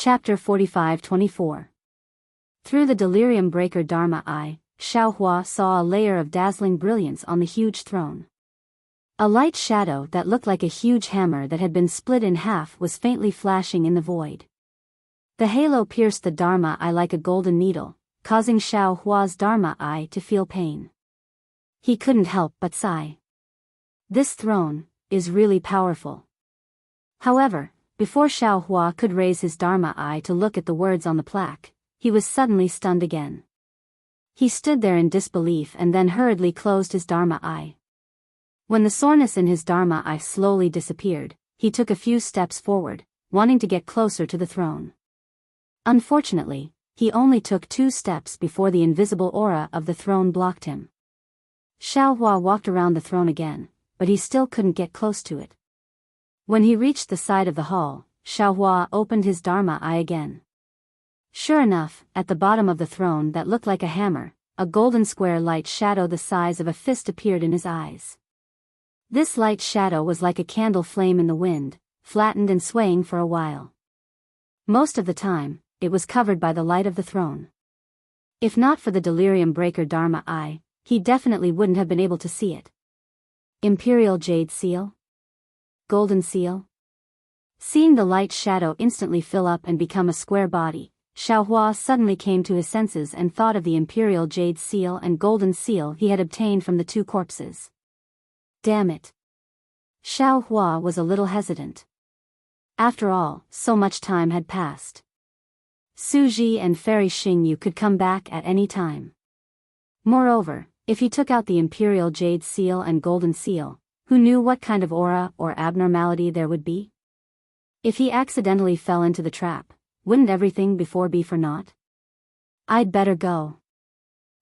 Chapter 45-24. Through the delirium breaker Dharma eye, Xiaohua saw a layer of dazzling brilliance on the huge throne. A light shadow that looked like a huge hammer that had been split in half was faintly flashing in the void. The halo pierced the Dharma eye like a golden needle, causing Xiaohua's Dharma eye to feel pain. He couldn't help but sigh. This throne is really powerful. However, before Xiaohua could raise his Dharma eye to look at the words on the plaque, he was suddenly stunned again. He stood there in disbelief and then hurriedly closed his Dharma eye. When the soreness in his Dharma eye slowly disappeared, he took a few steps forward, wanting to get closer to the throne. Unfortunately, he only took 2 steps before the invisible aura of the throne blocked him. Xiaohua walked around the throne again, but he still couldn't get close to it. When he reached the side of the hall, Xiaohua opened his Dharma eye again. Sure enough, at the bottom of the throne that looked like a hammer, a golden square light shadow the size of a fist appeared in his eyes. This light shadow was like a candle flame in the wind, flattened and swaying for a while. Most of the time, it was covered by the light of the throne. If not for the delirium breaker Dharma eye, he definitely wouldn't have been able to see it. Imperial Jade Seal? Golden Seal? Seeing the light shadow instantly fill up and become a square body, Xiaohua suddenly came to his senses and thought of the Imperial Jade Seal and Golden Seal he had obtained from the 2 corpses. Damn it. Xiaohua was a little hesitant. After all, so much time had passed. Suji and Fairy Xingyu could come back at any time. Moreover, if he took out the Imperial Jade Seal and Golden Seal, who knew what kind of aura or abnormality there would be? If he accidentally fell into the trap, wouldn't everything before be for naught? I'd better go.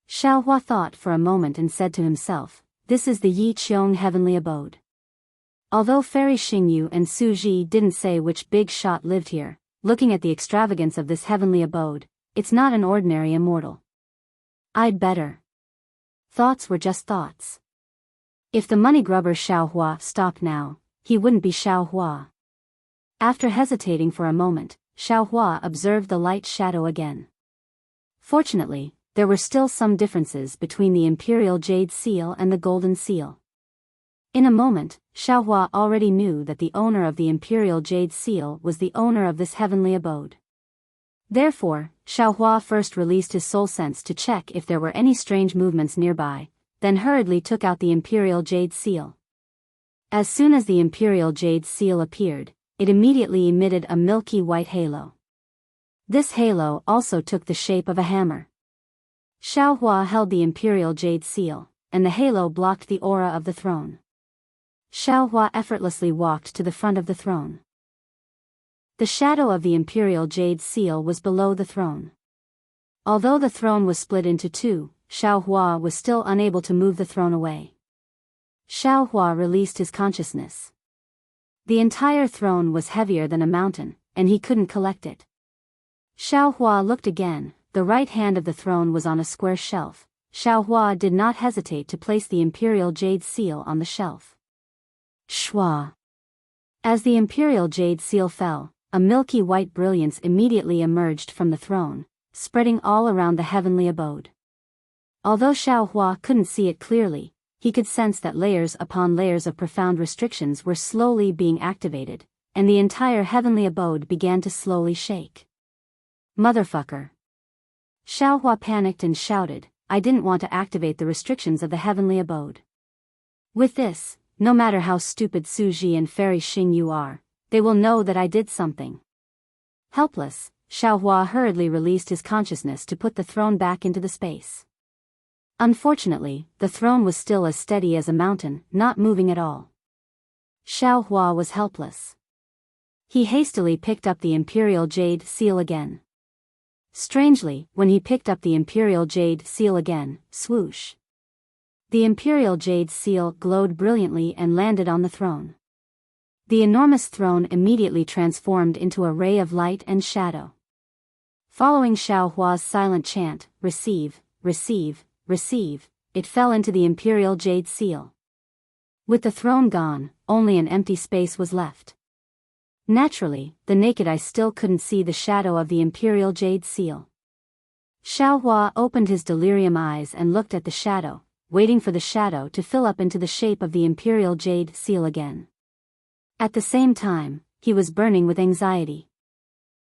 Xiaohua thought for a moment and said to himself, this is the Yi Qiong heavenly abode. Although Fairy Xingyu and Suji didn't say which big shot lived here, looking at the extravagance of this heavenly abode, it's not an ordinary immortal. I'd better. Thoughts were just thoughts. If the money grubber Xiaohua stopped now, he wouldn't be Xiaohua. After hesitating for a moment, Xiaohua observed the light shadow again. Fortunately, there were still some differences between the Imperial Jade Seal and the Golden Seal. In a moment, Xiaohua already knew that the owner of the Imperial Jade Seal was the owner of this heavenly abode. Therefore, Xiaohua first released his soul sense to check if there were any strange movements nearby, then hurriedly took out the Imperial Jade Seal. As soon as the Imperial Jade Seal appeared, it immediately emitted a milky white halo. This halo also took the shape of a hammer. Xiaohua held the Imperial Jade Seal, and the halo blocked the aura of the throne. Xiaohua effortlessly walked to the front of the throne. The shadow of the Imperial Jade Seal was below the throne. Although the throne was split into 2, Xiaohua was still unable to move the throne away. Xiaohua released his consciousness. The entire throne was heavier than a mountain, and he couldn't collect it. Xiaohua looked again, the right hand of the throne was on a square shelf. Xiaohua did not hesitate to place the Imperial Jade Seal on the shelf. Shwa. As the Imperial Jade Seal fell, a milky white brilliance immediately emerged from the throne, spreading all around the heavenly abode. Although Xiaohua couldn't see it clearly, he could sense that layers upon layers of profound restrictions were slowly being activated, and the entire heavenly abode began to slowly shake. Motherfucker. Xiaohua panicked and shouted, I didn't want to activate the restrictions of the heavenly abode. With this, no matter how stupid Suji and Fairy Xingyu are, they will know that I did something. Helpless, Xiaohua hurriedly released his consciousness to put the throne back into the space. Unfortunately, the throne was still as steady as a mountain, not moving at all. Xiaohua was helpless. He hastily picked up the Imperial Jade Seal again. Strangely, when he picked up the Imperial Jade Seal again, swoosh. The Imperial Jade Seal glowed brilliantly and landed on the throne. The enormous throne immediately transformed into a ray of light and shadow. Following Xiaohua's silent chant, receive, receive, receive, it fell into the Imperial Jade Seal. With the throne gone, only an empty space was left. Naturally, the naked eye still couldn't see the shadow of the imperial jade seal. Xiaohua opened his delirium eyes and looked at the shadow, waiting for the shadow to fill up into the shape of the imperial jade seal again. At the same time, he was burning with anxiety.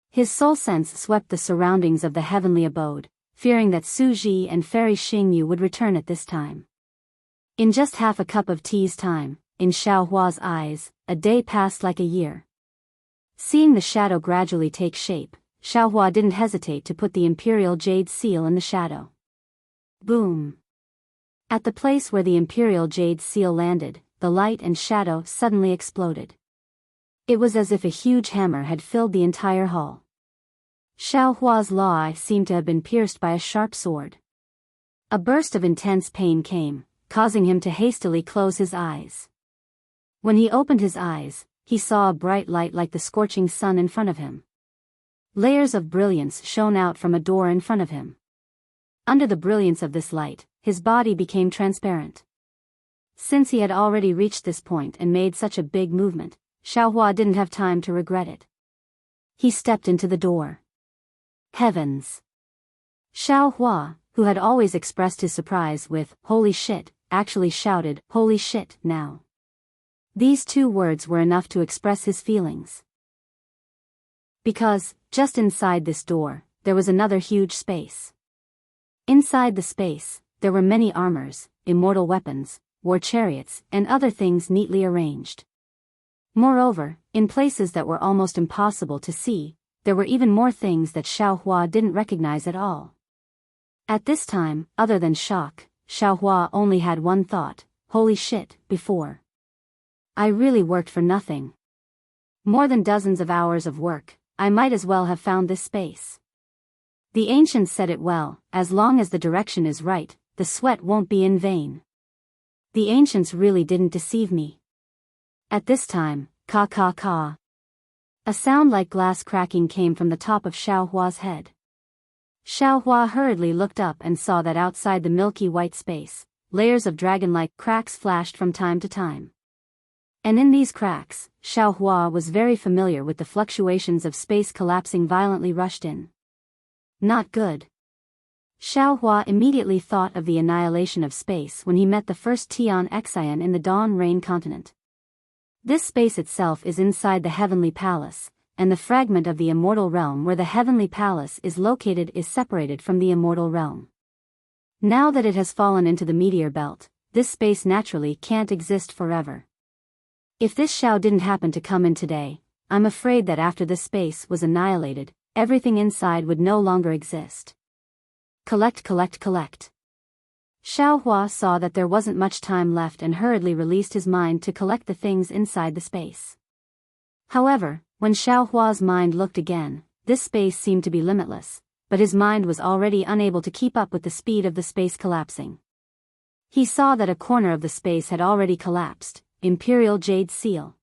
His soul sense swept the surroundings of the heavenly abode, fearing that Su Ji and Fairy Xingyu would return at this time. In just half a cup of tea's time, in Xiaohua's eyes, a day passed like a year. Seeing the shadow gradually take shape, Xiaohua didn't hesitate to put the imperial jade seal in the shadow. Boom! At the place where the imperial jade seal landed, the light and shadow suddenly exploded. It was as if a huge hammer had filled the entire hall. Xiaohua's law eye seemed to have been pierced by a sharp sword. A burst of intense pain came, causing him to hastily close his eyes. When he opened his eyes, he saw a bright light like the scorching sun in front of him. Layers of brilliance shone out from a door in front of him. Under the brilliance of this light, his body became transparent. Since he had already reached this point and made such a big movement, Xiaohua didn't have time to regret it. He stepped into the door. Heavens! Xiaohua, who had always expressed his surprise with, "Holy shit," actually shouted, "Holy shit," now. These two words were enough to express his feelings. Because, just inside this door, there was another huge space. Inside the space, there were many armors, immortal weapons, war chariots, and other things neatly arranged. Moreover, in places that were almost impossible to see, there were even more things that Xiaohua didn't recognize at all. At this time, other than shock, Xiaohua only had one thought, "Holy shit," before. I really worked for nothing. More than dozens of hours of work, I might as well have found this space. The ancients said it well, as long as the direction is right, the sweat won't be in vain. The ancients really didn't deceive me. At this time, ka ka ka. A sound like glass cracking came from the top of Xiaohua's head. Xiaohua hurriedly looked up and saw that outside the milky white space, layers of dragon-like cracks flashed from time to time. And in these cracks, Xiaohua was very familiar with the fluctuations of space collapsing violently rushed in. Not good. Xiaohua immediately thought of the annihilation of space when he met the first Tian Xian in the Dawn Rain continent. This space itself is inside the Heavenly Palace, and the fragment of the immortal realm where the Heavenly Palace is located is separated from the immortal realm. Now that it has fallen into the meteor belt, this space naturally can't exist forever. If this Xiao didn't happen to come in today, I'm afraid that after this space was annihilated, everything inside would no longer exist. Collect. Xiaohua saw that there wasn't much time left and hurriedly released his mind to collect the things inside the space. However, when Xiaohua's mind looked again, this space seemed to be limitless, but his mind was already unable to keep up with the speed of the space collapsing. He saw that a corner of the space had already collapsed, Imperial Jade Seal.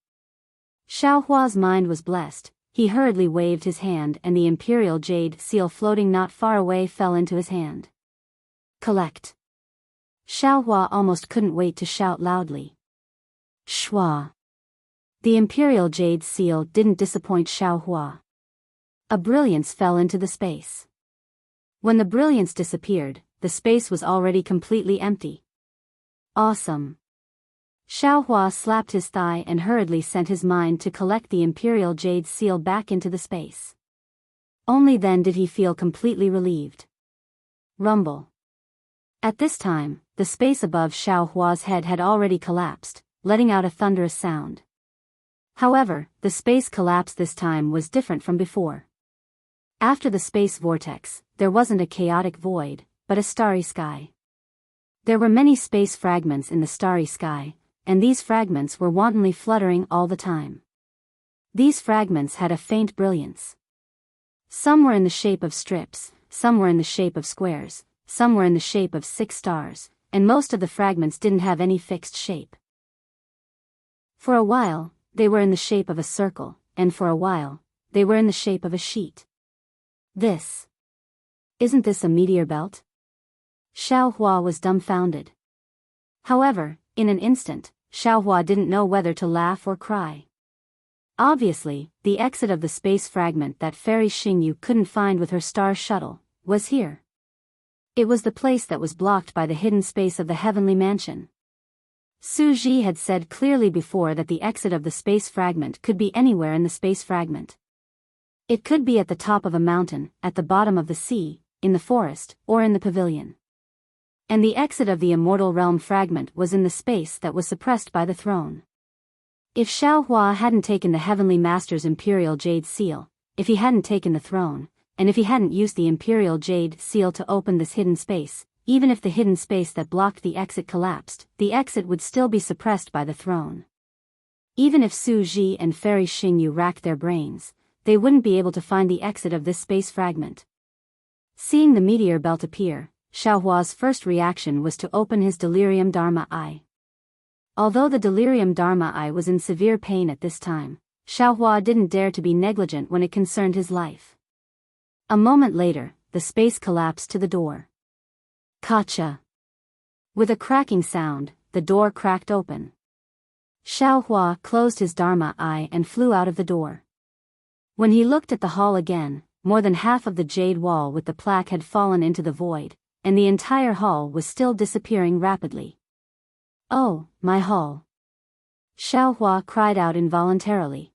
Xiaohua's mind was blessed, he hurriedly waved his hand and the Imperial Jade Seal floating not far away fell into his hand. Collect. Xiaohua almost couldn't wait to shout loudly. Shua. The Imperial Jade Seal didn't disappoint Xiaohua. A brilliance fell into the space. When the brilliance disappeared, the space was already completely empty. Awesome. Xiaohua slapped his thigh and hurriedly sent his mind to collect the Imperial Jade Seal back into the space. Only then did he feel completely relieved. Rumble. At this time, the space above Xiaohua's head had already collapsed, letting out a thunderous sound. However, the space collapse this time was different from before. After the space vortex, there wasn't a chaotic void, but a starry sky. There were many space fragments in the starry sky, and these fragments were wantonly fluttering all the time. These fragments had a faint brilliance. Some were in the shape of strips, some were in the shape of squares, some were in the shape of 6 stars, and most of the fragments didn't have any fixed shape. For a while, they were in the shape of a circle, and for a while, they were in the shape of a sheet. Isn't this a meteor belt? Xiaohua was dumbfounded. However, in an instant, Xiaohua didn't know whether to laugh or cry. Obviously, the exit of the space fragment that Fairy Xingyu couldn't find with her star shuttle was here. It was the place that was blocked by the hidden space of the heavenly mansion. Su Ji had said clearly before that the exit of the space fragment could be anywhere in the space fragment. It could be at the top of a mountain, at the bottom of the sea, in the forest, or in the pavilion. And the exit of the immortal realm fragment was in the space that was suppressed by the throne. If Xiaohua hadn't taken the Heavenly Master's Imperial Jade Seal, if he hadn't taken the throne, and if he hadn't used the Imperial Jade Seal to open this hidden space, even if the hidden space that blocked the exit collapsed, the exit would still be suppressed by the throne. Even if Su Ji and Fairy Xingyu racked their brains, they wouldn't be able to find the exit of this space fragment. Seeing the meteor belt appear, Xiaohua's first reaction was to open his delirium dharma eye. Although the delirium dharma eye was in severe pain at this time, Xiaohua didn't dare to be negligent when it concerned his life. A moment later, the space collapsed to the door. Kacha! With a cracking sound, the door cracked open. Xiaohua closed his dharma eye and flew out of the door. When he looked at the hall again, more than half of the jade wall with the plaque had fallen into the void, and the entire hall was still disappearing rapidly. Oh, my hall! Xiaohua cried out involuntarily.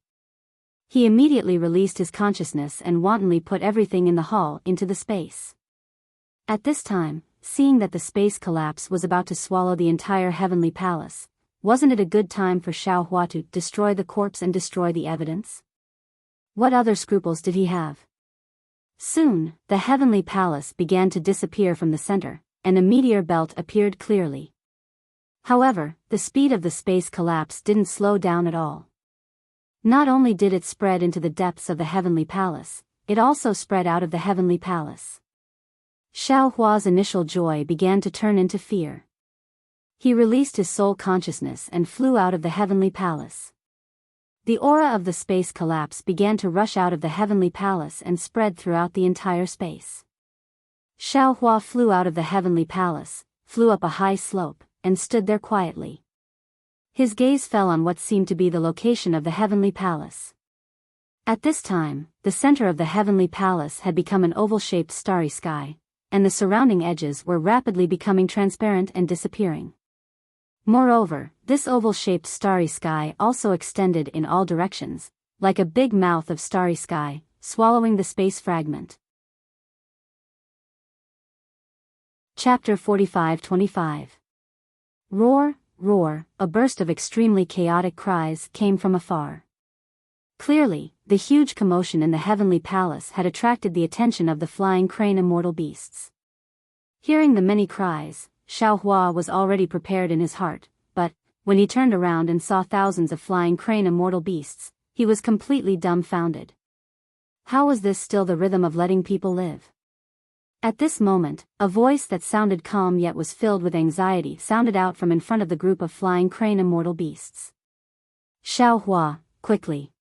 He immediately released his consciousness and wantonly put everything in the hall into the space. At this time, seeing that the space collapse was about to swallow the entire heavenly palace, wasn't it a good time for Xiaohua to destroy the corpse and destroy the evidence? What other scruples did he have? Soon, the heavenly palace began to disappear from the center, and a meteor belt appeared clearly. However, the speed of the space collapse didn't slow down at all. Not only did it spread into the depths of the heavenly palace, it also spread out of the heavenly palace. Xiaohua's initial joy began to turn into fear. He released his soul consciousness and flew out of the heavenly palace. The aura of the space collapse began to rush out of the heavenly palace and spread throughout the entire space. Xiaohua flew out of the heavenly palace, flew up a high slope, and stood there quietly. His gaze fell on what seemed to be the location of the heavenly palace. At this time, the center of the heavenly palace had become an oval-shaped starry sky, and the surrounding edges were rapidly becoming transparent and disappearing. Moreover, this oval-shaped starry sky also extended in all directions, like a big mouth of starry sky, swallowing the space fragment. Chapter 45-25. Roar, roar, a burst of extremely chaotic cries came from afar. Clearly, the huge commotion in the heavenly palace had attracted the attention of the flying crane immortal beasts. Hearing the many cries, Xiaohua was already prepared in his heart, but, when he turned around and saw thousands of flying crane immortal beasts, he was completely dumbfounded. How was this still the rhythm of letting people live? At this moment, a voice that sounded calm yet was filled with anxiety sounded out from in front of the group of flying crane immortal beasts. Xiaohua, quickly!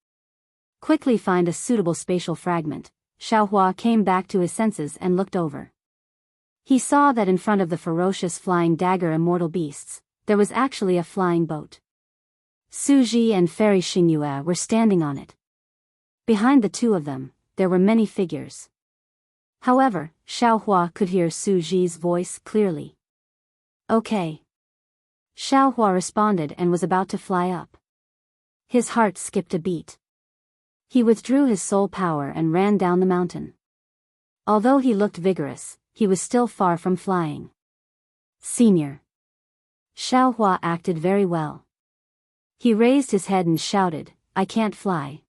Quickly find a suitable spatial fragment. Xiaohua came back to his senses and looked over. He saw that in front of the ferocious flying dagger immortal beasts, there was actually a flying boat. Su Ji and Fairy Xingyu were standing on it. Behind the two of them, there were many figures. However, Xiaohua could hear Su Ji's voice clearly. Okay. Xiaohua responded and was about to fly up. His heart skipped a beat. He withdrew his soul power and ran down the mountain. Although he looked vigorous, he was still far from flying. Senior. Xiaohua acted very well. He raised his head and shouted, I can't fly.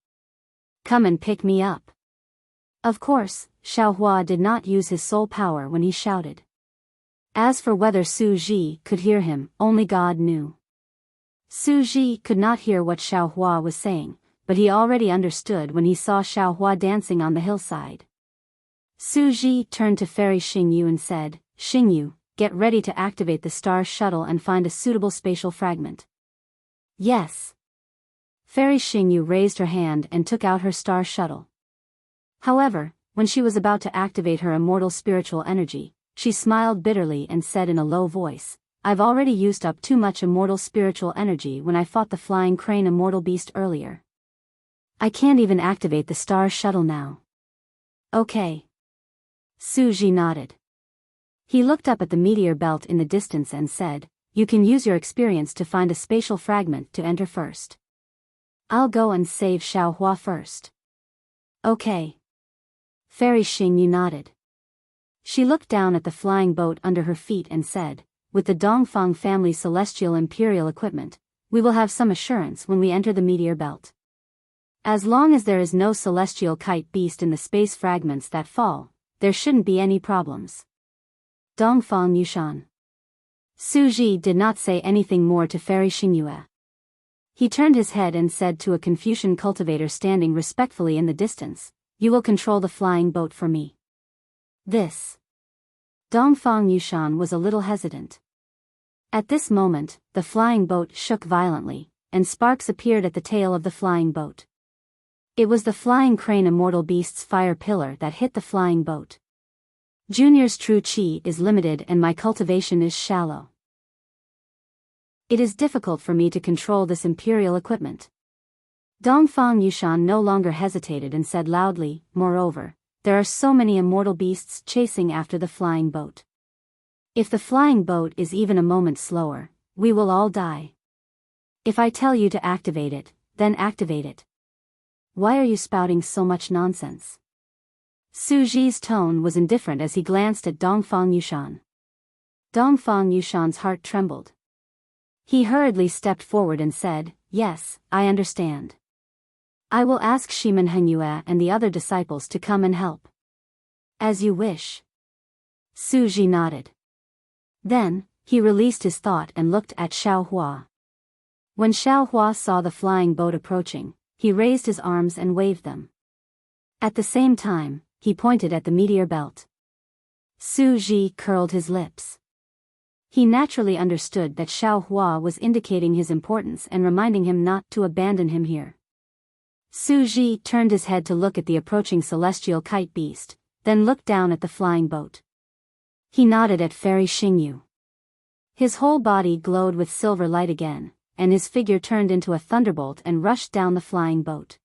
Come and pick me up. Of course, Xiaohua did not use his soul power when he shouted. As for whether Su Ji could hear him, only God knew. Su Ji could not hear what Xiaohua was saying, but he already understood when he saw Xiaohua dancing on the hillside. Su Ji turned to Fairy Xingyu and said, Xingyu, get ready to activate the star shuttle and find a suitable spatial fragment. Yes. Fairy Xingyu raised her hand and took out her star shuttle. However, when she was about to activate her immortal spiritual energy, she smiled bitterly and said in a low voice, I've already used up too much immortal spiritual energy when I fought the flying crane immortal beast earlier. I can't even activate the star shuttle now. Okay. Su Ji nodded. He looked up at the meteor belt in the distance and said, you can use your experience to find a spatial fragment to enter first. I'll go and save Xiaohua first. Okay. Fairy Xingyu nodded. She looked down at the flying boat under her feet and said, with the Dongfang family celestial imperial equipment, we will have some assurance when we enter the meteor belt. As long as there is no celestial kite beast in the space fragments that fall, there shouldn't be any problems. Dongfang Yushan. Su Ji did not say anything more to Fairy Xingyue. He turned his head and said to a Confucian cultivator standing respectfully in the distance, you will control the flying boat for me. This. Dongfang Yushan was a little hesitant. At this moment, the flying boat shook violently, and sparks appeared at the tail of the flying boat. It was the flying crane immortal beast's fire pillar that hit the flying boat. Junior's true chi is limited and my cultivation is shallow. It is difficult for me to control this imperial equipment. Dongfang Yushan no longer hesitated and said loudly, moreover, there are so many immortal beasts chasing after the flying boat. If the flying boat is even a moment slower, we will all die. If I tell you to activate it, then activate it. Why are you spouting so much nonsense? Su Ji's tone was indifferent as he glanced at Dongfang Yushan. Dongfang Yushan's heart trembled. He hurriedly stepped forward and said, yes, I understand. I will ask Shimen Hengyue and the other disciples to come and help. As you wish. Su Ji nodded. Then, he released his thought and looked at Xiaohua. When Xiaohua saw the flying boat approaching, he raised his arms and waved them. At the same time, he pointed at the meteor belt. Su Ji curled his lips. He naturally understood that Xiaohua was indicating his importance and reminding him not to abandon him here. Su Ji turned his head to look at the approaching celestial kite beast, then looked down at the flying boat. He nodded at Fairy Xingyu. His whole body glowed with silver light again, and his figure turned into a thunderbolt and rushed down the flying boat.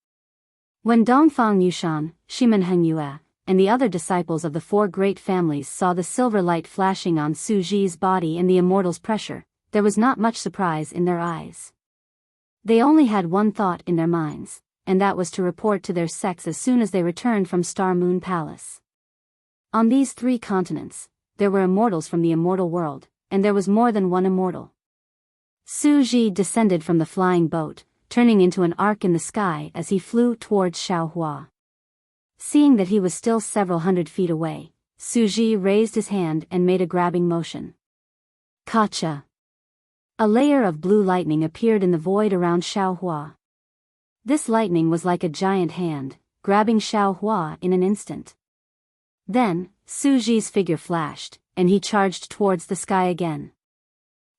When Dongfang Yushan, Shimen Hengyue, and the other disciples of the four great families saw the silver light flashing on Su Ji's body and the immortal's pressure, there was not much surprise in their eyes. They only had one thought in their minds, and that was to report to their sects as soon as they returned from Star Moon Palace. On these 3 continents, there were immortals from the immortal world, and there was more than one immortal. Su Ji descended from the flying boat, turning into an arc in the sky as he flew towards Xiaohua. Seeing that he was still several hundred feet away, Su Ji raised his hand and made a grabbing motion. Kacha! A layer of blue lightning appeared in the void around Xiaohua. This lightning was like a giant hand, grabbing Xiaohua in an instant. Then, Su Ji's figure flashed, and he charged towards the sky again.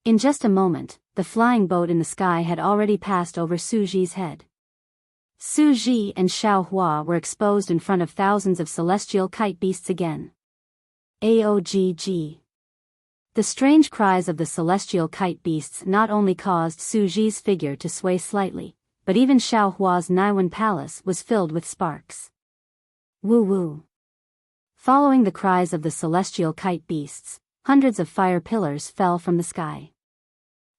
In just a moment, the flying boat in the sky had already passed over Su Ji's head. Su Ji and Xiaohua were exposed in front of thousands of celestial kite beasts again. Aogg. The strange cries of the celestial kite beasts not only caused Su Ji's figure to sway slightly, but even Xiaohua's Naiwan palace was filled with sparks. Woo woo. Following the cries of the celestial kite beasts, hundreds of fire pillars fell from the sky.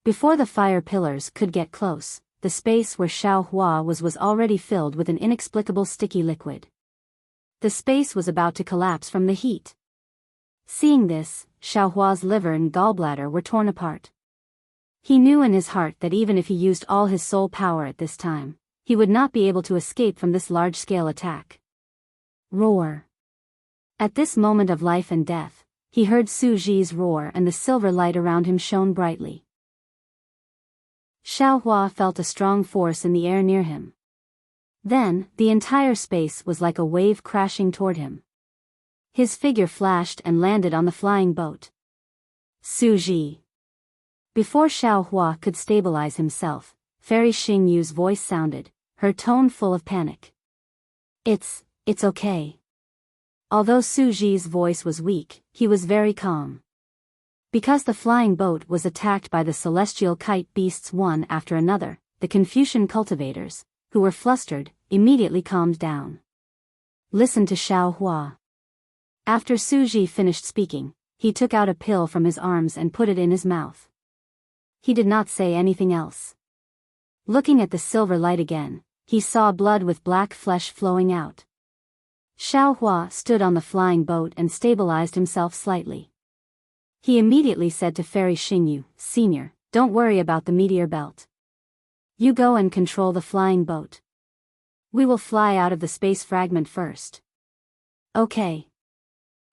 Before the fire pillars could get close, the space where Xiaohua was already filled with an inexplicable sticky liquid. The space was about to collapse from the heat. Seeing this, Xiaohua's liver and gallbladder were torn apart. He knew in his heart that even if he used all his soul power at this time, he would not be able to escape from this large-scale attack. Roar. At this moment of life and death, he heard Su Ji's roar and the silver light around him shone brightly. Xiaohua felt a strong force in the air near him. Then, the entire space was like a wave crashing toward him. His figure flashed and landed on the flying boat. Su Ji. Before Xiaohua could stabilize himself, Fairy Xingyu's voice sounded, her tone full of panic. It's okay. Although Su Ji's voice was weak, he was very calm. Because the flying boat was attacked by the celestial kite beasts one after another, the Confucian cultivators, who were flustered, immediately calmed down. Listen to Xiao Hua. After Su Ji finished speaking, he took out a pill from his arms and put it in his mouth. He did not say anything else. Looking at the silver light again, he saw blood with black flesh flowing out. Xiao Hua stood on the flying boat and stabilized himself slightly. He immediately said to Fairy Xingyu, Senior, don't worry about the meteor belt. You go and control the flying boat. We will fly out of the space fragment first. Okay.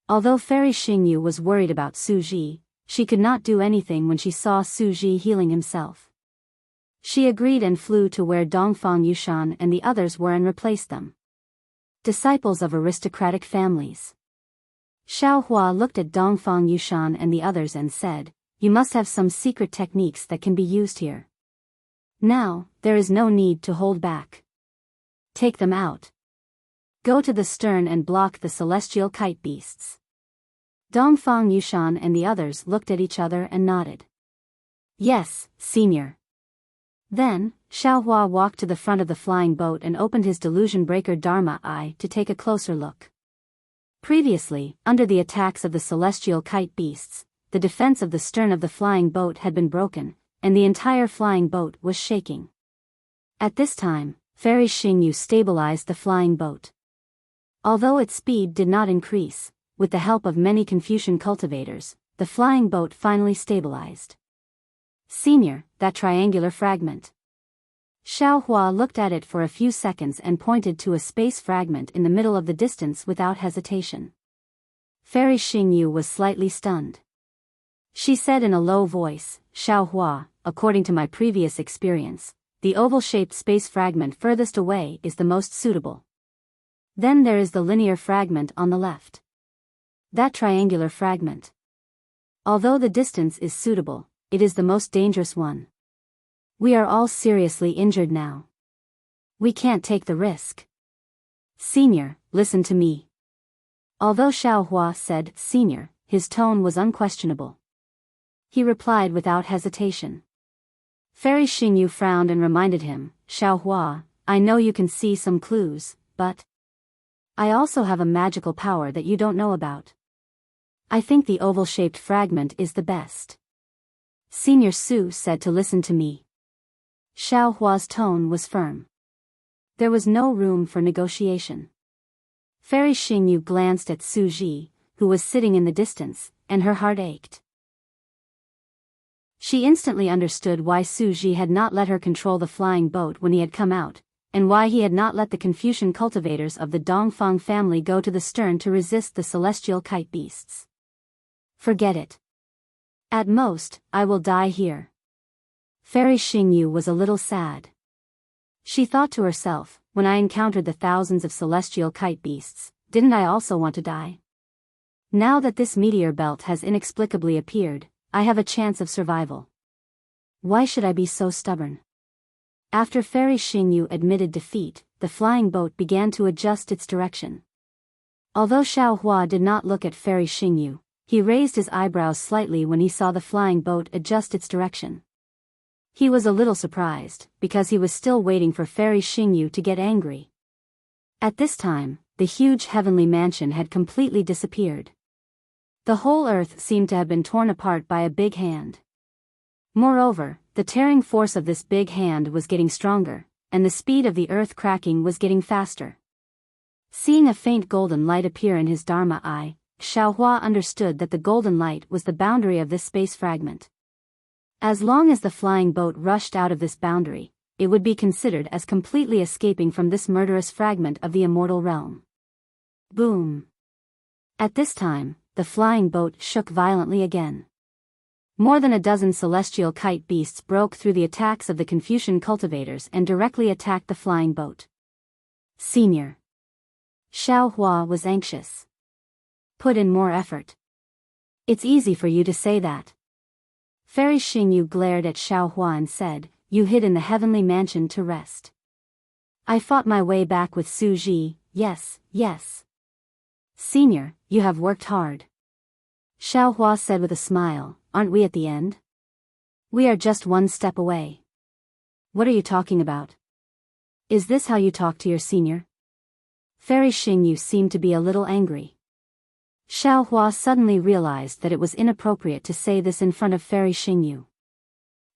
Although Fairy Xingyu was worried about Su Ji, she could not do anything when she saw Su Ji healing himself. She agreed and flew to where Dongfang Yushan and the others were and replaced them. Disciples of aristocratic families. Xiao Hua looked at Dongfang Yushan and the others and said, You must have some secret techniques that can be used here. Now, there is no need to hold back. Take them out. Go to the stern and block the celestial kite beasts. Dongfang Yushan and the others looked at each other and nodded. Yes, Senior. Then, Xiao Hua walked to the front of the flying boat and opened his delusion breaker Dharma eye to take a closer look. Previously, under the attacks of the celestial kite beasts, the defense of the stern of the flying boat had been broken, and the entire flying boat was shaking. At this time, Fairy Xingyu stabilized the flying boat. Although its speed did not increase, with the help of many Confucian cultivators, the flying boat finally stabilized. Senior, that triangular fragment. Xiao Hua looked at it for a few seconds and pointed to a space fragment in the middle of the distance without hesitation. Fairy Xingyu was slightly stunned. She said in a low voice, Xiao Hua, according to my previous experience, the oval-shaped space fragment furthest away is the most suitable. Then there is the linear fragment on the left. That triangular fragment. Although the distance is suitable, it is the most dangerous one. We are all seriously injured now. We can't take the risk. Senior, listen to me. Although Xiao Hua said, Senior, his tone was unquestionable. He replied without hesitation. Fairy Xingyu frowned and reminded him, Xiao Hua, I know you can see some clues, but I also have a magical power that you don't know about. I think the oval-shaped fragment is the best. Senior Su said to listen to me. Xiao Hua's tone was firm. There was no room for negotiation. Fairy Xingyu glanced at Su Ji, who was sitting in the distance, and her heart ached. She instantly understood why Su Ji had not let her control the flying boat when he had come out, and why he had not let the Confucian cultivators of the Dongfang family go to the stern to resist the celestial kite beasts. Forget it. At most, I will die here. Fairy Xingyu was a little sad. She thought to herself, when I encountered the thousands of celestial kite beasts, didn't I also want to die? Now that this meteor belt has inexplicably appeared, I have a chance of survival. Why should I be so stubborn? After Fairy Xingyu admitted defeat, the flying boat began to adjust its direction. Although Xiao Hua did not look at Fairy Xingyu, he raised his eyebrows slightly when he saw the flying boat adjust its direction. He was a little surprised, because he was still waiting for Fairy Xingyu to get angry. At this time, the huge heavenly mansion had completely disappeared. The whole earth seemed to have been torn apart by a big hand. Moreover, the tearing force of this big hand was getting stronger, and the speed of the earth cracking was getting faster. Seeing a faint golden light appear in his Dharma eye, Xiao Hua understood that the golden light was the boundary of this space fragment. As long as the flying boat rushed out of this boundary, it would be considered as completely escaping from this murderous fragment of the immortal realm. Boom! At this time, the flying boat shook violently again. More than a dozen celestial kite beasts broke through the attacks of the Confucian cultivators and directly attacked the flying boat. Senior. Xiao Hua was anxious. Put in more effort. It's easy for you to say that. Fairy Xingyu glared at Xiao Hua and said, You hid in the heavenly mansion to rest. I fought my way back with Su Ji, yes. Senior, you have worked hard. Xiao Hua said with a smile, Aren't we at the end? We are just one step away. What are you talking about? Is this how you talk to your senior? Fairy Xingyu seemed to be a little angry. Xiao Hua suddenly realized that it was inappropriate to say this in front of Fairy Xingyu.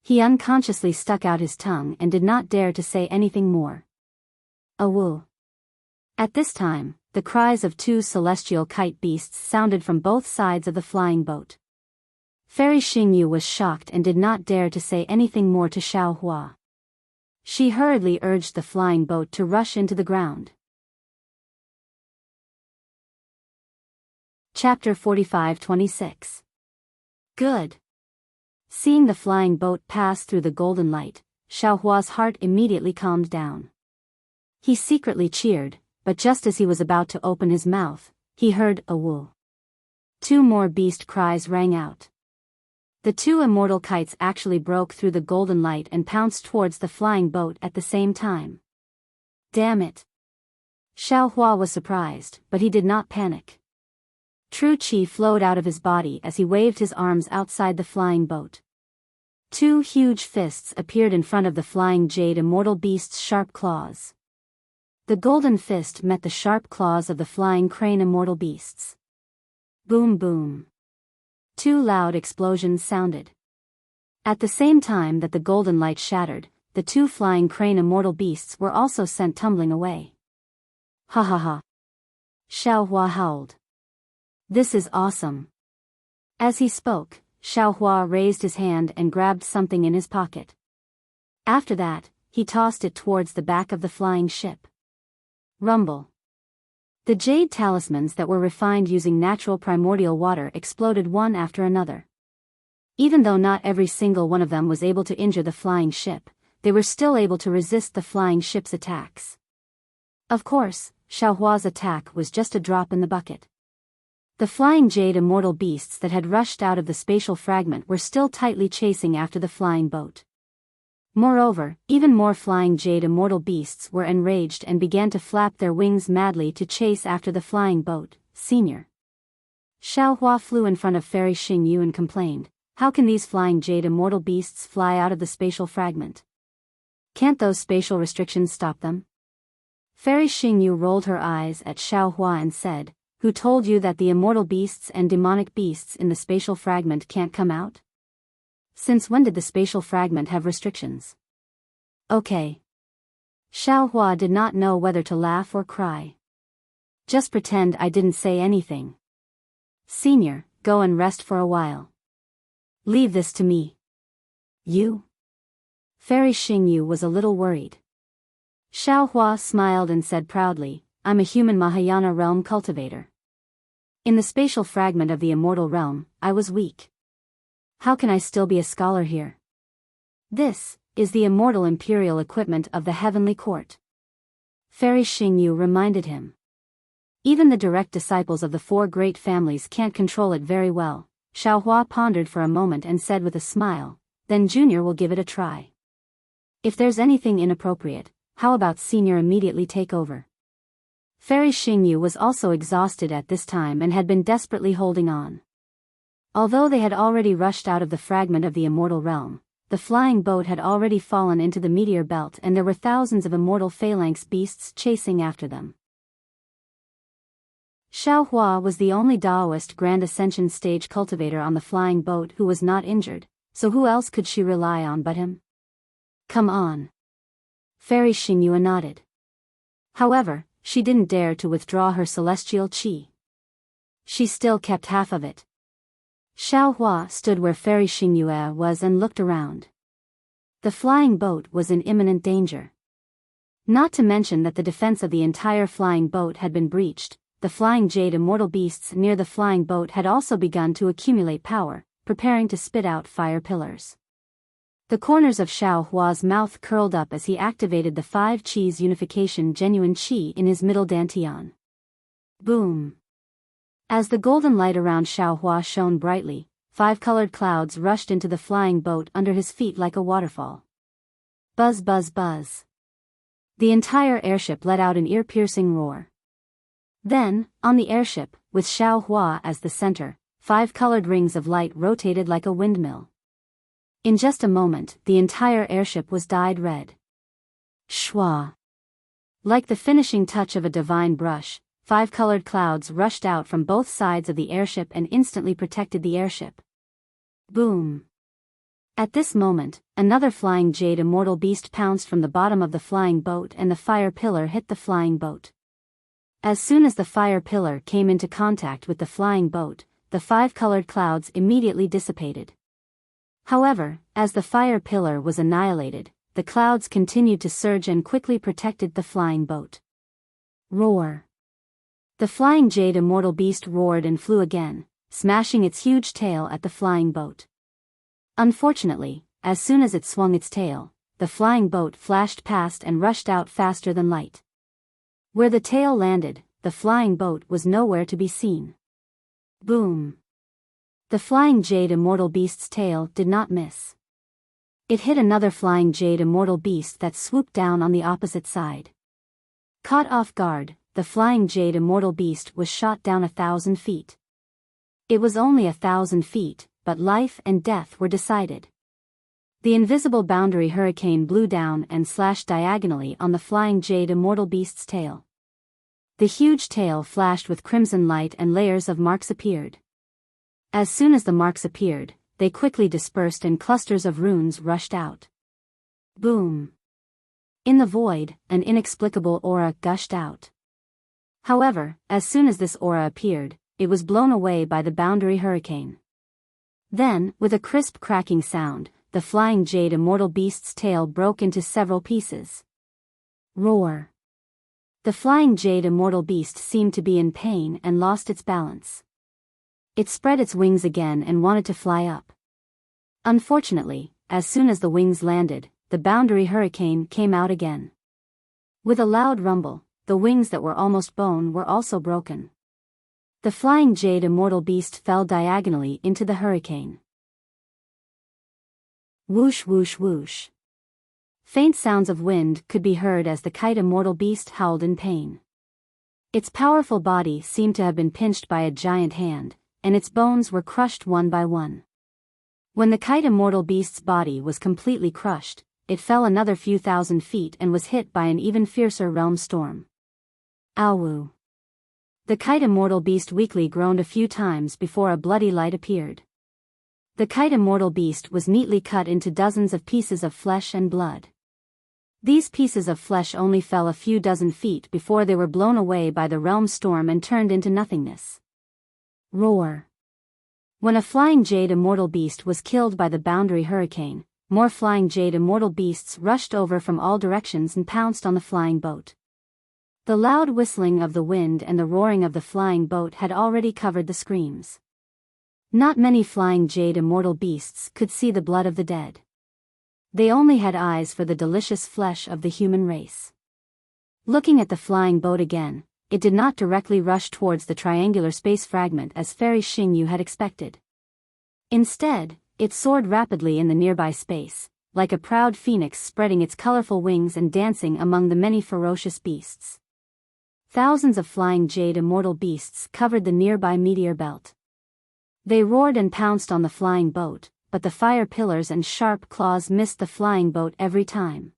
He unconsciously stuck out his tongue and did not dare to say anything more. Awoo. At this time, the cries of two celestial kite beasts sounded from both sides of the flying boat. Fairy Xingyu was shocked and did not dare to say anything more to Xiao Hua. She hurriedly urged the flying boat to rush into the ground. Chapter 45-26. Good. Seeing the flying boat pass through the golden light, Xiao Hua's heart immediately calmed down. He secretly cheered, but just as he was about to open his mouth, he heard a woo. Two more beast cries rang out. The two immortal kites actually broke through the golden light and pounced towards the flying boat at the same time. Damn it! Xiao Hua was surprised, but he did not panic. True Qi flowed out of his body as he waved his arms outside the flying boat. Two huge fists appeared in front of the flying jade immortal beast's sharp claws. The golden fist met the sharp claws of the flying crane immortal beasts. Boom boom. Two loud explosions sounded. At the same time that the golden light shattered, the two flying crane immortal beasts were also sent tumbling away. Ha ha ha. Xiao Hua howled. This is awesome. As he spoke, Xiao Hua raised his hand and grabbed something in his pocket. After that, he tossed it towards the back of the flying ship. Rumble. The jade talismans that were refined using natural primordial water exploded one after another. Even though not every single one of them was able to injure the flying ship, they were still able to resist the flying ship's attacks. Of course, Xiao Hua's attack was just a drop in the bucket. The flying jade immortal beasts that had rushed out of the spatial fragment were still tightly chasing after the flying boat. Moreover, even more flying jade immortal beasts were enraged and began to flap their wings madly to chase after the flying boat. Senior. Xiao Hua flew in front of Fairy Xingyu and complained, how can these flying jade immortal beasts fly out of the spatial fragment? Can't those spatial restrictions stop them? Fairy Xingyu rolled her eyes at Xiao Hua and said, who told you that the immortal beasts and demonic beasts in the spatial fragment can't come out? Since when did the spatial fragment have restrictions? Okay. Xiao Hua did not know whether to laugh or cry. Just pretend I didn't say anything. Senior, go and rest for a while. Leave this to me. You? Fairy Xingyu was a little worried. Xiao Hua smiled and said proudly, I'm a human Mahayana realm cultivator. In the spatial fragment of the immortal realm, I was weak. How can I still be a scholar here? This is the immortal imperial equipment of the heavenly court. Fairy Xingyu reminded him. Even the direct disciples of the four great families can't control it very well. Xiao Hua pondered for a moment and said with a smile, then Junior will give it a try. If there's anything inappropriate, how about Senior immediately take over? Fairy Xingyu was also exhausted at this time and had been desperately holding on. Although they had already rushed out of the fragment of the immortal realm, the flying boat had already fallen into the meteor belt and there were thousands of immortal phalanx beasts chasing after them. Xiao Hua was the only Daoist Grand Ascension stage cultivator on the flying boat who was not injured, so who else could she rely on but him? Come on. Fairy Xingyu nodded. However, she didn't dare to withdraw her celestial qi. She still kept half of it. Xiao Hua stood where Fairy Xingyu was and looked around. The flying boat was in imminent danger. Not to mention that the defense of the entire flying boat had been breached, the flying jade immortal beasts near the flying boat had also begun to accumulate power, preparing to spit out fire pillars. The corners of Xiao Hua's mouth curled up as he activated the 5 Qis unification genuine Qi in his middle dantian. Boom! As the golden light around Xiao Hua shone brightly, 5 colored clouds rushed into the flying boat under his feet like a waterfall. Buzz buzz buzz. The entire airship let out an ear-piercing roar. Then, on the airship, with Xiao Hua as the center, 5 colored rings of light rotated like a windmill. In just a moment, the entire airship was dyed red. Shwa. Like the finishing touch of a divine brush, 5 colored clouds rushed out from both sides of the airship and instantly protected the airship. Boom! At this moment, another flying jade immortal beast pounced from the bottom of the flying boat and the fire pillar hit the flying boat. As soon as the fire pillar came into contact with the flying boat, the 5 colored clouds immediately dissipated. However, as the fire pillar was annihilated, the clouds continued to surge and quickly protected the flying boat. Roar! The flying jade immortal beast roared and flew again, smashing its huge tail at the flying boat. Unfortunately, as soon as it swung its tail, the flying boat flashed past and rushed out faster than light. Where the tail landed, the flying boat was nowhere to be seen. Boom! The flying jade immortal beast's tail did not miss. It hit another flying jade immortal beast that swooped down on the opposite side. Caught off guard, the flying jade immortal beast was shot down 1,000 feet. It was only 1,000 feet, but life and death were decided. The invisible boundary hurricane blew down and slashed diagonally on the flying jade immortal beast's tail. The huge tail flashed with crimson light and layers of marks appeared. As soon as the marks appeared, they quickly dispersed and clusters of runes rushed out. Boom! In the void, an inexplicable aura gushed out. However, as soon as this aura appeared, it was blown away by the boundary hurricane. Then, with a crisp cracking sound, the flying jade immortal beast's tail broke into several pieces. Roar! The flying jade immortal beast seemed to be in pain and lost its balance. It spread its wings again and wanted to fly up. Unfortunately, as soon as the wings landed, the boundary hurricane came out again. With a loud rumble, the wings that were almost bone were also broken. The flying jade immortal beast fell diagonally into the hurricane. Whoosh whoosh whoosh. Faint sounds of wind could be heard as the kite immortal beast howled in pain. Its powerful body seemed to have been pinched by a giant hand, and its bones were crushed one by one. When the kite immortal beast's body was completely crushed, it fell another few thousand feet and was hit by an even fiercer realm storm. Ow! The kite immortal beast weakly groaned a few times before a bloody light appeared. The kite immortal beast was neatly cut into dozens of pieces of flesh and blood. These pieces of flesh only fell a few dozen feet before they were blown away by the realm storm and turned into nothingness. Roar! When a flying jade immortal beast was killed by the boundary hurricane, more flying jade immortal beasts rushed over from all directions and pounced on the flying boat. The loud whistling of the wind and the roaring of the flying boat had already covered the screams. Not many flying jade immortal beasts could see the blood of the dead. They only had eyes for the delicious flesh of the human race. Looking at the flying boat again, it did not directly rush towards the triangular space fragment as Fairy Xingyu had expected. Instead, it soared rapidly in the nearby space, like a proud phoenix spreading its colorful wings and dancing among the many ferocious beasts. Thousands of flying jade immortal beasts covered the nearby meteor belt. They roared and pounced on the flying boat, but the fire pillars and sharp claws missed the flying boat every time.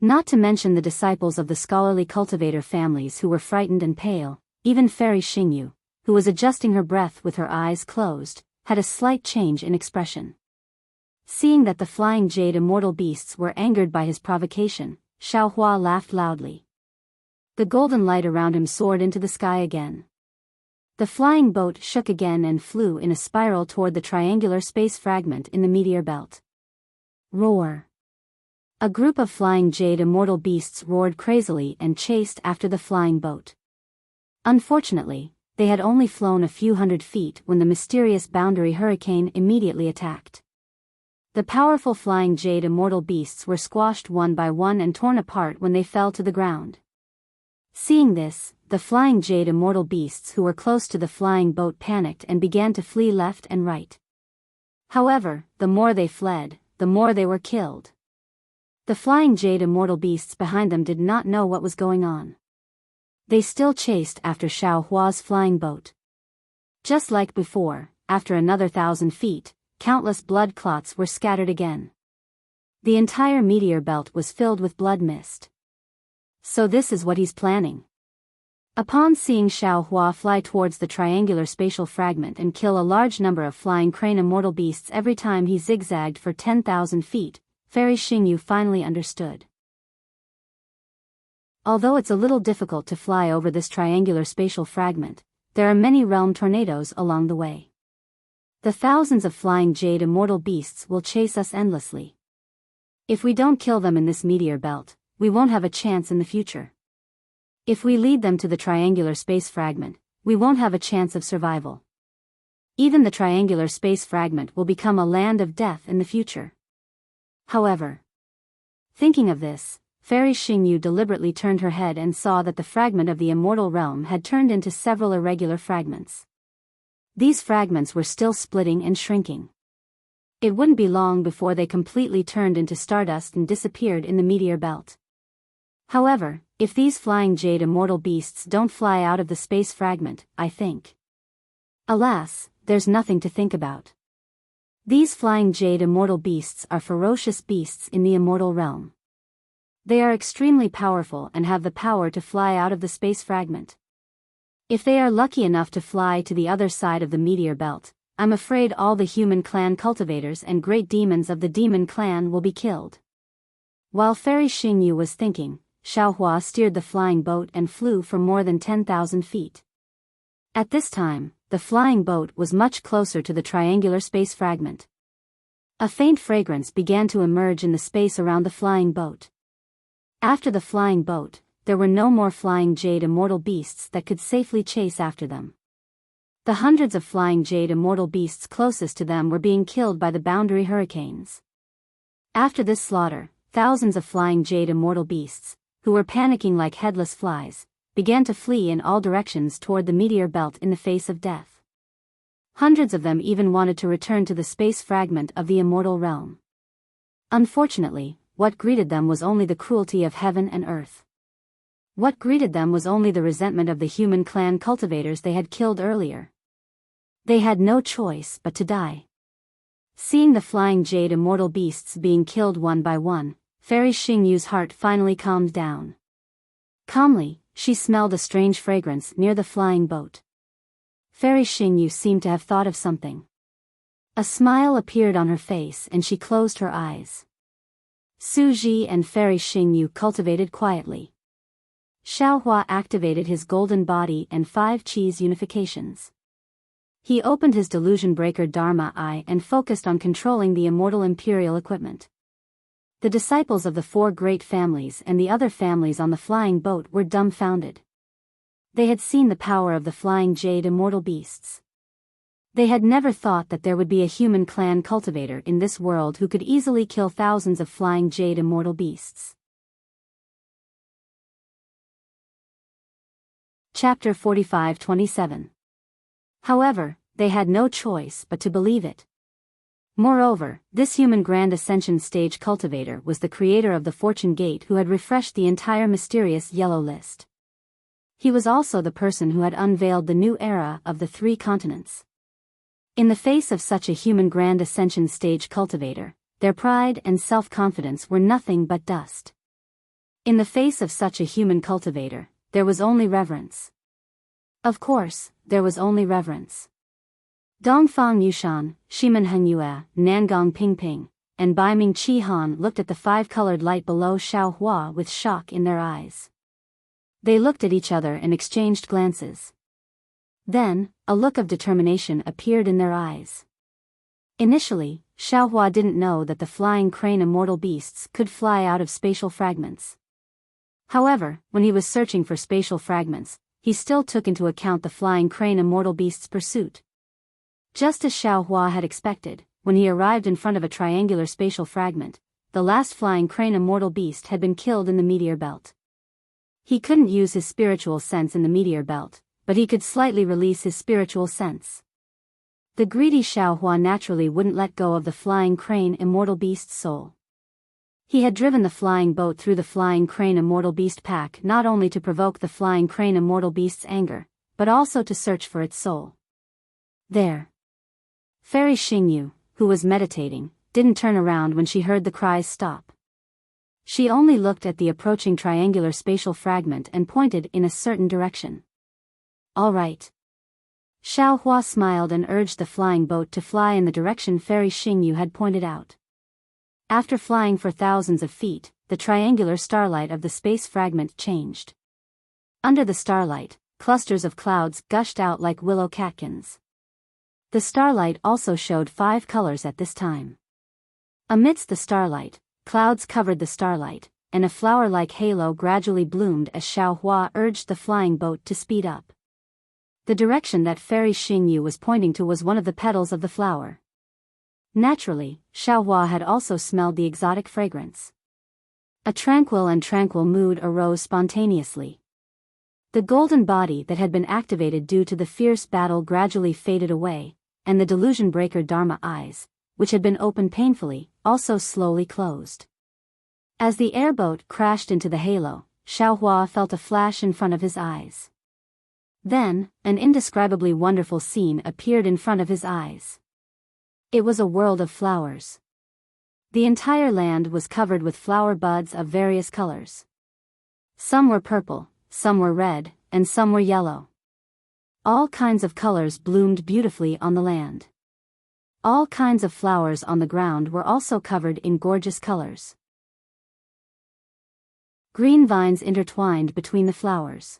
Not to mention the disciples of the scholarly cultivator families who were frightened and pale. Even Fairy Xingyu, who was adjusting her breath with her eyes closed, had a slight change in expression. Seeing that the flying jade immortal beasts were angered by his provocation, Xiaohua laughed loudly. The golden light around him soared into the sky again. The flying boat shook again and flew in a spiral toward the triangular space fragment in the meteor belt. Roar! A group of flying jade immortal beasts roared crazily and chased after the flying boat. Unfortunately, they had only flown a few hundred feet when the mysterious boundary hurricane immediately attacked. The powerful flying jade immortal beasts were squashed one by one and torn apart when they fell to the ground. Seeing this, the flying jade immortal beasts who were close to the flying boat panicked and began to flee left and right. However, the more they fled, the more they were killed. The flying jade immortal beasts behind them did not know what was going on. They still chased after Xiaohua's flying boat. Just like before, after another 1,000 feet, countless blood clots were scattered again. The entire meteor belt was filled with blood mist. So this is what he's planning. Upon seeing Xiao Hua fly towards the triangular spatial fragment and kill a large number of flying crane immortal beasts every time he zigzagged for 10,000 feet, Fairy Xingyu finally understood. Although it's a little difficult to fly over this triangular spatial fragment, there are many realm tornadoes along the way. The thousands of flying jade immortal beasts will chase us endlessly. If we don't kill them in this meteor belt, we won't have a chance in the future. If we lead them to the triangular space fragment, we won't have a chance of survival. Even the triangular space fragment will become a land of death in the future. However, thinking of this, Fairy Xingyu deliberately turned her head and saw that the fragment of the immortal realm had turned into several irregular fragments. These fragments were still splitting and shrinking. It wouldn't be long before they completely turned into stardust and disappeared in the meteor belt. However, if these flying jade immortal beasts don't fly out of the space fragment, I think. Alas, there's nothing to think about. These flying jade immortal beasts are ferocious beasts in the immortal realm. They are extremely powerful and have the power to fly out of the space fragment. If they are lucky enough to fly to the other side of the meteor belt, I'm afraid all the human clan cultivators and great demons of the demon clan will be killed. While Fairy Xingyu was thinking, Xiao Hua steered the flying boat and flew for more than 10,000 feet. At this time, the flying boat was much closer to the triangular space fragment. A faint fragrance began to emerge in the space around the flying boat. After the flying boat, there were no more flying jade immortal beasts that could safely chase after them. The hundreds of flying jade immortal beasts closest to them were being killed by the boundary hurricanes. After this slaughter, thousands of flying jade immortal beasts, who were panicking like headless flies, began to flee in all directions toward the meteor belt in the face of death. Hundreds of them even wanted to return to the space fragment of the immortal realm. Unfortunately, what greeted them was only the cruelty of heaven and earth. What greeted them was only the resentment of the human clan cultivators they had killed earlier. They had no choice but to die. Seeing the flying jade immortal beasts being killed one by one, Fairy Xingyu's heart finally calmed down. Calmly, she smelled a strange fragrance near the flying boat. Fairy Xingyu seemed to have thought of something. A smile appeared on her face and she closed her eyes. Su Ji and Fairy Xingyu cultivated quietly. Xiao Hua activated his golden body and 5 cheese unifications. He opened his delusion breaker Dharma eye and focused on controlling the immortal imperial equipment. The disciples of the 4 great families and the other families on the flying boat were dumbfounded. They had seen the power of the flying jade immortal beasts. They had never thought that there would be a human clan cultivator in this world who could easily kill thousands of flying jade immortal beasts. Chapter 45-27. However, they had no choice but to believe it. Moreover, this human Grand Ascension stage cultivator was the creator of the Fortune Gate who had refreshed the entire mysterious yellow list. He was also the person who had unveiled the new era of the 3 continents. In the face of such a human Grand Ascension stage cultivator, their pride and self-confidence were nothing but dust. In the face of such a human cultivator, there was only reverence. Of course, there was only reverence. Dongfang Yushan, Shimen Hengyue, Nangong Pingping, and Baiming Qi Han looked at the 5-colored light below Xiao Hua with shock in their eyes. They looked at each other and exchanged glances. Then, a look of determination appeared in their eyes. Initially, Xiao Hua didn't know that the flying crane immortal beasts could fly out of spatial fragments. However, when he was searching for spatial fragments, he still took into account the flying crane immortal beast's pursuit. Just as Xiao Hua had expected, when he arrived in front of a triangular spatial fragment, the last flying crane immortal beast had been killed in the meteor belt. He couldn't use his spiritual sense in the meteor belt, but he could slightly release his spiritual sense. The greedy Xiao Hua naturally wouldn't let go of the flying crane immortal beast's soul. He had driven the flying boat through the flying crane immortal beast pack not only to provoke the flying crane immortal beast's anger, but also to search for its soul. There. Fairy Xingyu, who was meditating, didn't turn around when she heard the cries stop. She only looked at the approaching triangular spatial fragment and pointed in a certain direction. All right. Xiao Hua smiled and urged the flying boat to fly in the direction Fairy Xingyu had pointed out. After flying for thousands of feet, the triangular starlight of the space fragment changed. Under the starlight, clusters of clouds gushed out like willow catkins. The starlight also showed 5 colors at this time. Amidst the starlight, clouds covered the starlight, and a flower-like halo gradually bloomed as Xiao Hua urged the flying boat to speed up. The direction that Fairy Xingyu was pointing to was one of the petals of the flower. Naturally, Xiao Hua had also smelled the exotic fragrance. A tranquil mood arose spontaneously. The golden body that had been activated due to the fierce battle gradually faded away, and the delusion breaker Dharma eyes, which had been opened painfully, also slowly closed. As the airboat crashed into the halo, Xiao Hua felt a flash in front of his eyes. Then, an indescribably wonderful scene appeared in front of his eyes. It was a world of flowers. The entire land was covered with flower buds of various colors. Some were purple, some were red, and some were yellow. All kinds of colors bloomed beautifully on the land. All kinds of flowers on the ground were also covered in gorgeous colors. Green vines intertwined between the flowers.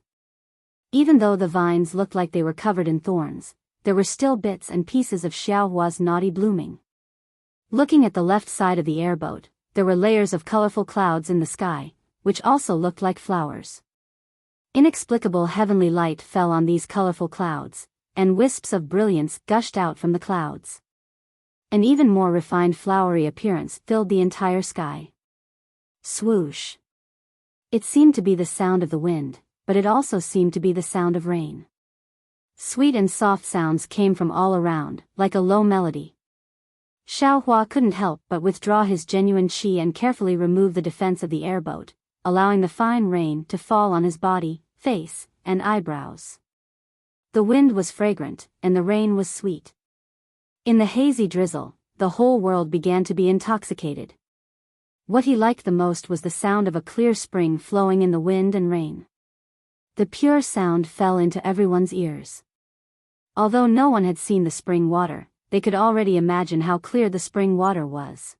Even though the vines looked like they were covered in thorns, there were still bits and pieces of Xiao Hua's naughty blooming. Looking at the left side of the airboat, there were layers of colorful clouds in the sky, which also looked like flowers. Inexplicable heavenly light fell on these colorful clouds, and wisps of brilliance gushed out from the clouds. An even more refined flowery appearance filled the entire sky. Swoosh. It seemed to be the sound of the wind, but it also seemed to be the sound of rain. Sweet and soft sounds came from all around, like a low melody. Xiao Hua couldn't help but withdraw his genuine qi and carefully remove the defense of the airboat, allowing the fine rain to fall on his body, face, and eyebrows. The wind was fragrant, and the rain was sweet. In the hazy drizzle, the whole world began to be intoxicated. What he liked the most was the sound of a clear spring flowing in the wind and rain. The pure sound fell into everyone's ears. Although no one had seen the spring water, they could already imagine how clear the spring water was.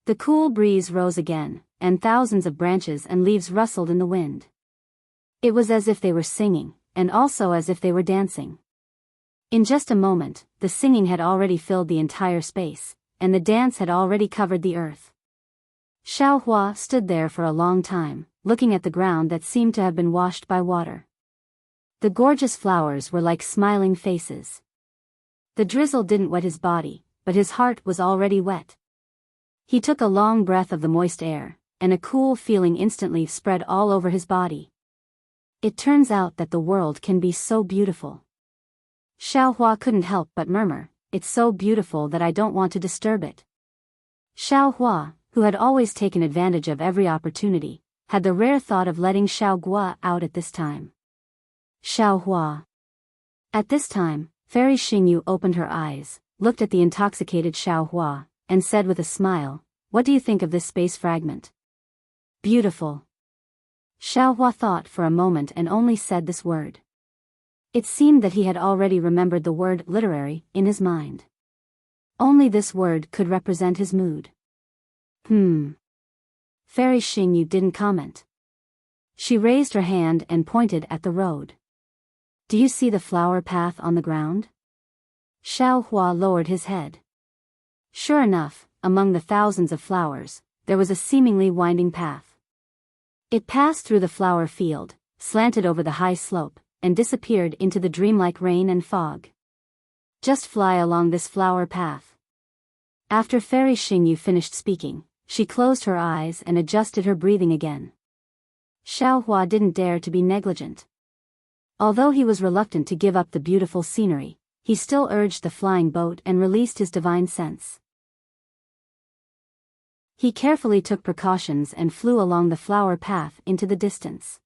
The cool breeze rose again, and thousands of branches and leaves rustled in the wind. It was as if they were singing, and also as if they were dancing. In just a moment, the singing had already filled the entire space, and the dance had already covered the earth. Xiao Hua stood there for a long time, looking at the ground that seemed to have been washed by water. The gorgeous flowers were like smiling faces. The drizzle didn't wet his body, but his heart was already wet. He took a long breath of the moist air, and a cool feeling instantly spread all over his body. It turns out that the world can be so beautiful. Xiao Hua couldn't help but murmur, "It's so beautiful that I don't want to disturb it." Xiao Hua, who had always taken advantage of every opportunity, had the rare thought of letting Xiao Gua out at this time. Xiao Hua. At this time, Fairy Xingyu opened her eyes, looked at the intoxicated Xiao Hua, and said with a smile, "What do you think of this space fragment?" "Beautiful." Xiao Hua thought for a moment and only said this word. It seemed that he had already remembered the word literary in his mind. Only this word could represent his mood. Fairy Xingyu didn't comment. She raised her hand and pointed at the road. "Do you see the flower path on the ground?" Xiao Hua lowered his head. Sure enough, among the thousands of flowers, there was a seemingly winding path. It passed through the flower field, slanted over the high slope, and disappeared into the dreamlike rain and fog. "Just fly along this flower path." After Fairy Xingyu finished speaking, she closed her eyes and adjusted her breathing again. Xiao Hua didn't dare to be negligent. Although he was reluctant to give up the beautiful scenery, he still urged the flying boat and released his divine sense. He carefully took precautions and flew along the flower path into the distance.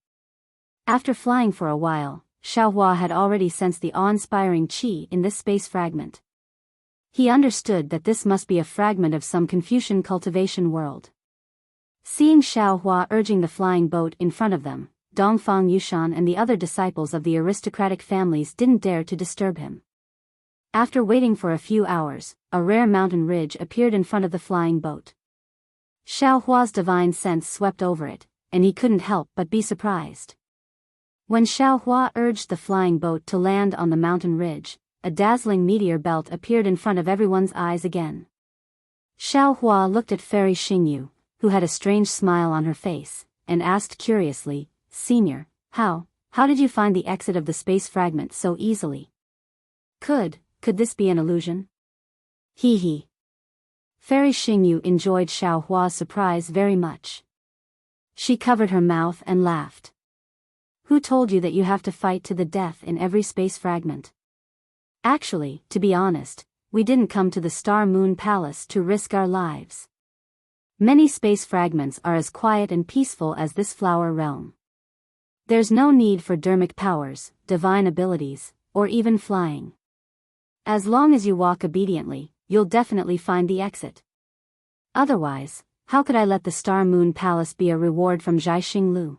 After flying for a while, Xiao Hua had already sensed the awe-inspiring qi in this space fragment. He understood that this must be a fragment of some Confucian cultivation world. Seeing Xiaohua urging the flying boat in front of them, Dongfang Yushan and the other disciples of the aristocratic families didn't dare to disturb him. After waiting for a few hours, a rare mountain ridge appeared in front of the flying boat. Xiaohua's divine sense swept over it, and he couldn't help but be surprised. When Xiaohua urged the flying boat to land on the mountain ridge, a dazzling meteor belt appeared in front of everyone's eyes again. Xiaohua looked at Fairy Xingyu, who had a strange smile on her face, and asked curiously, "Senior, how did you find the exit of the space fragment so easily? Could this be an illusion?" Hee hee. Fairy Xingyu enjoyed Xiaohua's surprise very much. She covered her mouth and laughed. "Who told you that you have to fight to the death in every space fragment? Actually, to be honest, we didn't come to the Star Moon Palace to risk our lives. Many space fragments are as quiet and peaceful as this flower realm. There's no need for dermic powers, divine abilities, or even flying. As long as you walk obediently, you'll definitely find the exit. Otherwise, how could I let the Star Moon Palace be a reward from Zhaixing Lu?"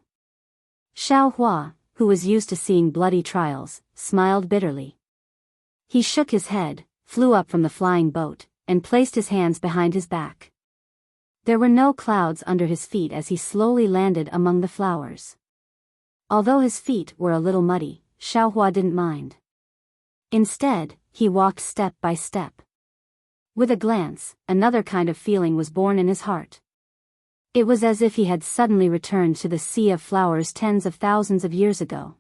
Xiaohua, who was used to seeing bloody trials, smiled bitterly. He shook his head, flew up from the flying boat, and placed his hands behind his back. There were no clouds under his feet as he slowly landed among the flowers. Although his feet were a little muddy, Xiaohua didn't mind. Instead, he walked step by step. With a glance, another kind of feeling was born in his heart. It was as if he had suddenly returned to the sea of flowers tens of thousands of years ago.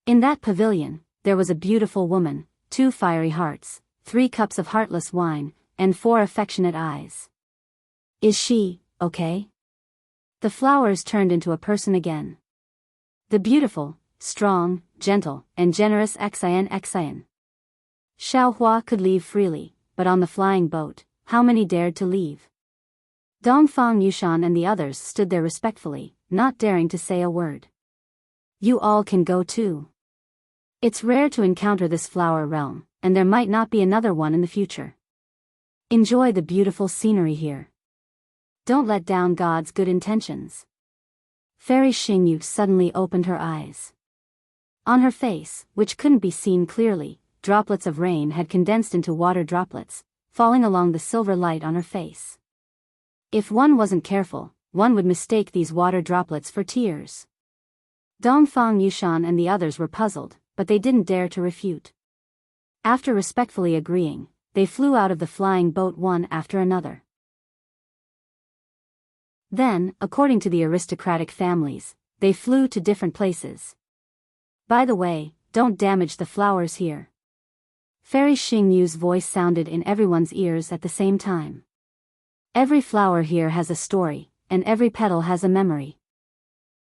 In that pavilion, there was a beautiful woman, 2 fiery hearts, 3 cups of heartless wine, and 4 affectionate eyes. Is she okay? The flowers turned into a person again. The beautiful, strong, gentle, and generous Xian. Xiaohua could leave freely, but on the flying boat, how many dared to leave? Dongfang Yushan and the others stood there respectfully, not daring to say a word. "You all can go too. It's rare to encounter this flower realm, and there might not be another one in the future. Enjoy the beautiful scenery here. Don't let down God's good intentions." Fairy Xingyu suddenly opened her eyes. On her face, which couldn't be seen clearly, droplets of rain had condensed into water droplets, falling along the silver light on her face. If one wasn't careful, one would mistake these water droplets for tears. Dongfang Yushan and the others were puzzled, but they didn't dare to refute. After respectfully agreeing, they flew out of the flying boat one after another. Then, according to the aristocratic families, they flew to different places. "By the way, don't damage the flowers here." Fairy Xingyu's voice sounded in everyone's ears at the same time. "Every flower here has a story, and every petal has a memory.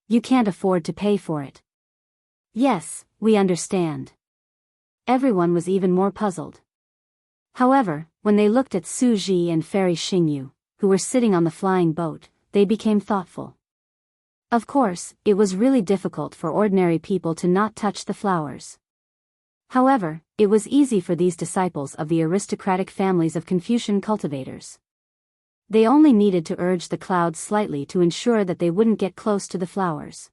You can't afford to pay for it." "Yes, we understand." Everyone was even more puzzled. However, when they looked at Su Ji and Fairy Xingyu, who were sitting on the flying boat, they became thoughtful. Of course, it was really difficult for ordinary people to not touch the flowers. However, it was easy for these disciples of the aristocratic families of Confucian cultivators. They only needed to urge the clouds slightly to ensure that they wouldn't get close to the flowers.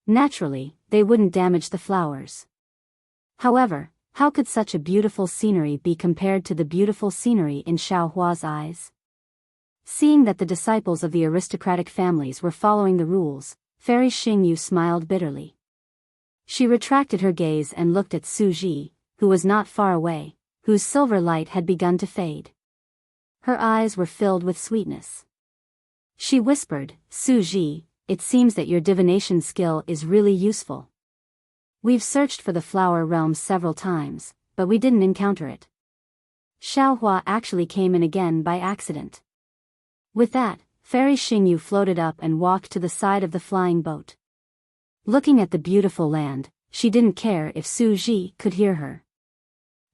Naturally, they wouldn't damage the flowers. However, how could such a beautiful scenery be compared to the beautiful scenery in Xiaohua's eyes? Seeing that the disciples of the aristocratic families were following the rules, Fairy Xingyu smiled bitterly. She retracted her gaze and looked at Su Ji, who was not far away, whose silver light had begun to fade. Her eyes were filled with sweetness. She whispered, "Su Ji, it seems that your divination skill is really useful. We've searched for the flower realm several times, but we didn't encounter it. Xiaohua actually came in again by accident." With that, Fairy Xingyu floated up and walked to the side of the flying boat. Looking at the beautiful land, she didn't care if Su Ji could hear her.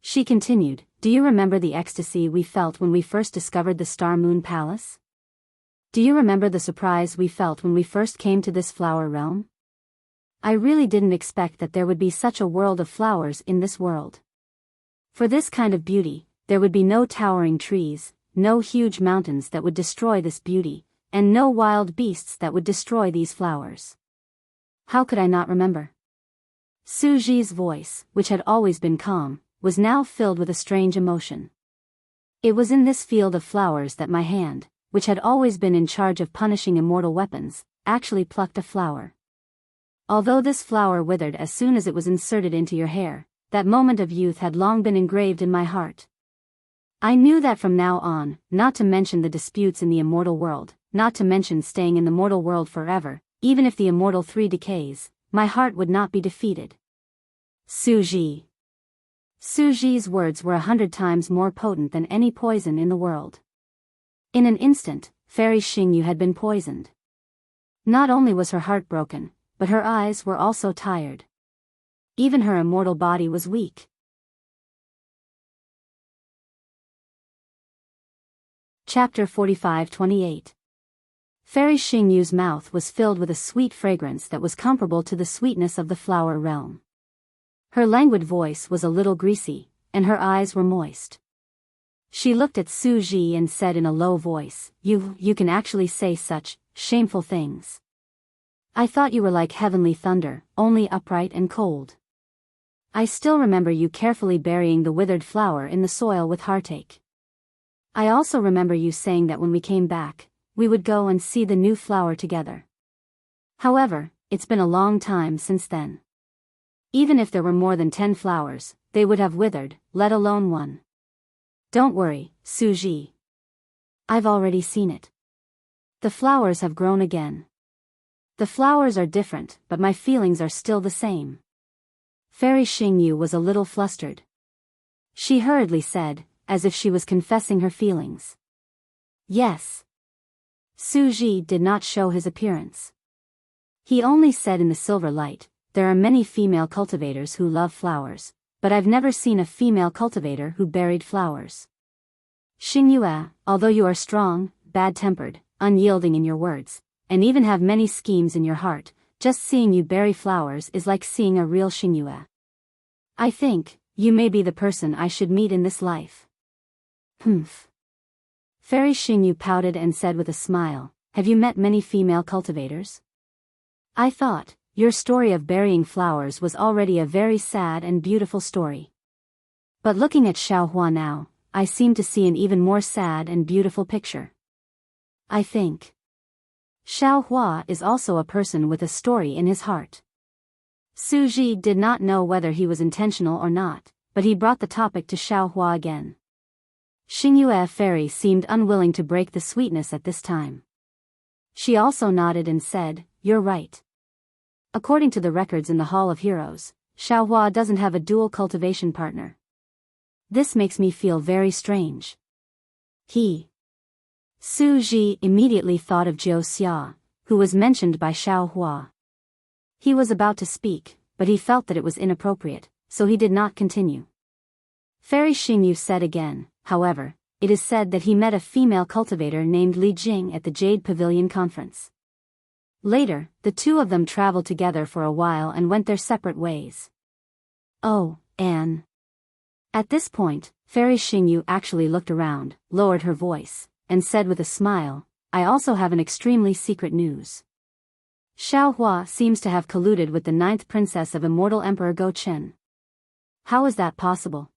She continued, "Do you remember the ecstasy we felt when we first discovered the Star Moon Palace? Do you remember the surprise we felt when we first came to this flower realm? I really didn't expect that there would be such a world of flowers in this world. For this kind of beauty, there would be no towering trees, no huge mountains that would destroy this beauty, and no wild beasts that would destroy these flowers. How could I not remember? Suji's voice, which had always been calm, was now filled with a strange emotion. It was in this field of flowers that my hand, which had always been in charge of punishing immortal weapons, actually plucked a flower. Although this flower withered as soon as it was inserted into your hair, that moment of youth had long been engraved in my heart. I knew that from now on, not to mention the disputes in the immortal world, not to mention staying in the mortal world forever, even if the immortal 3 decays, my heart would not be defeated. Suji. Suji's words were 100 times more potent than any poison in the world. In an instant, Fairy Xingyu had been poisoned. Not only was her heart broken, but her eyes were also tired. Even her immortal body was weak. Chapter 45-28. Fairy Xingyu's mouth was filled with a sweet fragrance that was comparable to the sweetness of the flower realm. Her languid voice was a little greasy, and her eyes were moist. She looked at Su Ji and said in a low voice, You can actually say such shameful things. I thought you were like heavenly thunder, only upright and cold. I still remember you carefully burying the withered flower in the soil with heartache. I also remember you saying that when we came back, we would go and see the new flower together. However, it's been a long time since then. Even if there were more than 10 flowers, they would have withered, let alone one. Don't worry, Su Ji. I've already seen it. The flowers have grown again. The flowers are different, but my feelings are still the same. Fairy Xingyu was a little flustered. She hurriedly said, as if she was confessing her feelings. Yes. Su Ji did not show his appearance. He only said in the silver light, There are many female cultivators who love flowers, but I've never seen a female cultivator who buried flowers. Xingyue, although you are strong, bad-tempered, unyielding in your words, and even have many schemes in your heart, just seeing you bury flowers is like seeing a real Xingyue. I think, you may be the person I should meet in this life. Humph. Fairy Xingyu pouted and said with a smile, Have you met many female cultivators? I thought, your story of burying flowers was already a very sad and beautiful story. But looking at Xiaohua now, I seem to see an even more sad and beautiful picture. I think Xiaohua is also a person with a story in his heart. Su Ji did not know whether he was intentional or not, but he brought the topic to Xiaohua again. Xingyue Fairy seemed unwilling to break the sweetness at this time. She also nodded and said, You're right. According to the records in the Hall of Heroes, Xiaohua doesn't have a dual cultivation partner. This makes me feel very strange. Su Ji immediately thought of Jiu Xia, who was mentioned by Xiaohua. He was about to speak, but he felt that it was inappropriate, so he did not continue. Fairy Xingyu said again, however, it is said that he met a female cultivator named Li Jing at the Jade Pavilion conference. Later, the two of them traveled together for a while and went their separate ways. Oh, Anne. At this point, Fairy Xingyu actually looked around, lowered her voice, and said with a smile, I also have an extremely secret news. Xiaohua seems to have colluded with the 9th princess of immortal Emperor Go Chen. How is that possible?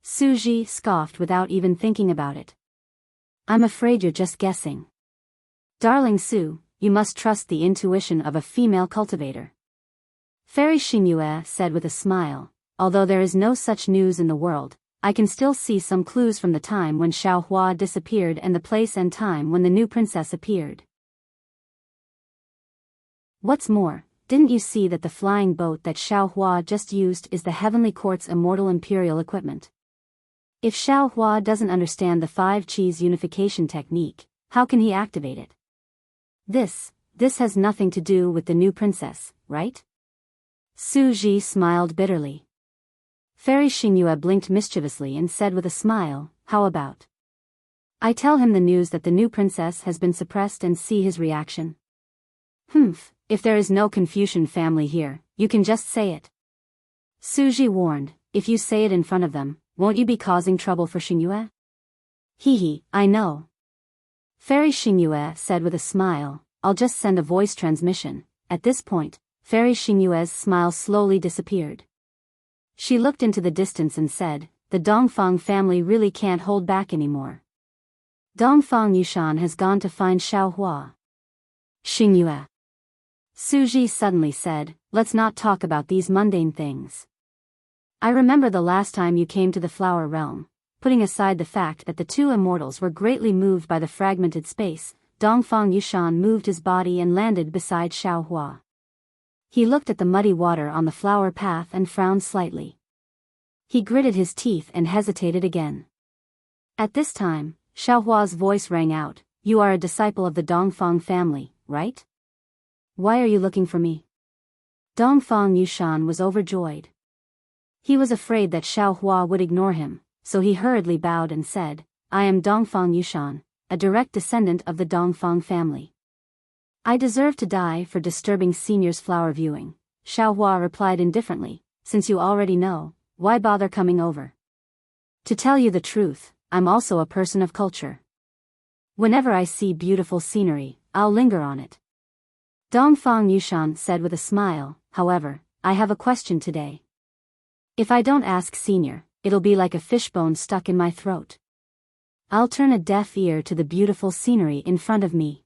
Su Ji scoffed without even thinking about it. I'm afraid you're just guessing. Darling Su, you must trust the intuition of a female cultivator. Fairy Xingyue said with a smile, although there is no such news in the world, I can still see some clues from the time when Xiaohua disappeared and the place and time when the new princess appeared. What's more, didn't you see that the flying boat that Xiaohua just used is the Heavenly Court's immortal imperial equipment? If Xiaohua doesn't understand the 5 Qis unification technique, how can he activate it? This has nothing to do with the new princess, right? Su Ji smiled bitterly. Fairy Xingyue blinked mischievously and said with a smile, How about I tell him the news that the new princess has been suppressed and see his reaction? Humph, if there is no Confucian family here, you can just say it. Su Ji warned, if you say it in front of them, won't you be causing trouble for Xingyue? I know. Fairy Xingyue said with a smile, I'll just send a voice transmission. At this point, Fairy Xingyue's smile slowly disappeared. She looked into the distance and said, the Dongfang family really can't hold back anymore. Dongfang Yushan has gone to find Xiaohua. Xingyue. Suji suddenly said, let's not talk about these mundane things. I remember the last time you came to the flower realm. Putting aside the fact that the two immortals were greatly moved by the fragmented space, Dongfang Yushan moved his body and landed beside Xiaohua. He looked at the muddy water on the flower path and frowned slightly. He gritted his teeth and hesitated again. At this time, Xiaohua's voice rang out, you are a disciple of the Dongfang family, right? Why are you looking for me? Dongfang Yushan was overjoyed. He was afraid that Xiaohua would ignore him, so he hurriedly bowed and said, I am Dongfang Yushan, a direct descendant of the Dongfang family. I deserve to die for disturbing Senior's flower viewing, Xiaohua replied indifferently, since you already know, why bother coming over? To tell you the truth, I'm also a person of culture. Whenever I see beautiful scenery, I'll linger on it. Dongfang Yushan said with a smile, however, I have a question today. If I don't ask Senior, it'll be like a fishbone stuck in my throat. I'll turn a deaf ear to the beautiful scenery in front of me.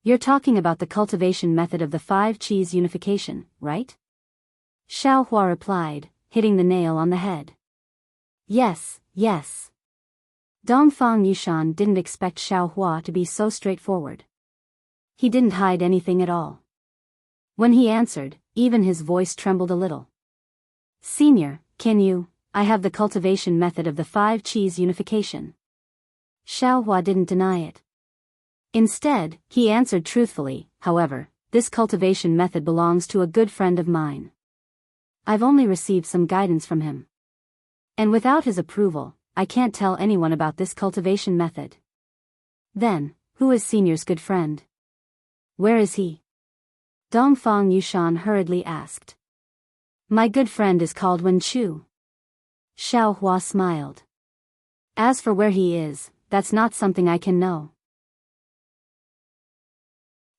You're talking about the cultivation method of the 5 Qis unification, right? Xiaohua replied, hitting the nail on the head. Yes, yes. Dongfang Yushan didn't expect Xiaohua to be so straightforward. He didn't hide anything at all. When he answered, even his voice trembled a little. Senior, can you? I have the cultivation method of the 5 Qis unification. Xiaohua didn't deny it. Instead, he answered truthfully, however, this cultivation method belongs to a good friend of mine. I've only received some guidance from him. And without his approval, I can't tell anyone about this cultivation method. Then, who is Senior's good friend? Where is he? Dongfang Yushan hurriedly asked. My good friend is called Wen Chu. Xiaohua smiled. As for where he is, that's not something I can know.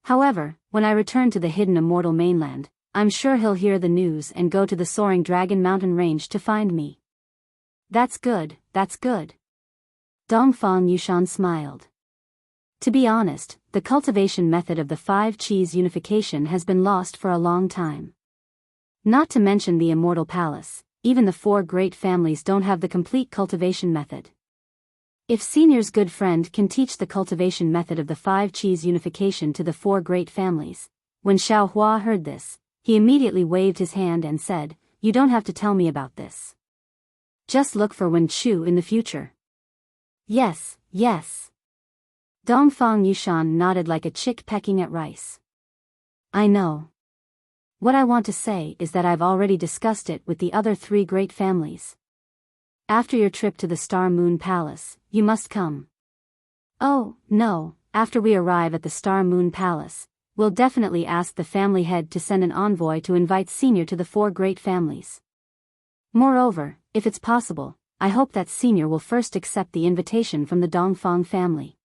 However, when I return to the hidden immortal mainland, I'm sure he'll hear the news and go to the soaring dragon mountain range to find me. That's good, that's good. Dongfang Yushan smiled. To be honest, the cultivation method of the 5 Qis unification has been lost for a long time. Not to mention the immortal palace, even the 4 great families don't have the complete cultivation method. If Senior's good friend can teach the cultivation method of the 5 Qis unification to the 4 great families, when Xiaohua heard this, he immediately waved his hand and said, you don't have to tell me about this. Just look for Wen Chu in the future. Yes, yes. Dongfang Yushan nodded like a chick pecking at rice. I know. What I want to say is that I've already discussed it with the other 3 great families. After your trip to the Star Moon Palace, you must come. Oh, no, after we arrive at the Star Moon Palace, we'll definitely ask the family head to send an envoy to invite Senior to the 4 great families. Moreover, if it's possible, I hope that Senior will first accept the invitation from the Dongfang family.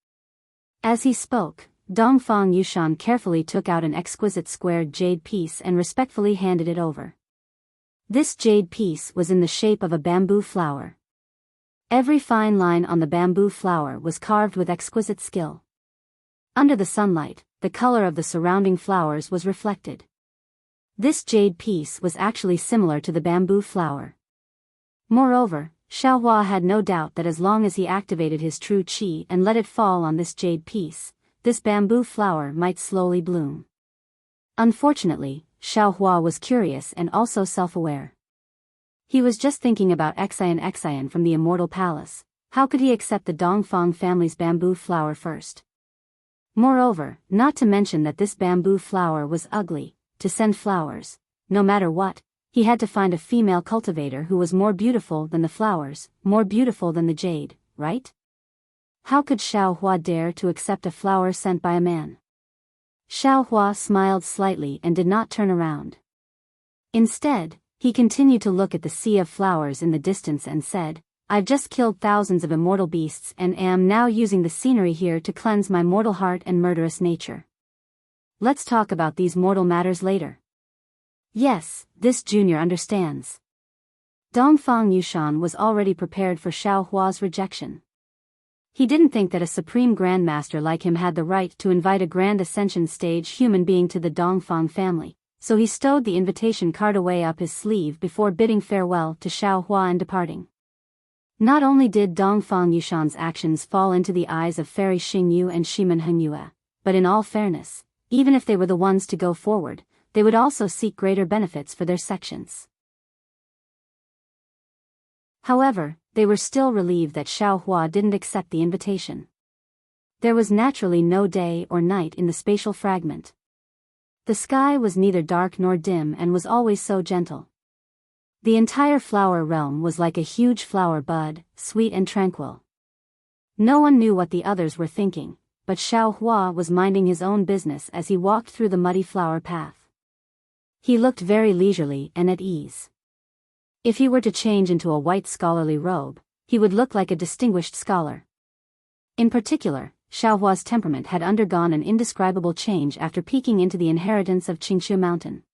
As he spoke, Dongfang Yushan carefully took out an exquisite squared jade piece and respectfully handed it over. This jade piece was in the shape of a bamboo flower. Every fine line on the bamboo flower was carved with exquisite skill. Under the sunlight, the color of the surrounding flowers was reflected. This jade piece was actually similar to the bamboo flower. Moreover, Xiaohua had no doubt that as long as he activated his true qi and let it fall on this jade piece, this bamboo flower might slowly bloom. Unfortunately, Xiaohua was curious and also self-aware. He was just thinking about Xian from the Immortal Palace. How could he accept the Dongfang family's bamboo flower first? Moreover, not to mention that this bamboo flower was ugly. To send flowers, no matter what, he had to find a female cultivator who was more beautiful than the flowers, more beautiful than the jade, right? How could Xiaohua dare to accept a flower sent by a man? Xiaohua smiled slightly and did not turn around. Instead, he continued to look at the sea of flowers in the distance and said, I've just killed thousands of immortal beasts and am now using the scenery here to cleanse my mortal heart and murderous nature. Let's talk about these mortal matters later. Yes, this junior understands. Dongfang Yushan was already prepared for Xiao Hua's rejection. He didn't think that a supreme grandmaster like him had the right to invite a grand ascension stage human being to the Dongfang family, so he stowed the invitation card away up his sleeve before bidding farewell to Xiao Hua and departing. Not only did Dongfang Yushan's actions fall into the eyes of Fairy Xingyu and Shimen Hengyue, but in all fairness, even if they were the ones to go forward, they would also seek greater benefits for their sections. However, they were still relieved that Xiao Hua didn't accept the invitation. There was naturally no day or night in the spatial fragment. The sky was neither dark nor dim and was always so gentle. The entire flower realm was like a huge flower bud, sweet and tranquil. No one knew what the others were thinking, but Xiao Hua was minding his own business as he walked through the muddy flower path. He looked very leisurely and at ease. If he were to change into a white scholarly robe, he would look like a distinguished scholar. In particular, Xiao Hua's temperament had undergone an indescribable change after peeking into the inheritance of Qingshu Mountain.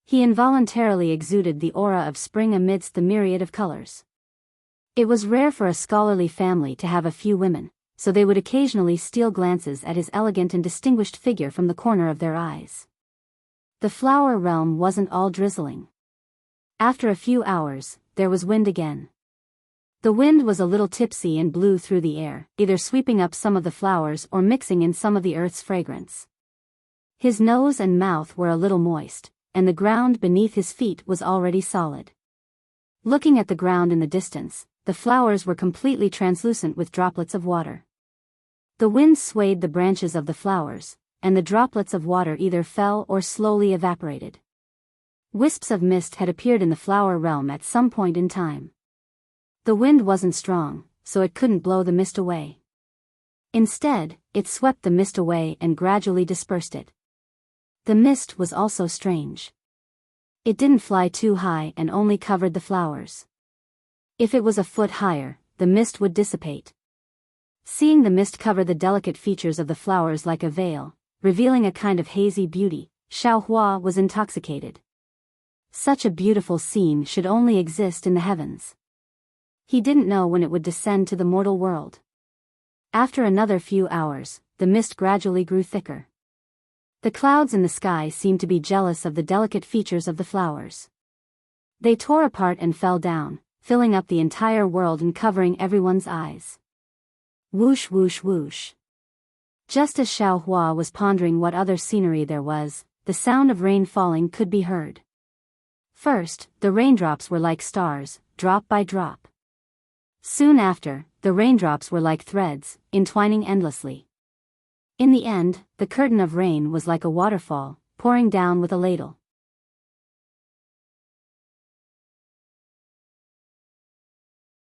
He involuntarily exuded the aura of spring amidst the myriad of colors. It was rare for a scholarly family to have a few women, so they would occasionally steal glances at his elegant and distinguished figure from the corner of their eyes. The flower realm wasn't all drizzling. After a few hours, there was wind again. The wind was a little tipsy and blew through the air, either sweeping up some of the flowers or mixing in some of the earth's fragrance. His nose and mouth were a little moist, and the ground beneath his feet was already solid. Looking at the ground in the distance, the flowers were completely translucent with droplets of water. The wind swayed the branches of the flowers, and the droplets of water either fell or slowly evaporated. Wisps of mist had appeared in the flower realm at some point in time. The wind wasn't strong, so it couldn't blow the mist away. Instead, it swept the mist away and gradually dispersed it. The mist was also strange. It didn't fly too high and only covered the flowers. If it was a foot higher, the mist would dissipate. Seeing the mist cover the delicate features of the flowers like a veil, revealing a kind of hazy beauty, Xiao Hua was intoxicated. Such a beautiful scene should only exist in the heavens. He didn't know when it would descend to the mortal world. After another few hours, the mist gradually grew thicker. The clouds in the sky seemed to be jealous of the delicate features of the flowers. They tore apart and fell down, filling up the entire world and covering everyone's eyes. Whoosh whoosh whoosh. Just as Xiao Hua was pondering what other scenery there was, the sound of rain falling could be heard. First, the raindrops were like stars, drop by drop. Soon after, the raindrops were like threads, entwining endlessly. In the end, the curtain of rain was like a waterfall, pouring down with a ladle.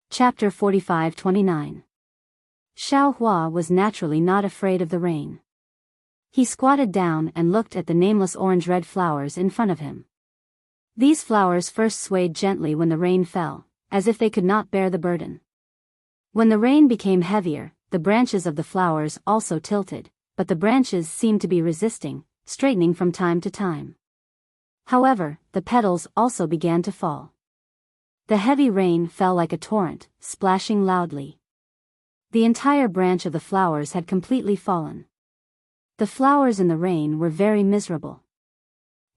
Chapter 45-29. Xiao Hua was naturally not afraid of the rain. He squatted down and looked at the nameless orange-red flowers in front of him. These flowers first swayed gently when the rain fell, as if they could not bear the burden. When the rain became heavier, the branches of the flowers also tilted, but the branches seemed to be resisting, straightening from time to time. However, the petals also began to fall. The heavy rain fell like a torrent, splashing loudly. The entire branch of the flowers had completely fallen. The flowers in the rain were very miserable.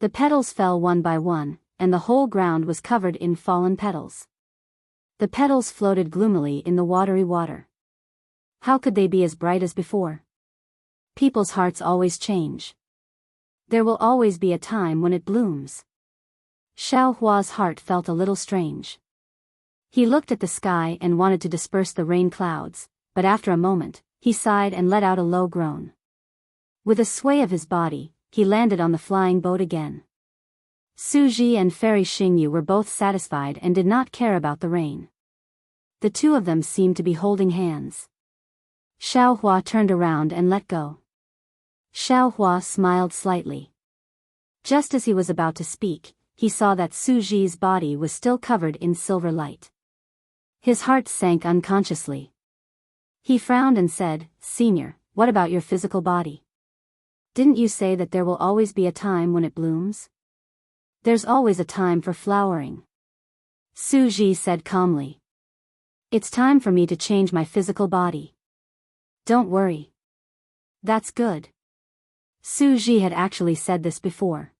The petals fell one by one, and the whole ground was covered in fallen petals. The petals floated gloomily in the watery water. How could they be as bright as before? People's hearts always change. There will always be a time when it blooms. Xiao Hua's heart felt a little strange. He looked at the sky and wanted to disperse the rain clouds, but after a moment, he sighed and let out a low groan. With a sway of his body, he landed on the flying boat again. Suji and Fairy Xingyu were both satisfied and did not care about the rain. The two of them seemed to be holding hands. Xiao Hua turned around and let go. Xiao Hua smiled slightly. Just as he was about to speak, he saw that Suji's body was still covered in silver light. His heart sank unconsciously. He frowned and said, "Senior, what about your physical body? Didn't you say that there will always be a time when it blooms?" "There's always a time for flowering," Su Ji said calmly. "It's time for me to change my physical body. Don't worry." "That's good." Su Ji had actually said this before.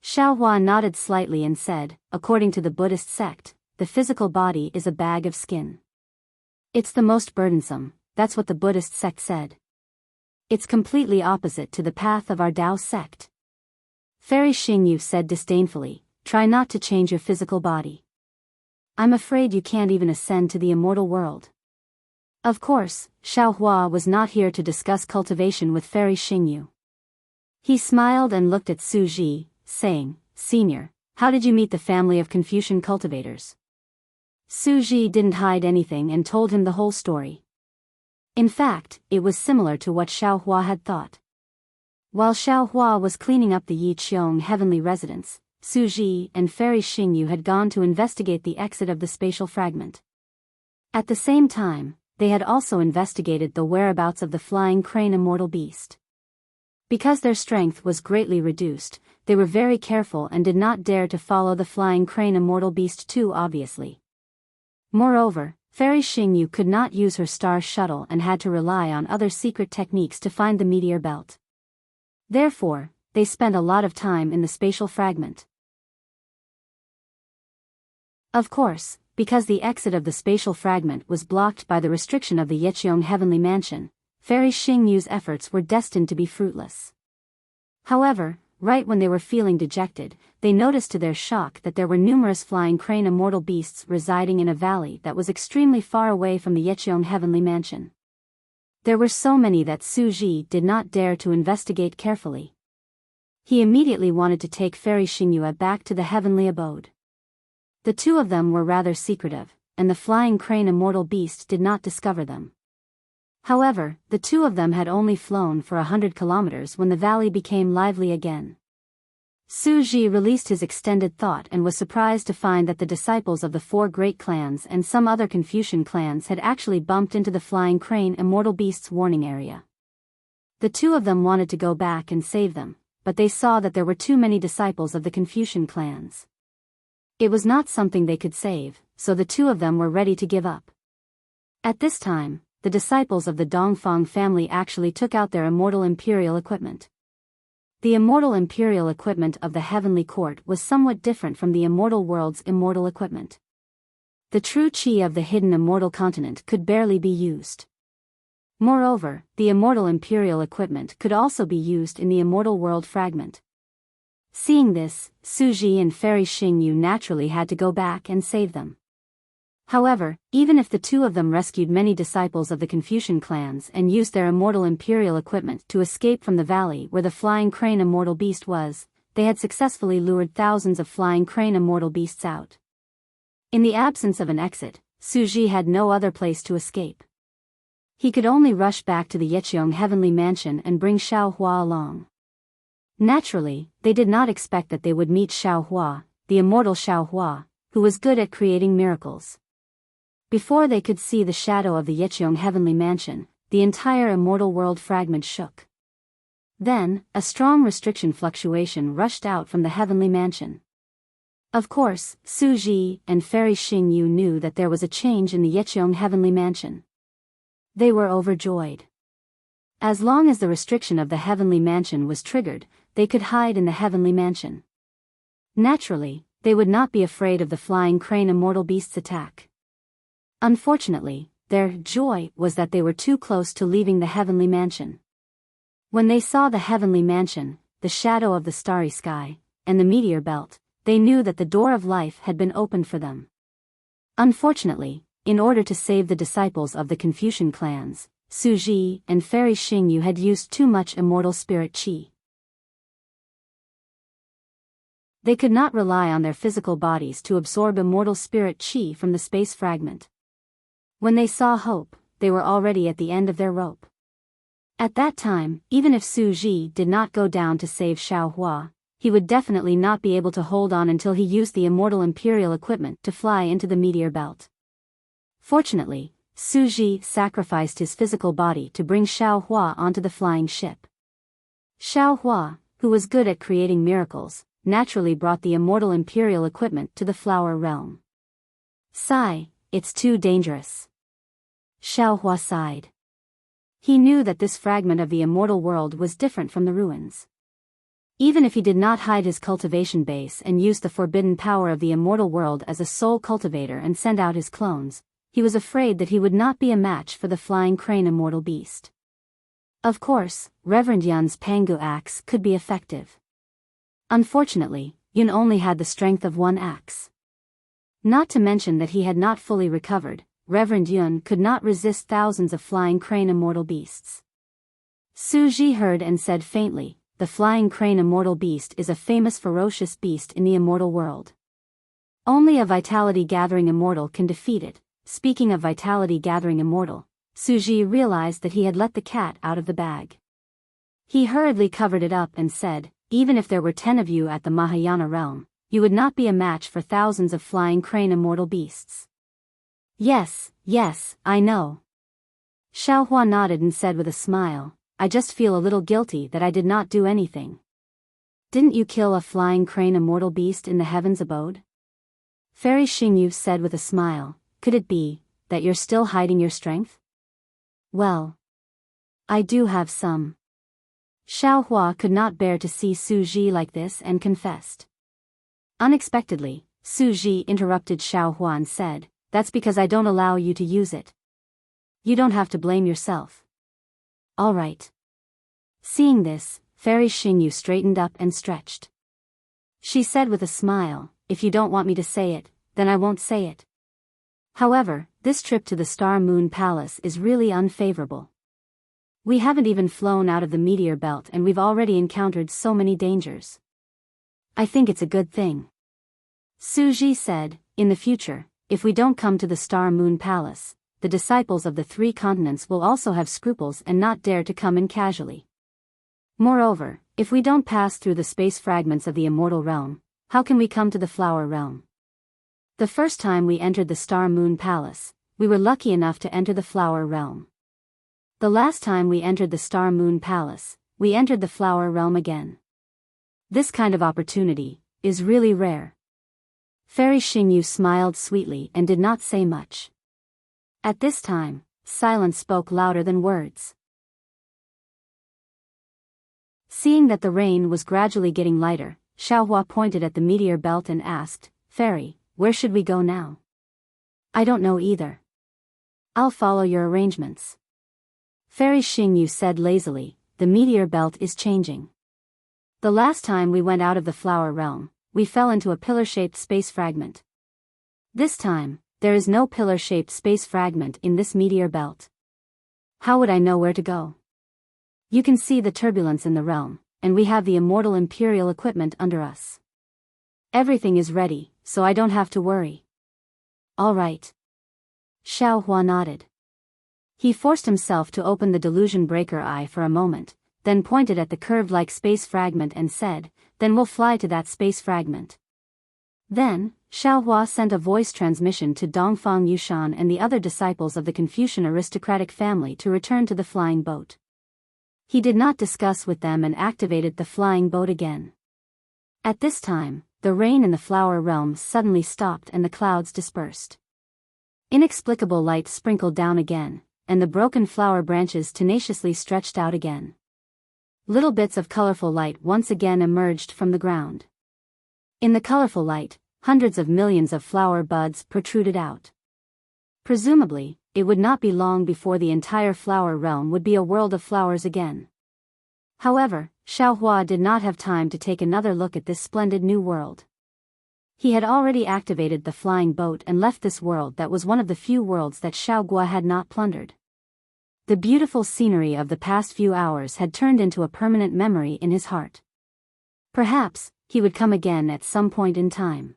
Xiaohua nodded slightly and said, "According to the Buddhist sect, the physical body is a bag of skin. It's the most burdensome, that's what the Buddhist sect said. It's completely opposite to the path of our Tao sect." Fairy Xingyu said disdainfully, "Try not to change your physical body. I'm afraid you can't even ascend to the immortal world." Of course, Xiaohua was not here to discuss cultivation with Fairy Xingyu. He smiled and looked at Su Ji, saying, "Senior, how did you meet the family of Confucian cultivators?" Su Ji didn't hide anything and told him the whole story. In fact, it was similar to what Xiaohua had thought. While Xiaohua was cleaning up the Yiqiong heavenly residence, Su Ji and Fairy Xingyu had gone to investigate the exit of the spatial fragment. At the same time, they had also investigated the whereabouts of the flying crane immortal beast. Because their strength was greatly reduced, they were very careful and did not dare to follow the flying crane immortal beast too obviously. Moreover, Fairy Xingyu could not use her star shuttle and had to rely on other secret techniques to find the meteor belt. Therefore, they spent a lot of time in the spatial fragment. Of course, because the exit of the spatial fragment was blocked by the restriction of the Yiqiong heavenly mansion, Fairy Xingyu's efforts were destined to be fruitless. However, right when they were feeling dejected, they noticed to their shock that there were numerous flying crane immortal beasts residing in a valley that was extremely far away from the Yiqiong heavenly mansion. There were so many that Su Ji did not dare to investigate carefully. He immediately wanted to take Fairy Xingyu back to the heavenly abode. The two of them were rather secretive, and the flying crane immortal beast did not discover them. However, the two of them had only flown for 100 kilometers when the valley became lively again. Su Ji released his extended thought and was surprised to find that the disciples of the four great clans and some other Confucian clans had actually bumped into the flying crane immortal beast's warning area. The two of them wanted to go back and save them, but they saw that there were too many disciples of the Confucian clans. It was not something they could save, so the two of them were ready to give up. At this time, the disciples of the Dongfang family actually took out their immortal imperial equipment. The immortal imperial equipment of the heavenly court was somewhat different from the immortal world's immortal equipment. The true chi of the hidden immortal continent could barely be used. Moreover, the immortal imperial equipment could also be used in the immortal world fragment. Seeing this, Su Ji and Fairy Xingyu naturally had to go back and save them. However, even if the two of them rescued many disciples of the Confucian clans and used their immortal imperial equipment to escape from the valley where the flying crane immortal beast was, they had successfully lured thousands of flying crane immortal beasts out. In the absence of an exit, Su Ji had no other place to escape. He could only rush back to the Yiqiong heavenly mansion and bring Xiaohua along. Naturally, they did not expect that they would meet Xiaohua, the immortal Xiaohua, who was good at creating miracles. Before they could see the shadow of the Yiqiong heavenly mansion, the entire immortal world fragment shook. Then, a strong restriction fluctuation rushed out from the heavenly mansion. Of course, Su Ji and Fairy Xingyu knew that there was a change in the Yiqiong heavenly mansion. They were overjoyed. As long as the restriction of the heavenly mansion was triggered, they could hide in the heavenly mansion. Naturally, they would not be afraid of the flying crane immortal beast's attack. Unfortunately, their joy was that they were too close to leaving the heavenly mansion. When they saw the heavenly mansion, the shadow of the starry sky, and the meteor belt, they knew that the door of life had been opened for them. Unfortunately, in order to save the disciples of the Confucian clans, Su Ji and Fairy Xingyu had used too much immortal spirit qi. They could not rely on their physical bodies to absorb immortal spirit qi from the space fragment. When they saw hope, they were already at the end of their rope. At that time, even if Su Ji did not go down to save Xiaohua, he would definitely not be able to hold on until he used the immortal imperial equipment to fly into the meteor belt. Fortunately, Su Ji sacrificed his physical body to bring Xiao Hua onto the flying ship. Xiao Hua, who was good at creating miracles, naturally brought the immortal imperial equipment to the flower realm. Sigh, it's too dangerous. Xiao Hua sighed. He knew that this fragment of the immortal world was different from the ruins. Even if he did not hide his cultivation base and use the forbidden power of the immortal world as a sole cultivator and send out his clones, he was afraid that he would not be a match for the flying crane immortal beast. Of course, Reverend Yun's Pangu axe could be effective. Unfortunately, Yun only had the strength of one axe. Not to mention that he had not fully recovered, Reverend Yun could not resist thousands of flying crane immortal beasts. Su Ji heard and said faintly, "The flying crane immortal beast is a famous ferocious beast in the immortal world. Only a vitality-gathering immortal can defeat it." Speaking of vitality-gathering immortal, Su Ji realized that he had let the cat out of the bag. He hurriedly covered it up and said, "Even if there were 10 of you at the Mahayana realm, you would not be a match for thousands of flying crane immortal beasts." Yes, I know. Xiao Hua nodded and said with a smile, "I just feel a little guilty that I did not do anything." "Didn't you kill a flying crane immortal beast in the heavens abode?" Fairy Xingyu said with a smile, "Could it be that you're still hiding your strength?" "Well, I do have some." Xiao Hua could not bear to see Su Ji like this and confessed. Unexpectedly, Su Ji interrupted Xiao Hua and said, "That's because I don't allow you to use it. You don't have to blame yourself." "All right." Seeing this, Fairy Xingyu straightened up and stretched. She said with a smile, "If you don't want me to say it, then I won't say it. However, this trip to the Star Moon Palace is really unfavorable. We haven't even flown out of the meteor belt and we've already encountered so many dangers. I think it's a good thing." Su Ji said, "In the future, if we don't come to the Star Moon Palace, the disciples of the 3 continents will also have scruples and not dare to come in casually. Moreover, if we don't pass through the space fragments of the immortal realm, how can we come to the flower realm? The first time we entered the Star Moon Palace, we were lucky enough to enter the flower realm. The last time we entered the Star Moon Palace, we entered the flower realm again. This kind of opportunity is really rare." Fairy Xingyu smiled sweetly and did not say much. At this time, silence spoke louder than words. Seeing that the rain was gradually getting lighter, Xiao Hua pointed at the meteor belt and asked, "Fairy, where should we go now?" "I don't know either. I'll follow your arrangements." Fairy Xingyu said lazily, "The meteor belt is changing. The last time we went out of the flower realm, we fell into a pillar-shaped space fragment. This time, there is no pillar-shaped space fragment in this meteor belt. How would I know where to go? You can see the turbulence in the realm, and we have the immortal imperial equipment under us. Everything is ready, so I don't have to worry." "All right." Xiao Hua nodded. He forced himself to open the delusion breaker eye for a moment, then pointed at the curved-like space fragment and said, "Then we'll fly to that space fragment." Then, Xiao Hua sent a voice transmission to Dongfang Yushan and the other disciples of the Confucian aristocratic family to return to the flying boat. He did not discuss with them and activated the flying boat again. At this time, the rain in the flower realm suddenly stopped and the clouds dispersed. Inexplicable light sprinkled down again, and the broken flower branches tenaciously stretched out again. Little bits of colorful light once again emerged from the ground. In the colorful light, hundreds of millions of flower buds protruded out. Presumably, it would not be long before the entire flower realm would be a world of flowers again. However, Xiao Hua did not have time to take another look at this splendid new world. He had already activated the flying boat and left this world that was one of the few worlds that Xiao Gua had not plundered. The beautiful scenery of the past few hours had turned into a permanent memory in his heart. Perhaps, he would come again at some point in time.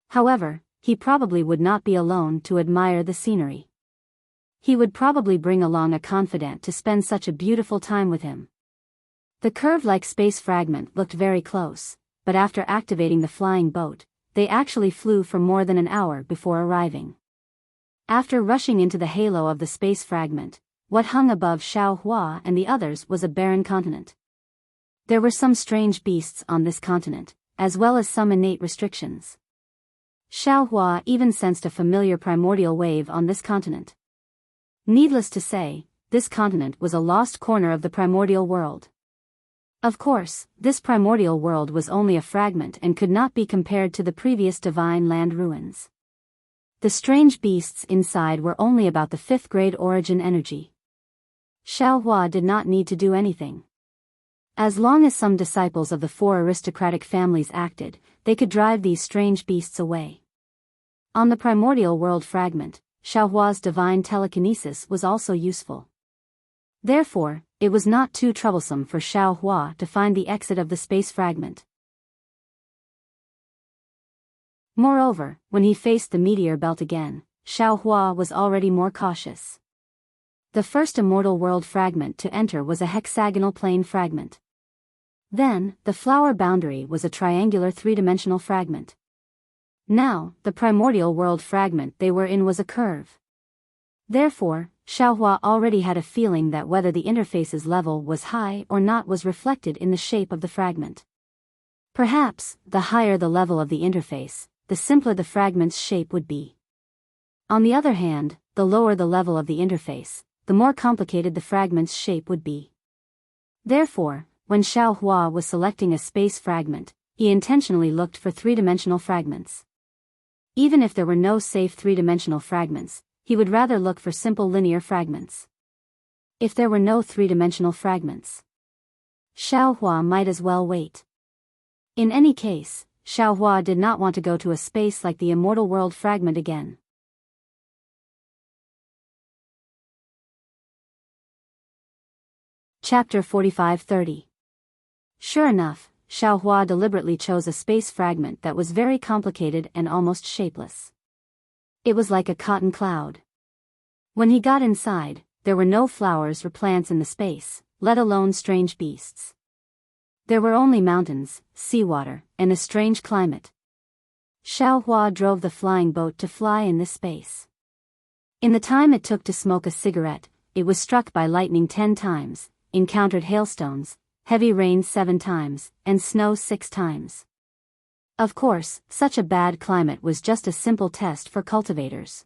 However, he probably would not be alone to admire the scenery. He would probably bring along a confidant to spend such a beautiful time with him. The curved-like space fragment looked very close, but after activating the flying boat, they actually flew for more than an hour before arriving. After rushing into the halo of the space fragment, what hung above Xiaohua and the others was a barren continent. There were some strange beasts on this continent, as well as some innate restrictions. Xiaohua even sensed a familiar primordial wave on this continent. Needless to say, this continent was a lost corner of the primordial world. Of course, this primordial world was only a fragment and could not be compared to the previous divine land ruins. The strange beasts inside were only about the 5th grade origin energy. Xiaohua did not need to do anything. As long as some disciples of the 4 aristocratic families acted, they could drive these strange beasts away. On the primordial world fragment, Xiaohua's divine telekinesis was also useful. Therefore, it was not too troublesome for Xiaohua to find the exit of the space fragment. Moreover, when he faced the meteor belt again, Xiaohua was already more cautious. The first immortal world fragment to enter was a hexagonal plane fragment. Then, the flower boundary was a triangular 3-dimensional fragment. Now, the primordial world fragment they were in was a curve. Therefore, Xiaohua already had a feeling that whether the interface's level was high or not was reflected in the shape of the fragment. Perhaps, the higher the level of the interface, the simpler the fragment's shape would be. On the other hand, the lower the level of the interface, the more complicated the fragment's shape would be. Therefore, when Xiaohua was selecting a space fragment, he intentionally looked for 3-dimensional fragments. Even if there were no safe 3-dimensional fragments, he would rather look for simple linear fragments. If there were no 3-dimensional fragments, Xiaohua might as well wait. In any case, Xiaohua did not want to go to a space like the immortal world fragment again. Chapter 45-30. Sure enough, Xiaohua deliberately chose a space fragment that was very complicated and almost shapeless. It was like a cotton cloud. When he got inside, there were no flowers or plants in the space, let alone strange beasts. There were only mountains, seawater, and a strange climate. Xiaohua drove the flying boat to fly in this space. In the time it took to smoke a cigarette, it was struck by lightning 10 times, encountered hailstones, heavy rain 7 times, and snow 6 times. Of course, such a bad climate was just a simple test for cultivators.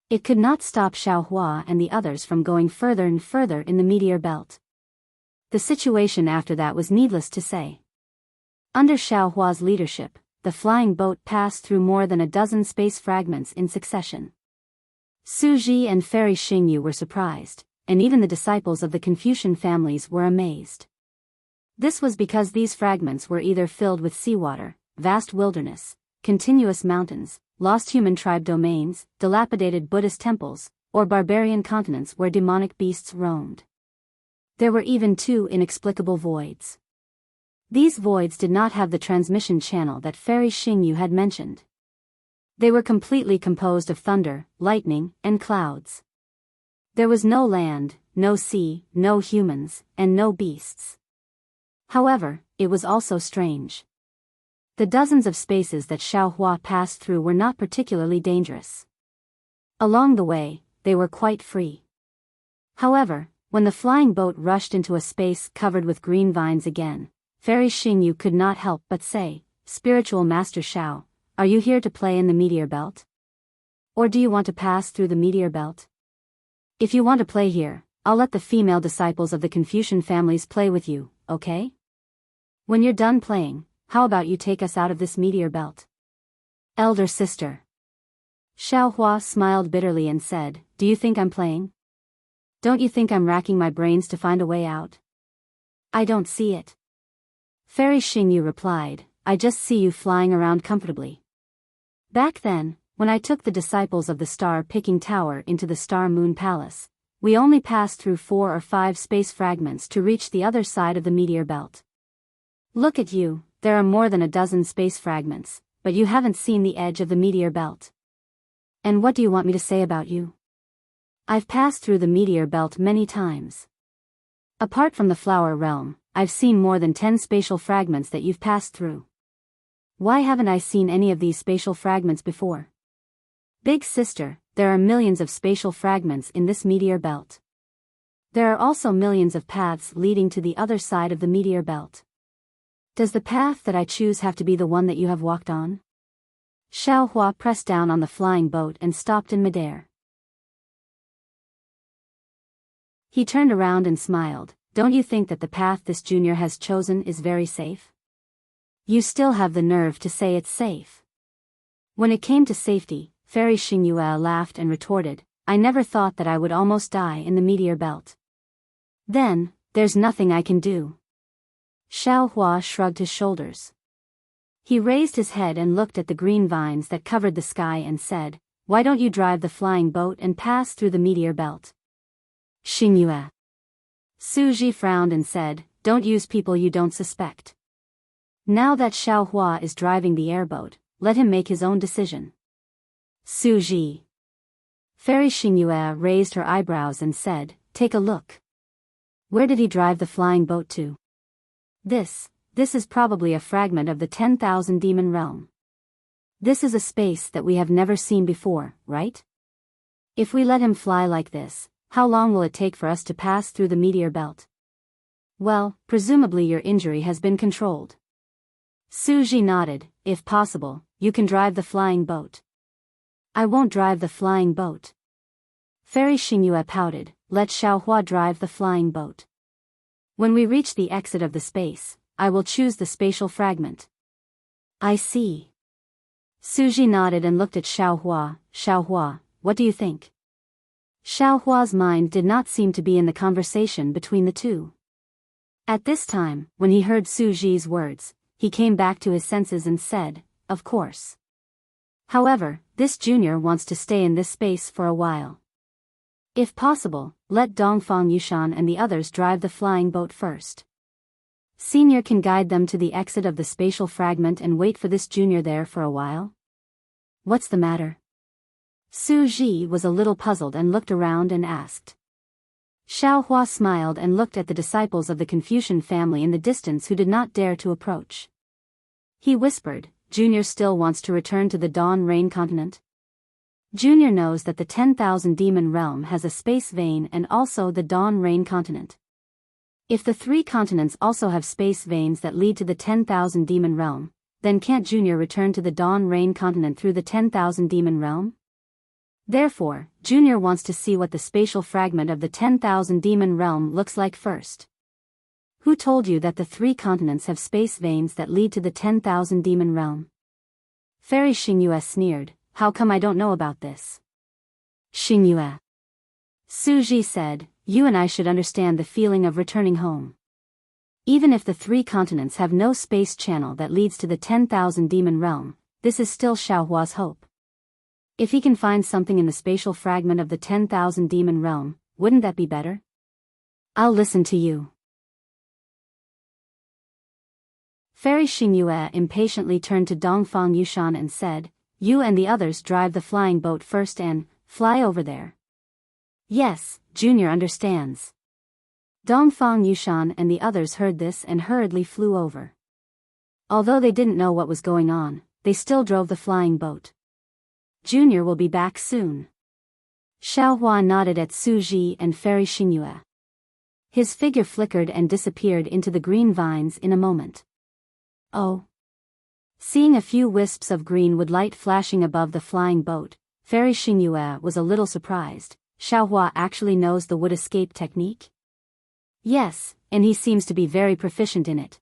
It could not stop Xiaohua and the others from going further and further in the meteor belt. The situation after that was needless to say. Under Xiaohua's leadership, the flying boat passed through more than a dozen space fragments in succession. Su Ji and Fairy Xingyu were surprised, and even the disciples of the Confucian families were amazed. This was because these fragments were either filled with seawater, vast wilderness, continuous mountains, lost human tribe domains, dilapidated Buddhist temples, or barbarian continents where demonic beasts roamed. There were even 2 inexplicable voids. These voids did not have the transmission channel that Fairy Xingyu had mentioned. They were completely composed of thunder, lightning, and clouds. There was no land, no sea, no humans, and no beasts. However, it was also strange. The dozens of spaces that Xiaohua passed through were not particularly dangerous. Along the way, they were quite free. However, when the flying boat rushed into a space covered with green vines again, Fairy Xingyu could not help but say, "Spiritual Master Xiao, are you here to play in the meteor belt? Or do you want to pass through the meteor belt? If you want to play here, I'll let the female disciples of the Confucian families play with you, okay? When you're done playing, how about you take us out of this meteor belt?" Elder sister. Xiaohua smiled bitterly and said, "Do you think I'm playing? Don't you think I'm racking my brains to find a way out? I don't see it." Fairy Xingyu replied, "I just see you flying around comfortably. Back then, when I took the disciples of the Star-Picking Tower into the Star Moon Palace, we only passed through 4 or 5 space fragments to reach the other side of the meteor belt. Look at you, there are more than a dozen space fragments, but you haven't seen the edge of the meteor belt. And what do you want me to say about you? I've passed through the meteor belt many times. Apart from the flower realm, I've seen more than 10 spatial fragments that you've passed through. Why haven't I seen any of these spatial fragments before? Big sister, there are millions of spatial fragments in this meteor belt. There are also millions of paths leading to the other side of the meteor belt. Does the path that I choose have to be the one that you have walked on? Xiaohua pressed down on the flying boat and stopped in midair. He turned around and smiled. Don't you think that the path this junior has chosen is very safe? You still have the nerve to say it's safe. When it came to safety, Fairy Xingyue laughed and retorted, I never thought that I would almost die in the meteor belt. Then, there's nothing I can do. Xiaohua shrugged his shoulders. He raised his head and looked at the green vines that covered the sky and said, why don't you drive the flying boat and pass through the meteor belt? Xingyue. Suji frowned and said, don't use people you don't suspect. Now that Xiaohua is driving the airboat, let him make his own decision. Suji. Fairy Xingyue raised her eyebrows and said, take a look. Where did he drive the flying boat to? This is probably a fragment of the 10,000 demon realm. This is a space that we have never seen before, right? If we let him fly like this, how long will it take for us to pass through the meteor belt? Well, presumably your injury has been controlled. Suji nodded, if possible, you can drive the flying boat. I won't drive the flying boat. Fairy Xingyue pouted, let Xiaohua drive the flying boat. When we reach the exit of the space, I will choose the spatial fragment. I see. Suji nodded and looked at Xiaohua. Xiaohua, what do you think? Xiaohua's mind did not seem to be in the conversation between the two. At this time, when he heard Suji's words, he came back to his senses and said, of course. However, this junior wants to stay in this space for a while. If possible, let Dongfang Yushan and the others drive the flying boat first. Senior can guide them to the exit of the spatial fragment and wait for this junior there for a while. What's the matter? Suji was a little puzzled and looked around and asked. Xiaohua smiled and looked at the disciples of the Confucian family in the distance who did not dare to approach. He whispered, Junior still wants to return to the Dawn Rain continent? Junior knows that the 10,000 demon realm has a space vein and also the Dawn Rain continent. If the three continents also have space veins that lead to the 10,000 demon realm, then can't Junior return to the Dawn Rain continent through the 10,000 demon realm? Therefore, Junior wants to see what the spatial fragment of the 10,000 demon realm looks like first. Who told you that the three continents have space veins that lead to the 10,000 demon realm? Fairy Xingyue sneered, how come I don't know about this? Xingyue. Suji said, you and I should understand the feeling of returning home. Even if the three continents have no space channel that leads to the 10,000 demon realm, this is still Xiaohua's hope. If he can find something in the spatial fragment of the 10,000 demon realm, wouldn't that be better? I'll listen to you. Fairy Xingyue impatiently turned to Dongfang Yushan and said, you and the others drive the flying boat first and fly over there. Yes, Junior understands. Dongfang Yushan and the others heard this and hurriedly flew over. Although they didn't know what was going on, they still drove the flying boat. Junior will be back soon. Xiaohua nodded at Suji and Fairy Xingyue. His figure flickered and disappeared into the green vines in a moment. Oh. Seeing a few wisps of green wood light flashing above the flying boat, Fairy Xingyue was a little surprised. Xiaohua actually knows the wood escape technique? Yes, and he seems to be very proficient in it.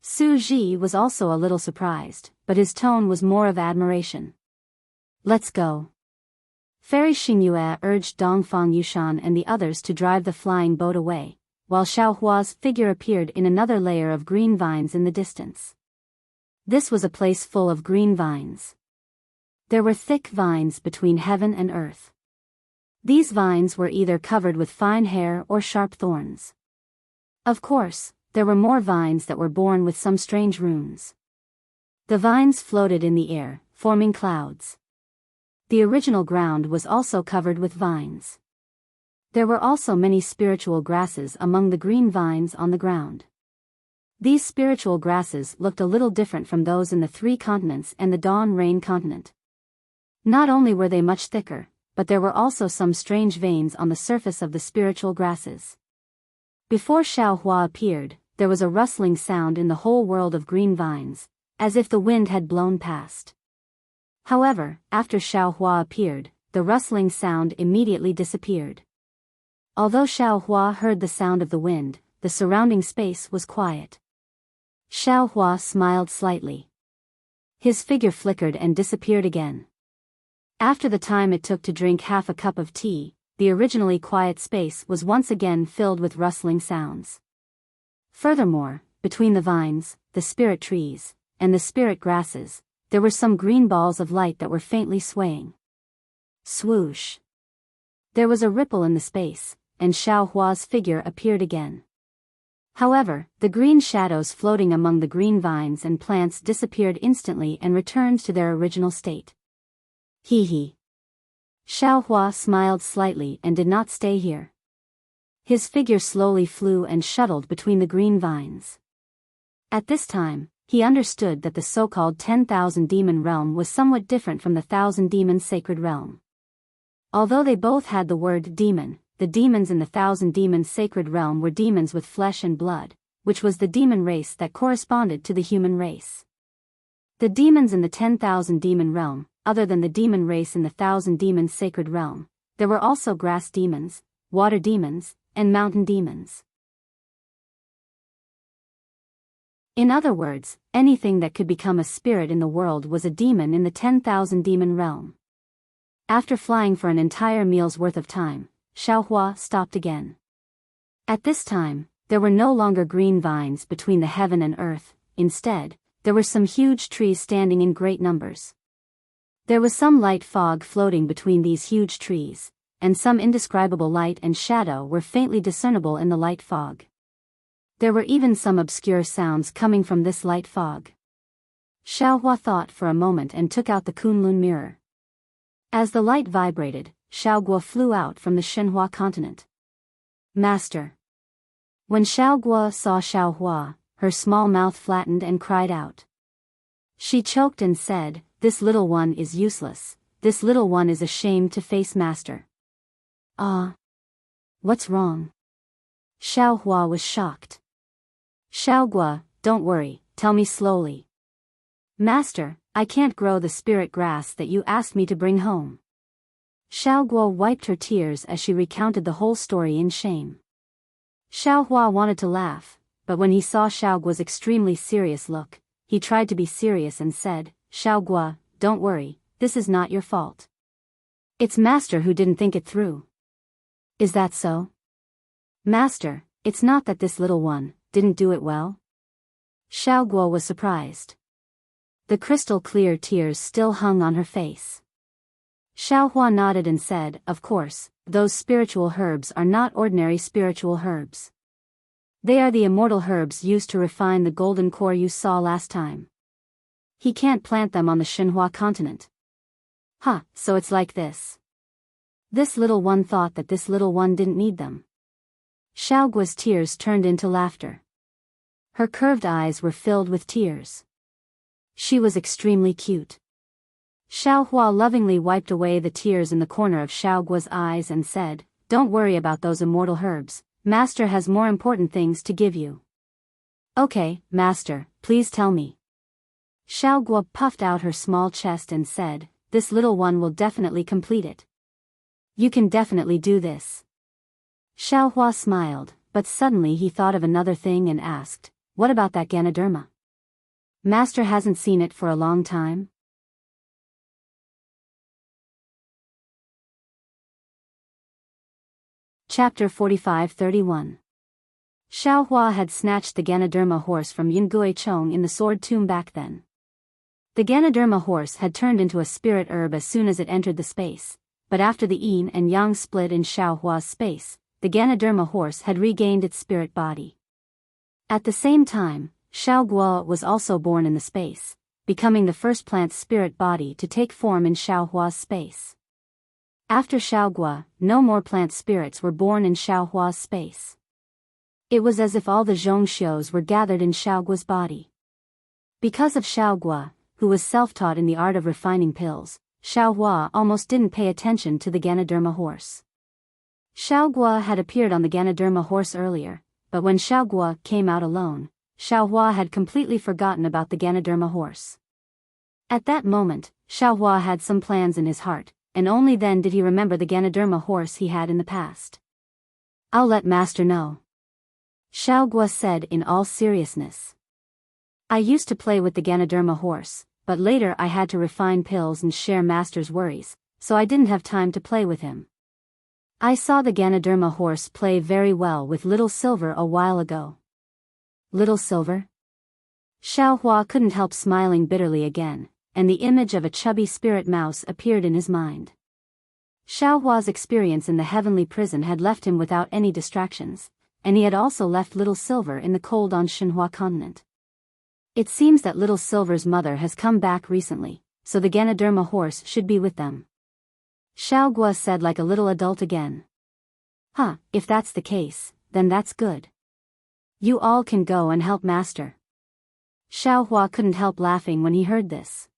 Suji was also a little surprised, but his tone was more of admiration. Let's go. Fairy Xingyue urged Dongfang Yushan and the others to drive the flying boat away, while Xiaohua's figure appeared in another layer of green vines in the distance. This was a place full of green vines. There were thick vines between heaven and earth. These vines were either covered with fine hair or sharp thorns. Of course, there were more vines that were born with some strange runes. The vines floated in the air, forming clouds. The original ground was also covered with vines. There were also many spiritual grasses among the green vines on the ground. These spiritual grasses looked a little different from those in the three continents and the Dawn Rain continent. Not only were they much thicker, but there were also some strange veins on the surface of the spiritual grasses. Before Xiaohua appeared, there was a rustling sound in the whole world of green vines, as if the wind had blown past. However, after Xiaohua appeared, the rustling sound immediately disappeared. Although Xiaohua heard the sound of the wind, the surrounding space was quiet. Xiaohua smiled slightly. His figure flickered and disappeared again. After the time it took to drink half a cup of tea, the originally quiet space was once again filled with rustling sounds. Furthermore, between the vines, the spirit trees, and the spirit grasses, there were some green balls of light that were faintly swaying. Swoosh! There was a ripple in the space, and Xiaohua's figure appeared again. However, the green shadows floating among the green vines and plants disappeared instantly and returned to their original state. Hee hee. Xiaohua smiled slightly and did not stay here. His figure slowly flew and shuttled between the green vines. At this time, he understood that the so-called 10,000 demon realm was somewhat different from the 1,000 demon sacred realm. Although they both had the word demon, the demons in the 1,000 demon sacred realm were demons with flesh and blood, which was the demon race that corresponded to the human race. The demons in the 10,000 demon realm, other than the demon race in the 1,000 demon sacred realm, there were also grass demons, water demons, and mountain demons. In other words, anything that could become a spirit in the world was a demon in the 10,000 demon realm. After flying for an entire meal's worth of time, Xiaohua stopped again. At this time, there were no longer green vines between the heaven and earth. Instead, there were some huge trees standing in great numbers. There was some light fog floating between these huge trees, and some indescribable light and shadow were faintly discernible in the light fog. There were even some obscure sounds coming from this light fog. Xiaohua thought for a moment and took out the Kunlun mirror. As the light vibrated, Xiaoguo flew out from the Shenhua continent. Master. When Xiaoguo saw Xiaohua, her small mouth flattened and cried out. She choked and said, "This little one is useless, this little one is ashamed to face Master." Ah. What's wrong? Xiaohua was shocked. Xiaoguo, don't worry, tell me slowly. Master, I can't grow the spirit grass that you asked me to bring home. Xiaoguo wiped her tears as she recounted the whole story in shame. Xiaohua wanted to laugh, but when he saw Xiaoguo's extremely serious look, he tried to be serious and said, Xiaoguo, don't worry, this is not your fault. It's Master who didn't think it through. Is that so? Master, it's not that this little one didn't do it well. Xiaoguo was surprised. The crystal clear tears still hung on her face. Xiaohua nodded and said, of course, those spiritual herbs are not ordinary spiritual herbs. They are the immortal herbs used to refine the golden core you saw last time. He can't plant them on the Shenhua continent. Huh, so it's like this. This little one thought that this little one didn't need them. Xiaoguo's tears turned into laughter. Her curved eyes were filled with tears. She was extremely cute. Xiaohua lovingly wiped away the tears in the corner of Xiaoguo's eyes and said, don't worry about those immortal herbs, Master has more important things to give you. Okay, Master, please tell me. Xiaoguo puffed out her small chest and said, this little one will definitely complete it. You can definitely do this. Xiaohua smiled, but suddenly he thought of another thing and asked, what about that Ganoderma? Master hasn't seen it for a long time? Chapter 45-31. Xiaohua had snatched the Ganoderma horse from Yingui Chong in the sword tomb back then. The Ganoderma horse had turned into a spirit herb as soon as it entered the space, but after the yin and yang split in Xiaohua's space, the Ganoderma horse had regained its spirit body. At the same time, Xiaoguo was also born in the space, becoming the first plant spirit body to take form in Xiaohua's space. After Xiaoguo, no more plant spirits were born in Xiaohua's space. It was as if all the Zhongxios were gathered in Xiaoguo's body. Because of Xiaoguo, who was self-taught in the art of refining pills, Xiaohua almost didn't pay attention to the Ganoderma horse. Xiaohua had appeared on the Ganoderma horse earlier, but when Xiaohua came out alone, Xiaohua had completely forgotten about the Ganoderma horse. At that moment, Xiaohua had some plans in his heart, and only then did he remember the Ganoderma horse he had in the past. "I'll let Master know," Xiaohua said in all seriousness. "I used to play with the Ganoderma horse, but later I had to refine pills and share Master's worries, so I didn't have time to play with him. I saw the Ganoderma horse play very well with Little Silver a while ago." Little Silver? Xiaohua couldn't help smiling bitterly again, and the image of a chubby spirit mouse appeared in his mind. Xiaohua's experience in the heavenly prison had left him without any distractions, and he had also left Little Silver in the cold on Shinhua continent. It seems that Little Silver's mother has come back recently, so the Ganoderma horse should be with them. Xiaohua said like a little adult again. "Huh, if that's the case, then that's good. You all can go and help Master." Xiaohua couldn't help laughing when he heard this.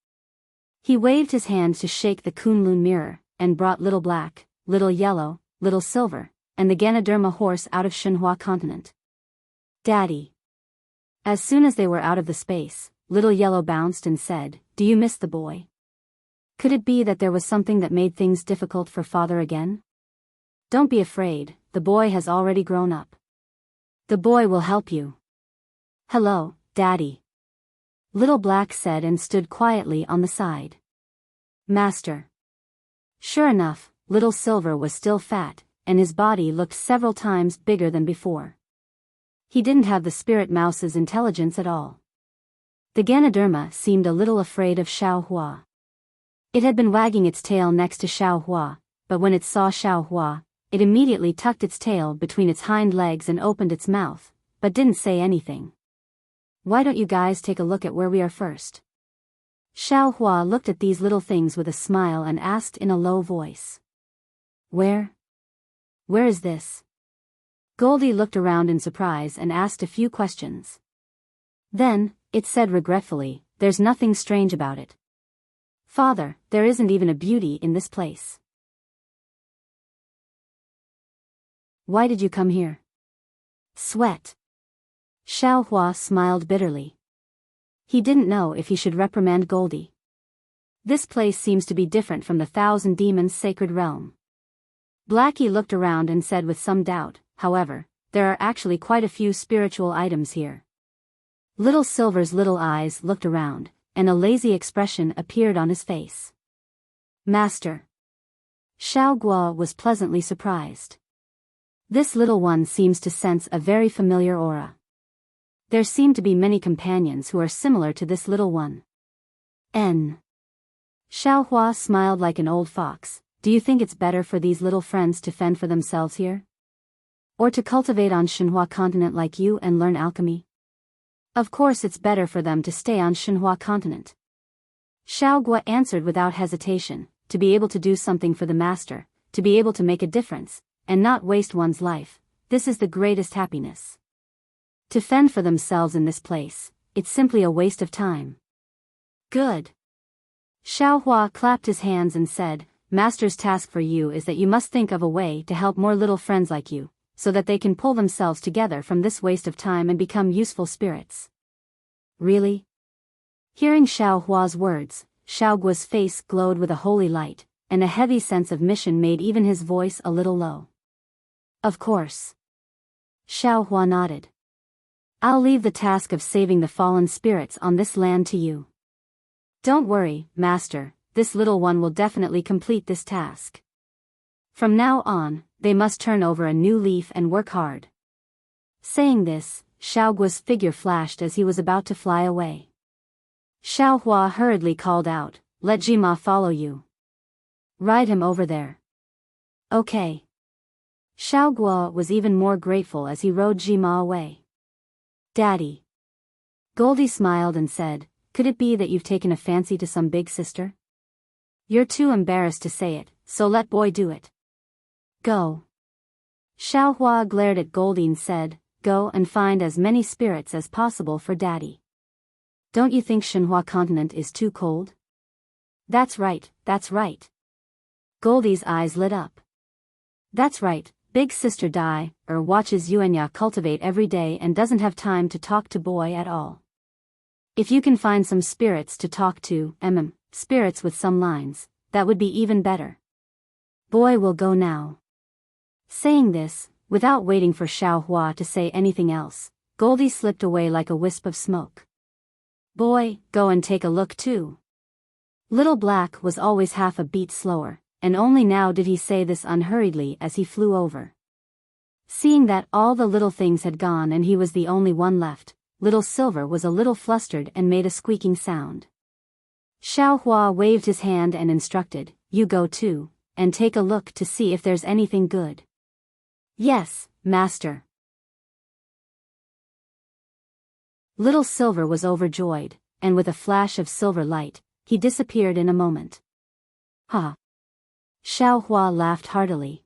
He waved his hand to shake the Kunlun mirror, and brought Little Black, Little Yellow, Little Silver, and the Ganoderma horse out of Shinhua continent. "Daddy." As soon as they were out of the space, Little Yellow bounced and said, "Do you miss the boy? Could it be that there was something that made things difficult for Father again? Don't be afraid, the boy has already grown up. The boy will help you." "Hello, Daddy," Little Black said and stood quietly on the side. "Master." Sure enough, Little Silver was still fat, and his body looked several times bigger than before. He didn't have the spirit mouse's intelligence at all. The Ganoderma seemed a little afraid of Xiaohua. It had been wagging its tail next to Xiaohua, but when it saw Xiaohua, it immediately tucked its tail between its hind legs and opened its mouth, but didn't say anything. "Why don't you guys take a look at where we are first?" Xiaohua looked at these little things with a smile and asked in a low voice. Where is this?" Goldie looked around in surprise and asked a few questions. Then, it said regretfully, "There's nothing strange about it. Father, there isn't even a beauty in this place. Why did you come here?" "Sweat." Xiaohua smiled bitterly. He didn't know if he should reprimand Goldie. This place seems to be different from the Thousand Demons' sacred realm. Blackie looked around and said with some doubt, "However, there are actually quite a few spiritual items here." Little Silver's little eyes looked around, and a lazy expression appeared on his face. "Master." Xiaohua was pleasantly surprised. This little one seems to sense a very familiar aura. There seem to be many companions who are similar to this little one. Xiaohua smiled like an old fox. "Do you think it's better for these little friends to fend for themselves here? Or to cultivate on Shinhua continent like you and learn alchemy? Of course it's better for them to stay on Shinhua continent." Xiaohua answered without hesitation, "To be able to do something for the Master, to be able to make a difference, and not waste one's life, this is the greatest happiness. To fend for themselves in this place, it's simply a waste of time." "Good." Xiaohua clapped his hands and said, "Master's task for you is that you must think of a way to help more little friends like you, so that they can pull themselves together from this waste of time and become useful spirits." "Really?" Hearing Xiaohua's words, Xiaohua's face glowed with a holy light, and a heavy sense of mission made even his voice a little low. "Of course." Xiaohua nodded. "I'll leave the task of saving the fallen spirits on this land to you. Don't worry, Master, this little one will definitely complete this task. From now on, they must turn over a new leaf and work hard." Saying this, Xiaohua's figure flashed as he was about to fly away. Xiaohua hurriedly called out, "Let Jima follow you. Ride him over there." "Okay." Xiaohua was even more grateful as he rode Jima away. "Daddy." Goldie smiled and said, "Could it be that you've taken a fancy to some big sister? You're too embarrassed to say it, so let boy do it. Go." Xiaohua glared at Goldie and said, "Go and find as many spirits as possible for Daddy. Don't you think Shinhua continent is too cold? That's right, that's right. Goldie's eyes lit up. That's right, big sister Dai, watches Yuanya cultivate every day and doesn't have time to talk to boy at all. If you can find some spirits to talk to, spirits with some lines, that would be even better. Boy will go now. Saying this, without waiting for Xiao Hua to say anything else, Goldie slipped away like a wisp of smoke. Boy, go and take a look too. Little Black was always half a beat slower, and only now did he say this unhurriedly as he flew over. Seeing that all the little things had gone and he was the only one left, Little Silver was a little flustered and made a squeaking sound. Xiao Hua waved his hand and instructed, you go too, and take a look to see if there's anything good. Yes, master. Little Silver was overjoyed, and with a flash of silver light, he disappeared in a moment. Ha! Xiao Hua laughed heartily.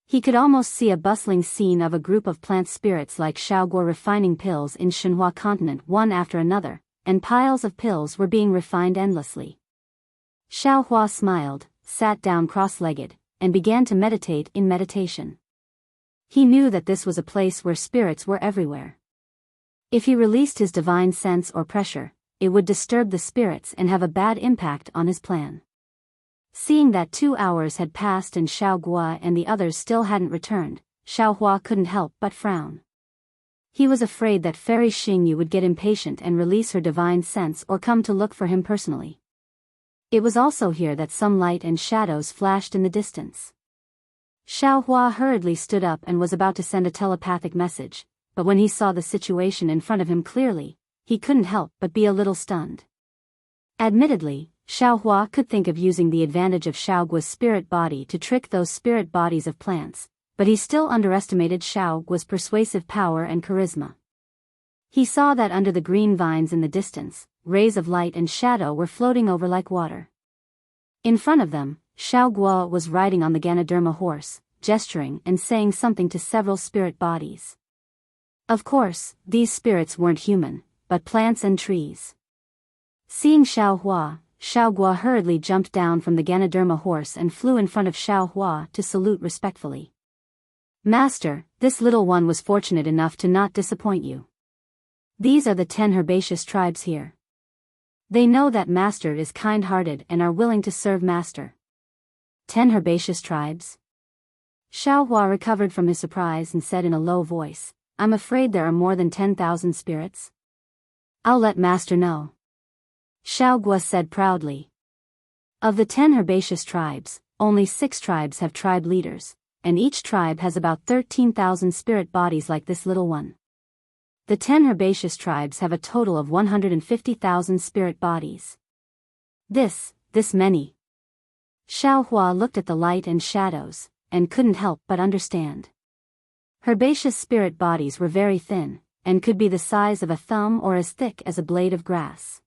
He could almost see a bustling scene of a group of plant spirits like Xiaoguo refining pills in Shenhua continent one after another, and piles of pills were being refined endlessly. Xiao Hua smiled, sat down cross-legged, and began to meditate in meditation. He knew that this was a place where spirits were everywhere. If he released his divine sense or pressure, it would disturb the spirits and have a bad impact on his plan. Seeing that 2 hours had passed and Xiao Guo and the others still hadn't returned, Xiao Hua couldn't help but frown. He was afraid that Fairy Xingyu would get impatient and release her divine sense or come to look for him personally. It was also here that some light and shadows flashed in the distance. Xiao Hua hurriedly stood up and was about to send a telepathic message, but when he saw the situation in front of him clearly, he couldn't help but be a little stunned. Admittedly, Xiao Hua could think of using the advantage of Xiao Guo's spirit body to trick those spirit bodies of plants, but he still underestimated Xiao Guo's persuasive power and charisma. He saw that under the green vines in the distance, rays of light and shadow were floating over like water. In front of them, Xiao Guo was riding on the Ganoderma horse, gesturing and saying something to several spirit bodies. Of course, these spirits weren't human, but plants and trees. Seeing Xiao Hua, Xiao Guo hurriedly jumped down from the Ganoderma horse and flew in front of Xiao Hua to salute respectfully. Master, this little one was fortunate enough to not disappoint you. These are the 10 herbaceous tribes here. They know that Master is kind-hearted and are willing to serve Master. 10 herbaceous tribes? Xiao Hua recovered from his surprise and said in a low voice, I'm afraid there are more than 10,000 spirits. I'll let Master know. Xiao Guo said proudly. Of the 10 herbaceous tribes, only 6 tribes have tribe leaders, and each tribe has about 13,000 spirit bodies like this little one. The 10 herbaceous tribes have a total of 150,000 spirit bodies. This many. Xiao Hua looked at the light and shadows, and couldn't help but understand. Herbaceous spirit bodies were very thin, and could be the size of a thumb or as thick as a blade of grass.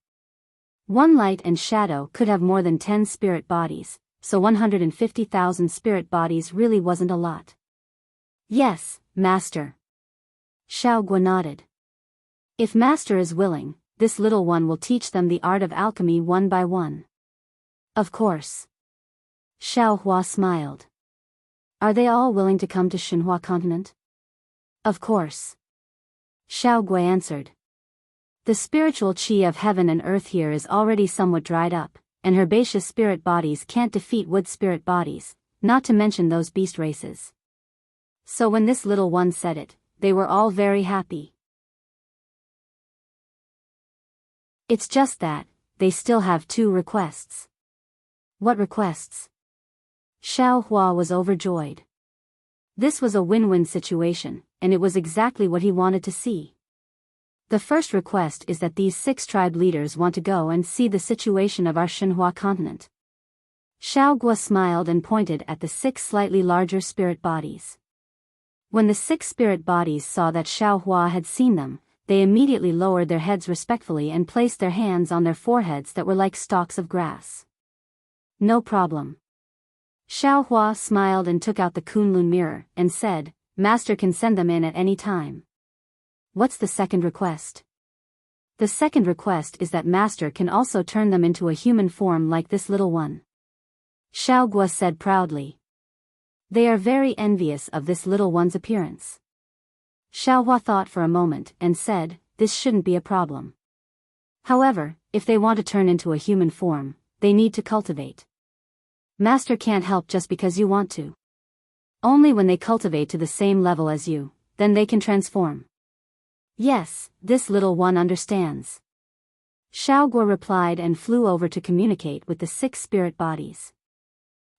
One light and shadow could have more than 10 spirit bodies, so 150,000 spirit bodies really wasn't a lot. Yes, Master. Xiao Guo nodded. If Master is willing, this little one will teach them the art of alchemy one by one. Of course. Xiao Hua smiled. Are they all willing to come to Shenhua continent? Of course. Xiao Guo answered. The spiritual qi of heaven and earth here is already somewhat dried up, and herbaceous spirit bodies can't defeat wood spirit bodies, not to mention those beast races. So when this little one said it, they were all very happy. It's just that, they still have 2 requests. What requests? Xiao Hua was overjoyed. This was a win-win situation, and it was exactly what he wanted to see. The first request is that these 6 tribe leaders want to go and see the situation of our Shenhua continent. Xiao Guo smiled and pointed at the 6 slightly larger spirit bodies. When the 6 spirit bodies saw that Xiao Hua had seen them, they immediately lowered their heads respectfully and placed their hands on their foreheads that were like stalks of grass. No problem. Xiao Hua smiled and took out the Kunlun mirror, and said, Master can send them in at any time. What's the second request? The second request is that Master can also turn them into a human form like this little one. Xiaogua said proudly. They are very envious of this little one's appearance. Xiaohua thought for a moment and said, this shouldn't be a problem. However, if they want to turn into a human form, they need to cultivate. Master can't help just because you want to. Only when they cultivate to the same level as you, then they can transform. Yes, this little one understands. Xiaogua replied and flew over to communicate with the 6 spirit bodies.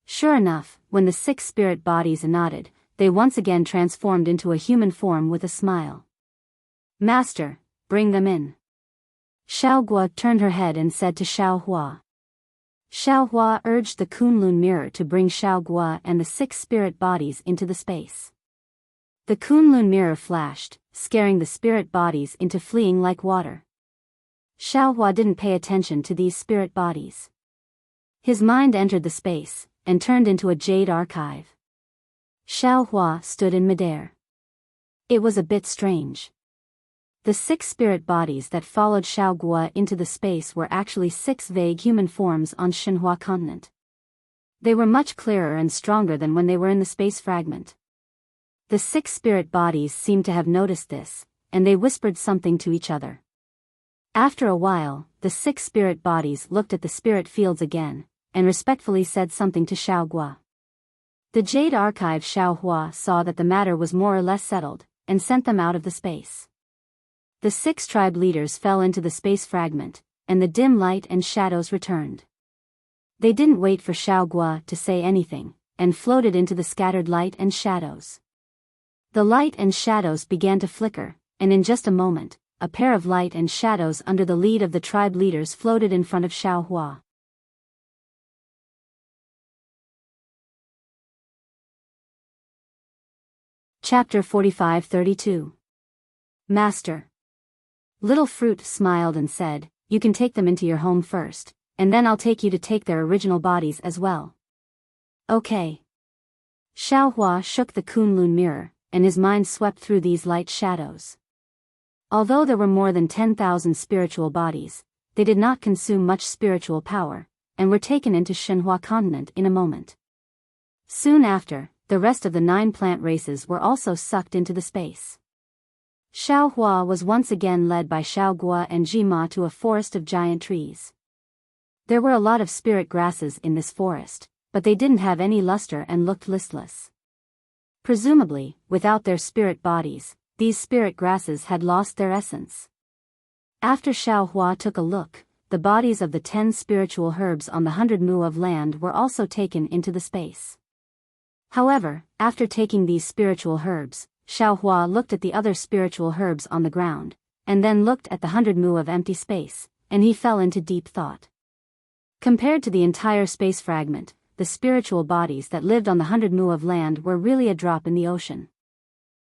Sure enough, when the 6 spirit bodies nodded, they once again transformed into a human form with a smile. Master, bring them in. Xiaogua turned her head and said to Xiaohua. Xiaohua urged the Kunlun mirror to bring Xiaogua and the 6 spirit bodies into the space. The Kunlun mirror flashed, scaring the spirit bodies into fleeing like water. Xiaohua didn't pay attention to these spirit bodies. His mind entered the space, and turned into a jade archive. Xiaohua stood in midair. It was a bit strange. The 6 spirit bodies that followed Xiaogua into the space were actually 6 vague human forms on Xinhua continent. They were much clearer and stronger than when they were in the space fragment. The 6 spirit bodies seemed to have noticed this, and they whispered something to each other. After a while, the 6 spirit bodies looked at the spirit fields again, and respectfully said something to Xiaogua. The Jade Archive Xiaohua saw that the matter was more or less settled, and sent them out of the space. The 6 tribe leaders fell into the space fragment, and the dim light and shadows returned. They didn't wait for Xiaogua to say anything, and floated into the scattered light and shadows. The light and shadows began to flicker, and in just a moment, a pair of light and shadows under the lead of the tribe leaders floated in front of Xiaohua. Chapter 45-32. Master. Little Fruit smiled and said, you can take them into your home first, and then I'll take you to take their original bodies as well. Okay. Xiaohua shook the Kunlun mirror, and his mind swept through these light shadows. Although there were more than 10,000 spiritual bodies, they did not consume much spiritual power, and were taken into Xinhua continent in a moment. Soon after, the rest of the 9 plant races were also sucked into the space. Xiaohua was once again led by Xiaogua and Jima to a forest of giant trees. There were a lot of spirit grasses in this forest, but they didn't have any luster and looked listless. Presumably, without their spirit bodies, these spirit grasses had lost their essence. After Xiaohua took a look, the bodies of the 10 spiritual herbs on the 100 mu of land were also taken into the space. However, after taking these spiritual herbs, Xiaohua looked at the other spiritual herbs on the ground, and then looked at the 100 mu of empty space, and he fell into deep thought. Compared to the entire space fragment, the spiritual bodies that lived on the 100 mu of land were really a drop in the ocean.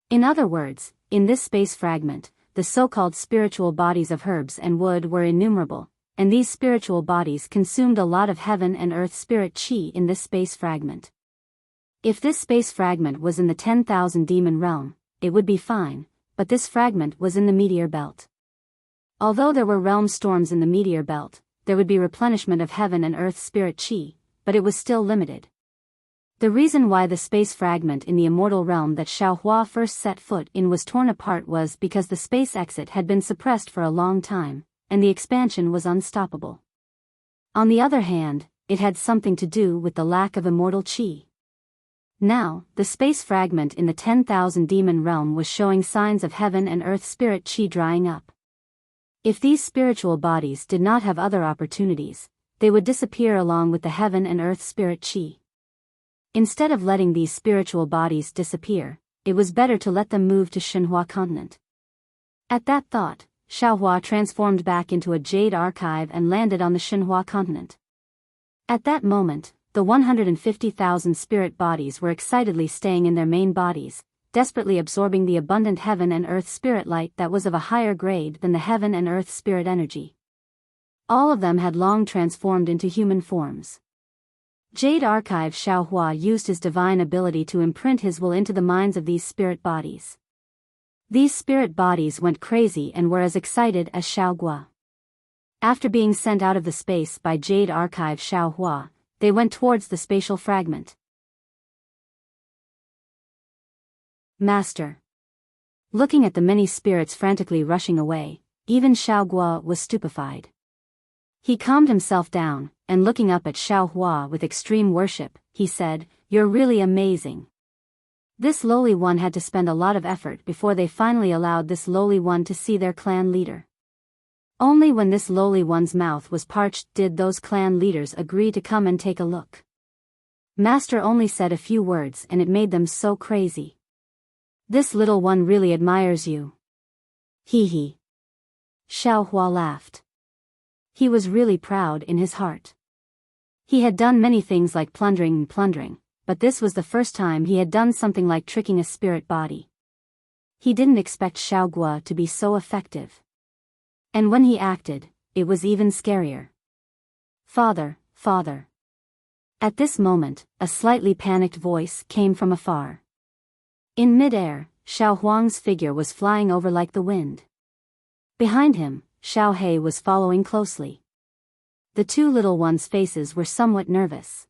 In other words, in this space fragment, the so-called spiritual bodies of herbs and wood were innumerable, and these spiritual bodies consumed a lot of heaven and earth spirit chi in this space fragment. If this space fragment was in the 10,000 demon realm, it would be fine, but this fragment was in the meteor belt. Although there were realm storms in the meteor belt, there would be replenishment of heaven and earth spirit chi, but it was still limited. The reason why the space fragment in the immortal realm that Xiaohua first set foot in was torn apart was because the space exit had been suppressed for a long time, and the expansion was unstoppable. On the other hand, it had something to do with the lack of immortal chi. Now, the space fragment in the 10,000 demon realm was showing signs of heaven and earth spirit chi drying up. If these spiritual bodies did not have other opportunities, they would disappear along with the heaven and earth spirit chi. Instead of letting these spiritual bodies disappear, it was better to let them move to Xinhua continent. At that thought, Xiaohua transformed back into a jade archive and landed on the Xinhua continent. At that moment, the 150,000 spirit bodies were excitedly staying in their main bodies, desperately absorbing the abundant heaven and earth spirit light that was of a higher grade than the heaven and earth spirit energy. All of them had long transformed into human forms. Jade Archive Xiaohua used his divine ability to imprint his will into the minds of these spirit bodies. These spirit bodies went crazy and were as excited as Xiao Gua. After being sent out of the space by Jade Archive Xiao Hua, they went towards the spatial fragment. Master. Looking at the many spirits frantically rushing away, even Xiao Gua was stupefied. He calmed himself down, and looking up at Xiao Hua with extreme worship, he said, "You're really amazing." This lowly one had to spend a lot of effort before they finally allowed this lowly one to see their clan leader. Only when this lowly one's mouth was parched did those clan leaders agree to come and take a look. Master only said a few words and it made them so crazy. "This little one really admires you." Hee hee. Xiao Hua laughed. He was really proud in his heart. He had done many things like plundering, but this was the first time he had done something like tricking a spirit body. He didn't expect Xiao Gua to be so effective. And when he acted, it was even scarier. "Father, father." At this moment, a slightly panicked voice came from afar. In mid-air, Xiao Huang's figure was flying over like the wind. Behind him, Xiao He was following closely. The two little ones' faces were somewhat nervous.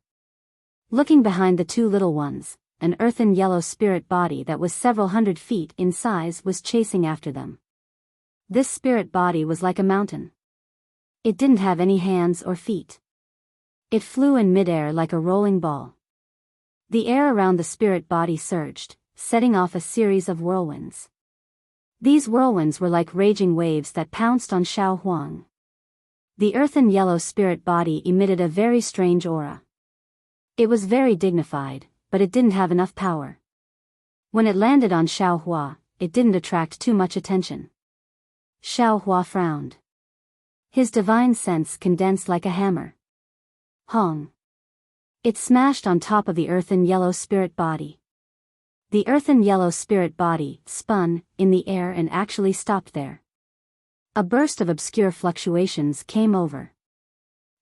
Looking behind the two little ones, an earthen yellow spirit body that was several hundred feet in size was chasing after them. This spirit body was like a mountain. It didn't have any hands or feet. It flew in midair like a rolling ball. The air around the spirit body surged, setting off a series of whirlwinds. These whirlwinds were like raging waves that pounced on Xiao Huang. The earthen yellow spirit body emitted a very strange aura. It was very dignified, but it didn't have enough power. When it landed on Xiao Hua, it didn't attract too much attention. Xiao Hua frowned. His divine sense condensed like a hammer. Hong. It smashed on top of the earthen yellow spirit body. The earthen yellow spirit body spun in the air and actually stopped there. A burst of obscure fluctuations came over.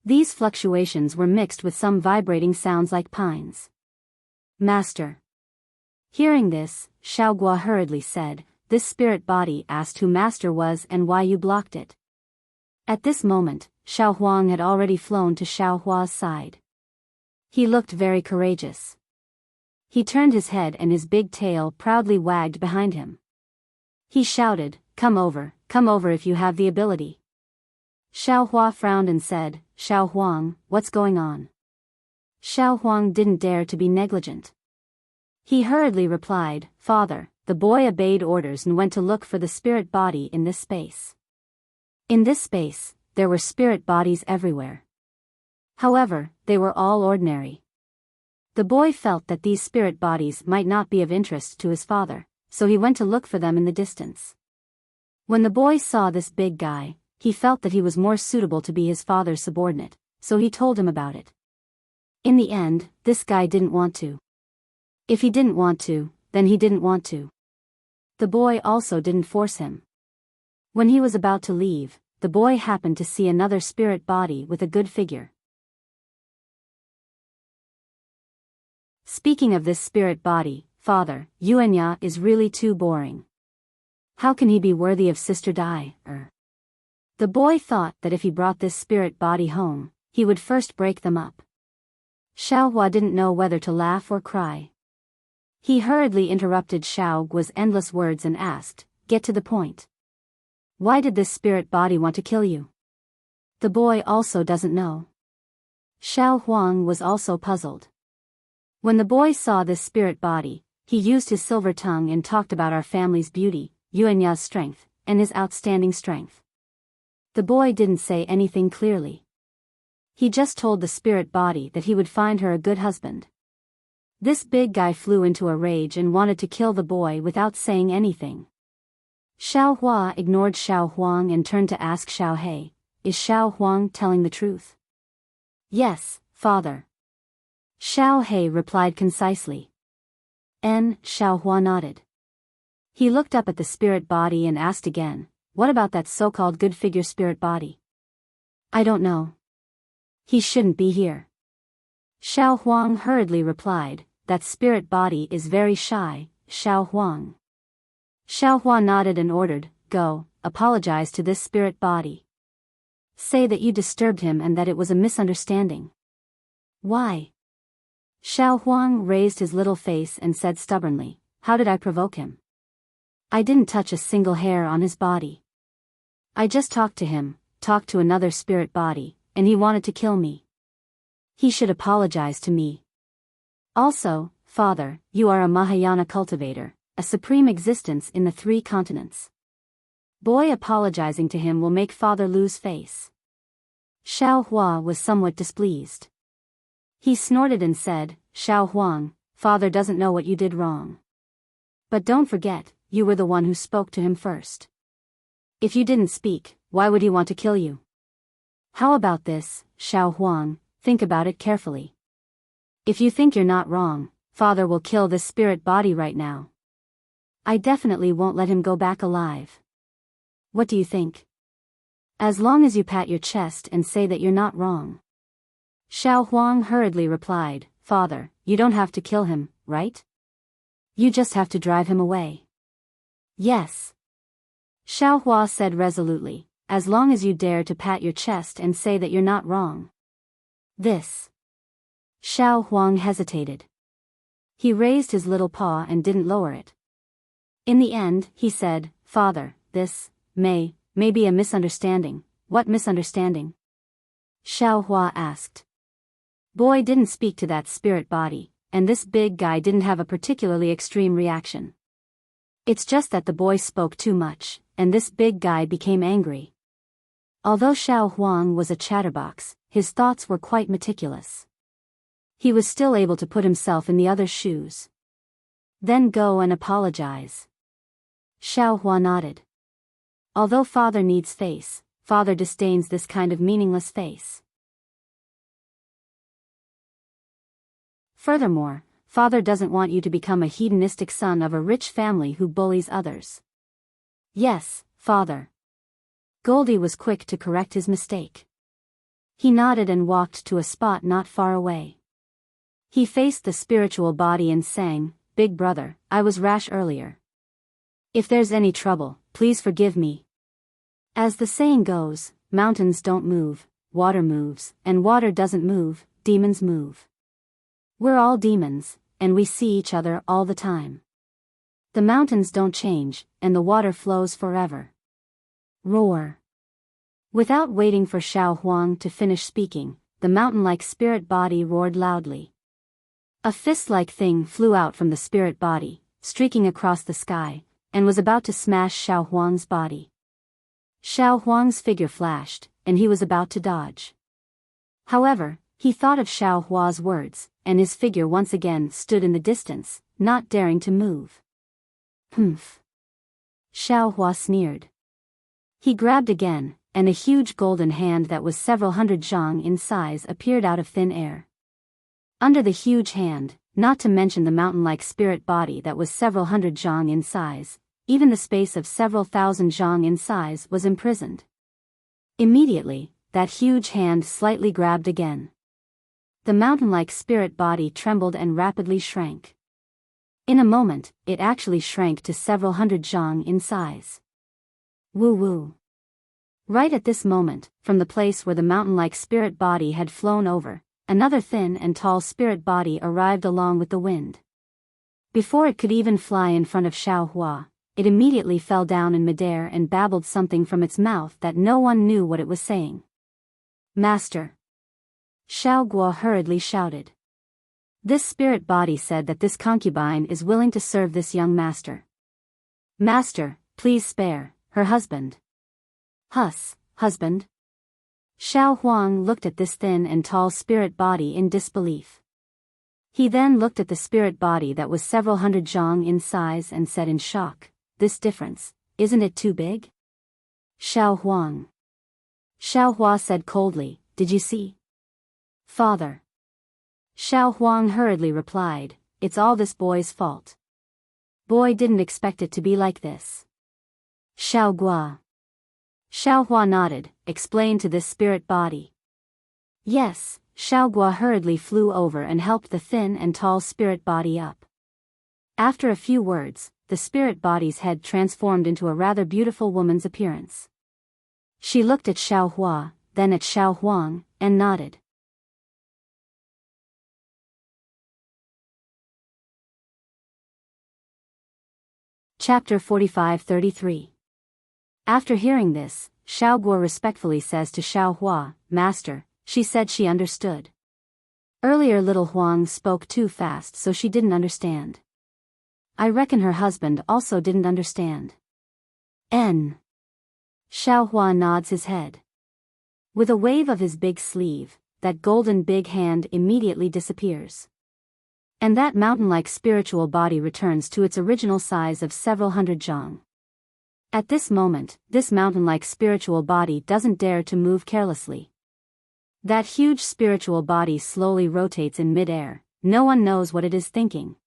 These fluctuations were mixed with some vibrating sounds like pines. "Master." Hearing this, Xiao Gua hurriedly said, "This spirit body asked who Master was and why you blocked it." At this moment, Xiao Huang had already flown to Xiao Hua's side. He looked very courageous. He turned his head and his big tail proudly wagged behind him. He shouted, come over if you have the ability." Xiao Hua frowned and said, "Xiao Huang, what's going on?" Xiao Huang didn't dare to be negligent. He hurriedly replied, "Father." The boy obeyed orders and went to look for the spirit body in this space. In this space, there were spirit bodies everywhere. However, they were all ordinary. The boy felt that these spirit bodies might not be of interest to his father, so he went to look for them in the distance. When the boy saw this big guy, he felt that he was more suitable to be his father's subordinate, so he told him about it. In the end, this guy didn't want to. If he didn't want to, then he didn't want to. The boy also didn't force him. When he was about to leave, the boy happened to see another spirit body with a good figure. Speaking of this spirit body, "Father, Yuanya is really too boring. How can he be worthy of Sister Dai?" The boy thought that if he brought this spirit body home, he would first break them up. Xiao Hua didn't know whether to laugh or cry. He hurriedly interrupted Xiao Gua's endless words and asked, "Get to the point. Why did this spirit body want to kill you?" The boy also doesn't know. Xiao Huang was also puzzled. When the boy saw this spirit body, he used his silver tongue and talked about our family's beauty, Yuanya's strength, and his outstanding strength. The boy didn't say anything clearly. He just told the spirit body that he would find her a good husband. This big guy flew into a rage and wanted to kill the boy without saying anything. Xiao Hua ignored Xiao Huang and turned to ask Xiao He, "Is Xiao Huang telling the truth?" "Yes, father." Xiao He replied concisely. Xiao Hua nodded. He looked up at the spirit body and asked again, "What about that so-called good figure spirit body?" "I don't know. He shouldn't be here." Xiao Huang hurriedly replied, "That spirit body is very shy, Xiao Huang. Xiaohua nodded and ordered, "Go, apologize to this spirit body. Say that you disturbed him and that it was a misunderstanding." "Why?" Xiao Huang raised his little face and said stubbornly, "How did I provoke him? I didn't touch a single hair on his body. I just talked to him, talked to another spirit body, and he wanted to kill me. He should apologize to me. Also, Father, you are a Mahayana cultivator, a supreme existence in the 3 continents. Boy apologizing to him will make Father lose face." Xiao Hua was somewhat displeased. He snorted and said, "Xiao Huang, Father doesn't know what you did wrong. But don't forget, you were the one who spoke to him first. If you didn't speak, why would he want to kill you? How about this, Xiao Huang, think about it carefully. If you think you're not wrong, Father will kill this spirit body right now. I definitely won't let him go back alive. What do you think? As long as you pat your chest and say that you're not wrong." Xiao Huang hurriedly replied, "Father, you don't have to kill him, right? You just have to drive him away." "Yes." Xiao Hua said resolutely, "As long as you dare to pat your chest and say that you're not wrong." "This." Xiao Huang hesitated. He raised his little paw and didn't lower it. In the end, he said, "Father, this may be a misunderstanding." "What misunderstanding?" Xiao Hua asked. "Boy didn't speak to that spirit body, and this big guy didn't have a particularly extreme reaction. It's just that the boy spoke too much, and this big guy became angry." Although Xiao Huang was a chatterbox, his thoughts were quite meticulous. He was still able to put himself in the other's shoes. "Then go and apologize." Xiao Hua nodded. Although Father needs face, Father disdains this kind of meaningless face. Furthermore, Father doesn't want you to become a hedonistic son of a rich family who bullies others. "Yes, Father." Goldie was quick to correct his mistake. He nodded and walked to a spot not far away. He faced the spiritual body and sang, "Big brother, I was rash earlier. If there's any trouble, please forgive me. As the saying goes, mountains don't move, water moves, and water doesn't move, demons move. We're all demons, and we see each other all the time. The mountains don't change, and the water flows forever." Roar. Without waiting for Xiao Huang to finish speaking, the mountain-like spirit body roared loudly. A fist-like thing flew out from the spirit body, streaking across the sky, and was about to smash Xiao Huang's body. Xiao Huang's figure flashed, and he was about to dodge. However, he thought of Xiao Hua's words, and his figure once again stood in the distance, not daring to move. "Humph." Xiao Hua sneered. He grabbed again, and a huge golden hand that was several hundred zhang in size appeared out of thin air. Under the huge hand, not to mention the mountain-like spirit body that was several hundred zhang in size, even the space of several thousand zhang in size was imprisoned. Immediately, that huge hand slightly grabbed again. The mountain-like spirit body trembled and rapidly shrank. In a moment, it actually shrank to several hundred zhang in size. Woo-woo. Right at this moment, from the place where the mountain-like spirit body had flown over, another thin and tall spirit body arrived along with the wind. Before it could even fly in front of Xiao Hua, it immediately fell down in midair and babbled something from its mouth that no one knew what it was saying. "Master!" Xiao Guo hurriedly shouted. This spirit body said that this concubine is willing to serve this young master. "Master, please spare her husband." Husband? Xiao Huang looked at this thin and tall spirit body in disbelief. He then looked at the spirit body that was several hundred zhang in size and said in shock, "This difference, isn't it too big?" Xiao Huang. Xiao Hua said coldly, "Did you see?" "Father." Xiao Huang hurriedly replied, "It's all this boy's fault. Boy didn't expect it to be like this." Xiao Guo. Xiao Hua nodded, explained to this spirit body. Yes, Xiao Guo hurriedly flew over and helped the thin and tall spirit body up. After a few words, the the spirit body's head transformed into a rather beautiful woman's appearance. She looked at Xiao Hua, then at Xiao Huang, and nodded. Chapter 45-33. After hearing this, Xiao Guo respectfully says to Xiao Hua, "Master," she said she understood. Earlier little Huang spoke too fast so she didn't understand. I reckon her husband also didn't understand. Xiao Hua nods his head. With a wave of his big sleeve, that golden big hand immediately disappears. And that mountain-like spiritual body returns to its original size of several hundred zhang. At this moment, this mountain-like spiritual body doesn't dare to move carelessly. That huge spiritual body slowly rotates in mid-air, no one knows what it is thinking.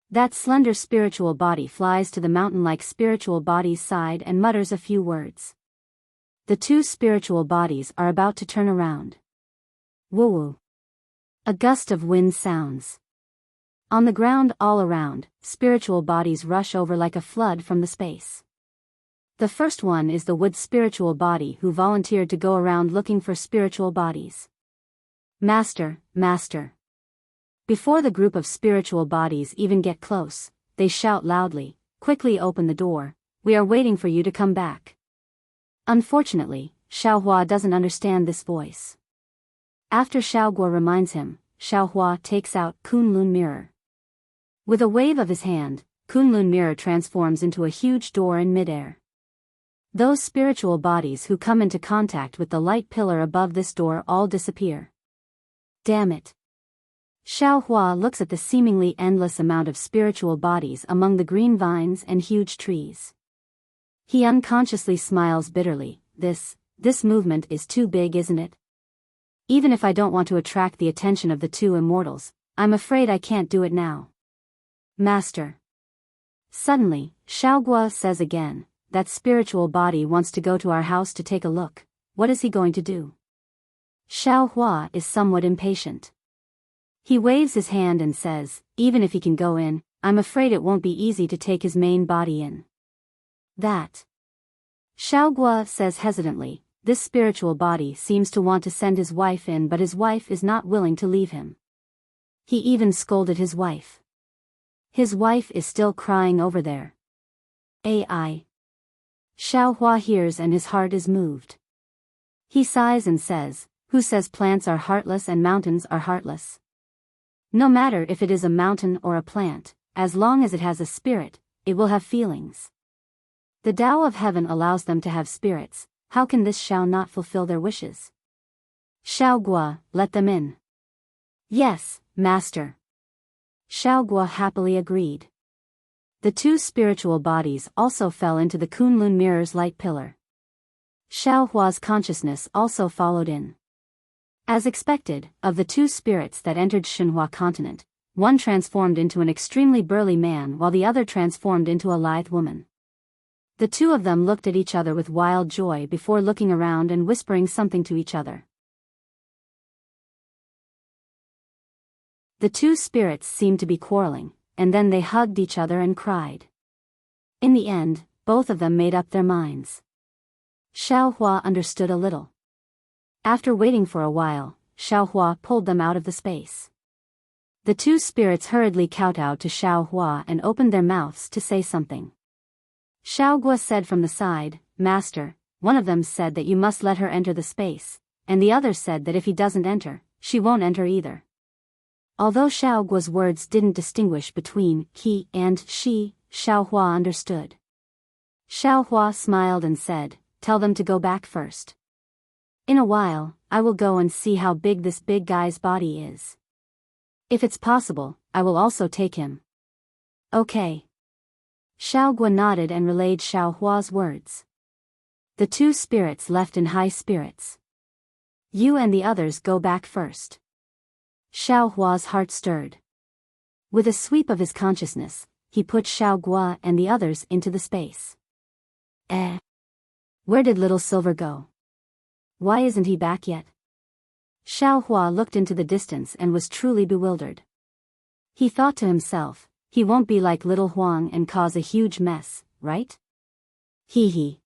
That slender spiritual body flies to the mountain-like spiritual body's side and mutters a few words. The two spiritual bodies are about to turn around. Woo-woo. A gust of wind sounds. On the ground all around, spiritual bodies rush over like a flood from the space. The first one is the wood spiritual body who volunteered to go around looking for spiritual bodies. "Master, Master." Before the group of spiritual bodies even get close, they shout loudly, "Quickly open the door, we are waiting for you to come back." Unfortunately, Xiao Hua doesn't understand this voice. After Xiao Guo reminds him, Xiao Hua takes out Kunlun mirror. With a wave of his hand, Kunlun mirror transforms into a huge door in midair. Those spiritual bodies who come into contact with the light pillar above this door all disappear. Damn it. Xiao Hua looks at the seemingly endless amount of spiritual bodies among the green vines and huge trees. He unconsciously smiles bitterly. This movement is too big, isn't it? Even if I don't want to attract the attention of the two immortals, I'm afraid I can't do it now. Master. Suddenly, Xiao Guo says again, "That spiritual body wants to go to our house to take a look. What is he going to do?" Xiao Hua is somewhat impatient. He waves his hand and says, "Even if he can go in, I'm afraid it won't be easy to take his main body in." That. Xiao Guo says hesitantly, "This spiritual body seems to want to send his wife in, but his wife is not willing to leave him." He even scolded his wife. His wife is still crying over there. AI. Xiao Hua hears and his heart is moved. He sighs and says, "Who says plants are heartless and mountains are heartless? No matter if it is a mountain or a plant, as long as it has a spirit, it will have feelings. The Tao of heaven allows them to have spirits, how can this Xiao not fulfill their wishes?" Xiao Guo, "Let them in." "Yes, Master." Xiao Guo happily agreed. The two spiritual bodies also fell into the Kunlun mirror's light pillar. Xiao Hua's consciousness also followed in. As expected, of the two spirits that entered Xinhua continent, one transformed into an extremely burly man while the other transformed into a lithe woman. The two of them looked at each other with wild joy before looking around and whispering something to each other. The two spirits seemed to be quarreling, and then they hugged each other and cried. In the end, both of them made up their minds. Xiao Hua understood a little. After waiting for a while, Xiao Hua pulled them out of the space. The two spirits hurriedly kowtowed to Xiao Hua and opened their mouths to say something. Xiao Guo said from the side, "Master," one of them said that you must let her enter the space, and the other said that if he doesn't enter, she won't enter either. Although Xiao Guo's words didn't distinguish between he and she, Xiao Hua understood. Xiao Hua smiled and said, "Tell them to go back first. In a while, I will go and see how big this big guy's body is. If it's possible, I will also take him." "Okay." Xiao Guo nodded and relayed Xiao Hua's words. The two spirits left in high spirits. "You and the others go back first." Xiao Hua's heart stirred. With a sweep of his consciousness, he put Xiao Guo and the others into the space. Where did little Silver go? Why isn't he back yet? Xiao Hua looked into the distance and was truly bewildered. He thought to himself, He won't be like little Huang and cause a huge mess, right? Hee hee.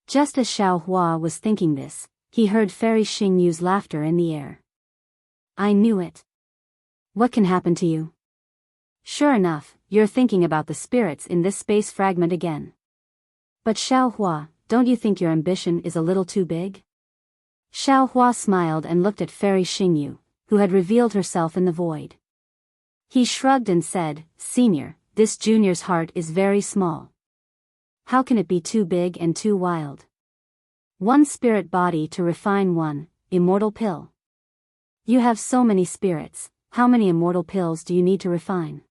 Just as Xiao Hua was thinking this, he heard Fairy Xingyu's laughter in the air. I knew it. What can happen to you? Sure enough, you're thinking about the spirits in this space fragment again. But Xiao Hua, don't you think your ambition is a little too big? Xiao Hua smiled and looked at Fairy Xingyu, who had revealed herself in the void. He shrugged and said, Senior, this junior's heart is very small. How can it be too big and too wild? One spirit body to refine one, immortal pill. You have so many spirits, how many immortal pills do you need to refine?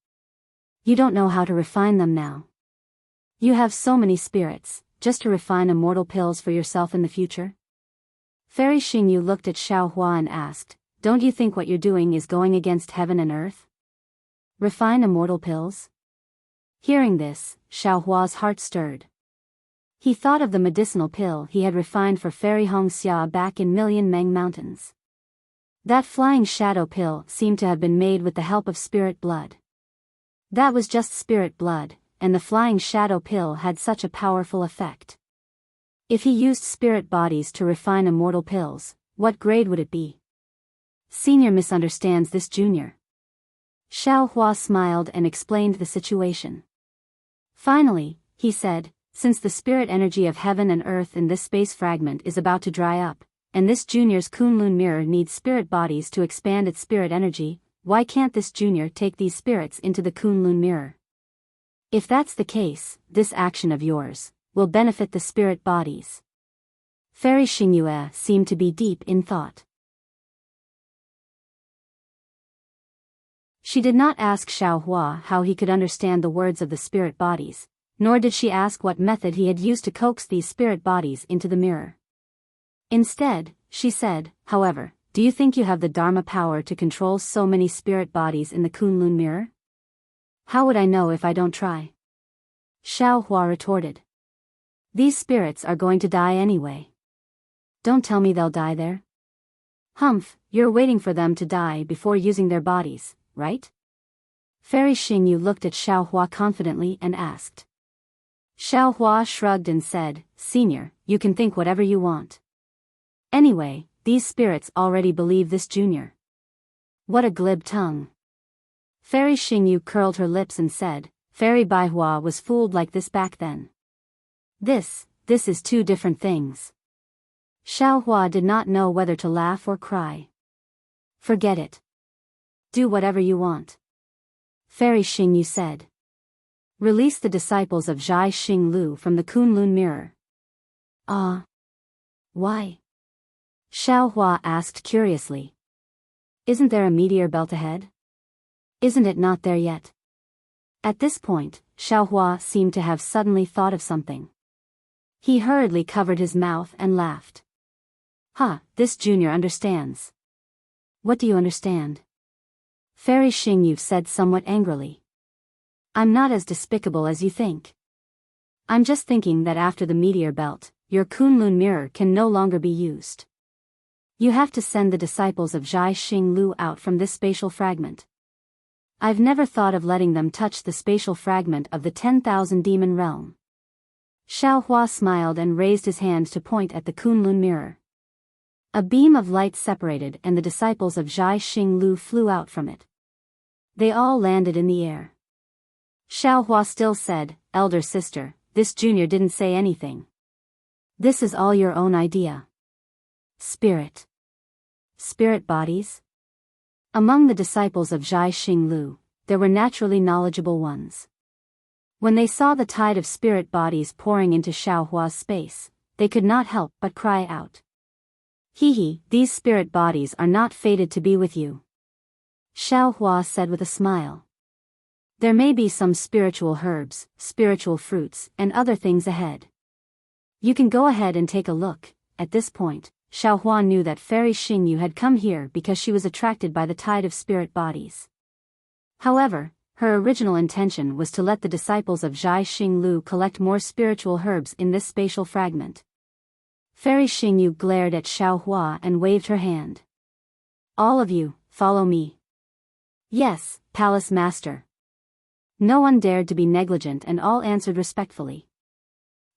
You don't know how to refine them now. You have so many spirits, just to refine immortal pills for yourself in the future? Fairy Xingyu looked at Xiao Hua and asked, don't you think what you're doing is going against heaven and earth? Refine immortal pills? Hearing this, Xiao Hua's heart stirred. He thought of the medicinal pill he had refined for Fairy Hong Xia back in Million Meng Mountains. That flying shadow pill seemed to have been made with the help of spirit blood. That was just spirit blood, and the flying shadow pill had such a powerful effect. If he used spirit bodies to refine immortal pills, what grade would it be? Senior misunderstands this junior. Xiao Hua smiled and explained the situation. Finally, he said, since the spirit energy of heaven and earth in this space fragment is about to dry up, and this junior's Kunlun mirror needs spirit bodies to expand its spirit energy, why can't this junior take these spirits into the Kunlun mirror? If that's the case, this action of yours will benefit the spirit bodies. Fairy Xingyue seemed to be deep in thought. She did not ask Xiao Hua how he could understand the words of the spirit bodies, nor did she ask what method he had used to coax these spirit bodies into the mirror. Instead, she said, however, do you think you have the Dharma power to control so many spirit bodies in the Kunlun mirror? How would I know if I don't try? Xiao Hua retorted. These spirits are going to die anyway. Don't tell me they'll die there. Humph, you're waiting for them to die before using their bodies, right? Fairy Xingyu looked at Xiao Hua confidently and asked. Xiao Hua shrugged and said, Senior, you can think whatever you want. Anyway, these spirits already believe this junior. What a glib tongue. Fairy Xingyu curled her lips and said, Fairy Baihua was fooled like this back then. This is two different things. Xiao Hua did not know whether to laugh or cry. Forget it. Do whatever you want. Fairy Xingyu said. Release the disciples of Zhai Xinglu from the Kunlun mirror. Why? Xiao Hua asked curiously. Isn't there a meteor belt ahead? Isn't it not there yet? At this point, Xiao Hua seemed to have suddenly thought of something. He hurriedly covered his mouth and laughed. This junior understands. What do you understand? Fairy Xingyu said somewhat angrily. I'm not as despicable as you think. I'm just thinking that after the meteor belt, your Kunlun mirror can no longer be used. You have to send the disciples of Zhai Xinglu out from this spatial fragment. I've never thought of letting them touch the spatial fragment of the 10,000 demon realm. Xiao Hua smiled and raised his hand to point at the Kunlun mirror. A beam of light separated and the disciples of Zhai Xinglu flew out from it. They all landed in the air. Xiao Hua still said, Elder sister, this junior didn't say anything. This is all your own idea. Spirit bodies? Among the disciples of Zhai Xinglu, there were naturally knowledgeable ones. When they saw the tide of spirit bodies pouring into Xiao Hua's space, they could not help but cry out. These spirit bodies are not fated to be with you. Xiao Hua said with a smile. There may be some spiritual herbs, spiritual fruits, and other things ahead. You can go ahead and take a look. At this point, Xiao Hua knew that Fairy Xingyu had come here because she was attracted by the tide of spirit bodies. However, her original intention was to let the disciples of Zhai Xinglu collect more spiritual herbs in this spatial fragment. Fairy Xingyu glared at Xiao Hua and waved her hand. All of you, follow me. Yes, Palace Master. No one dared to be negligent and all answered respectfully.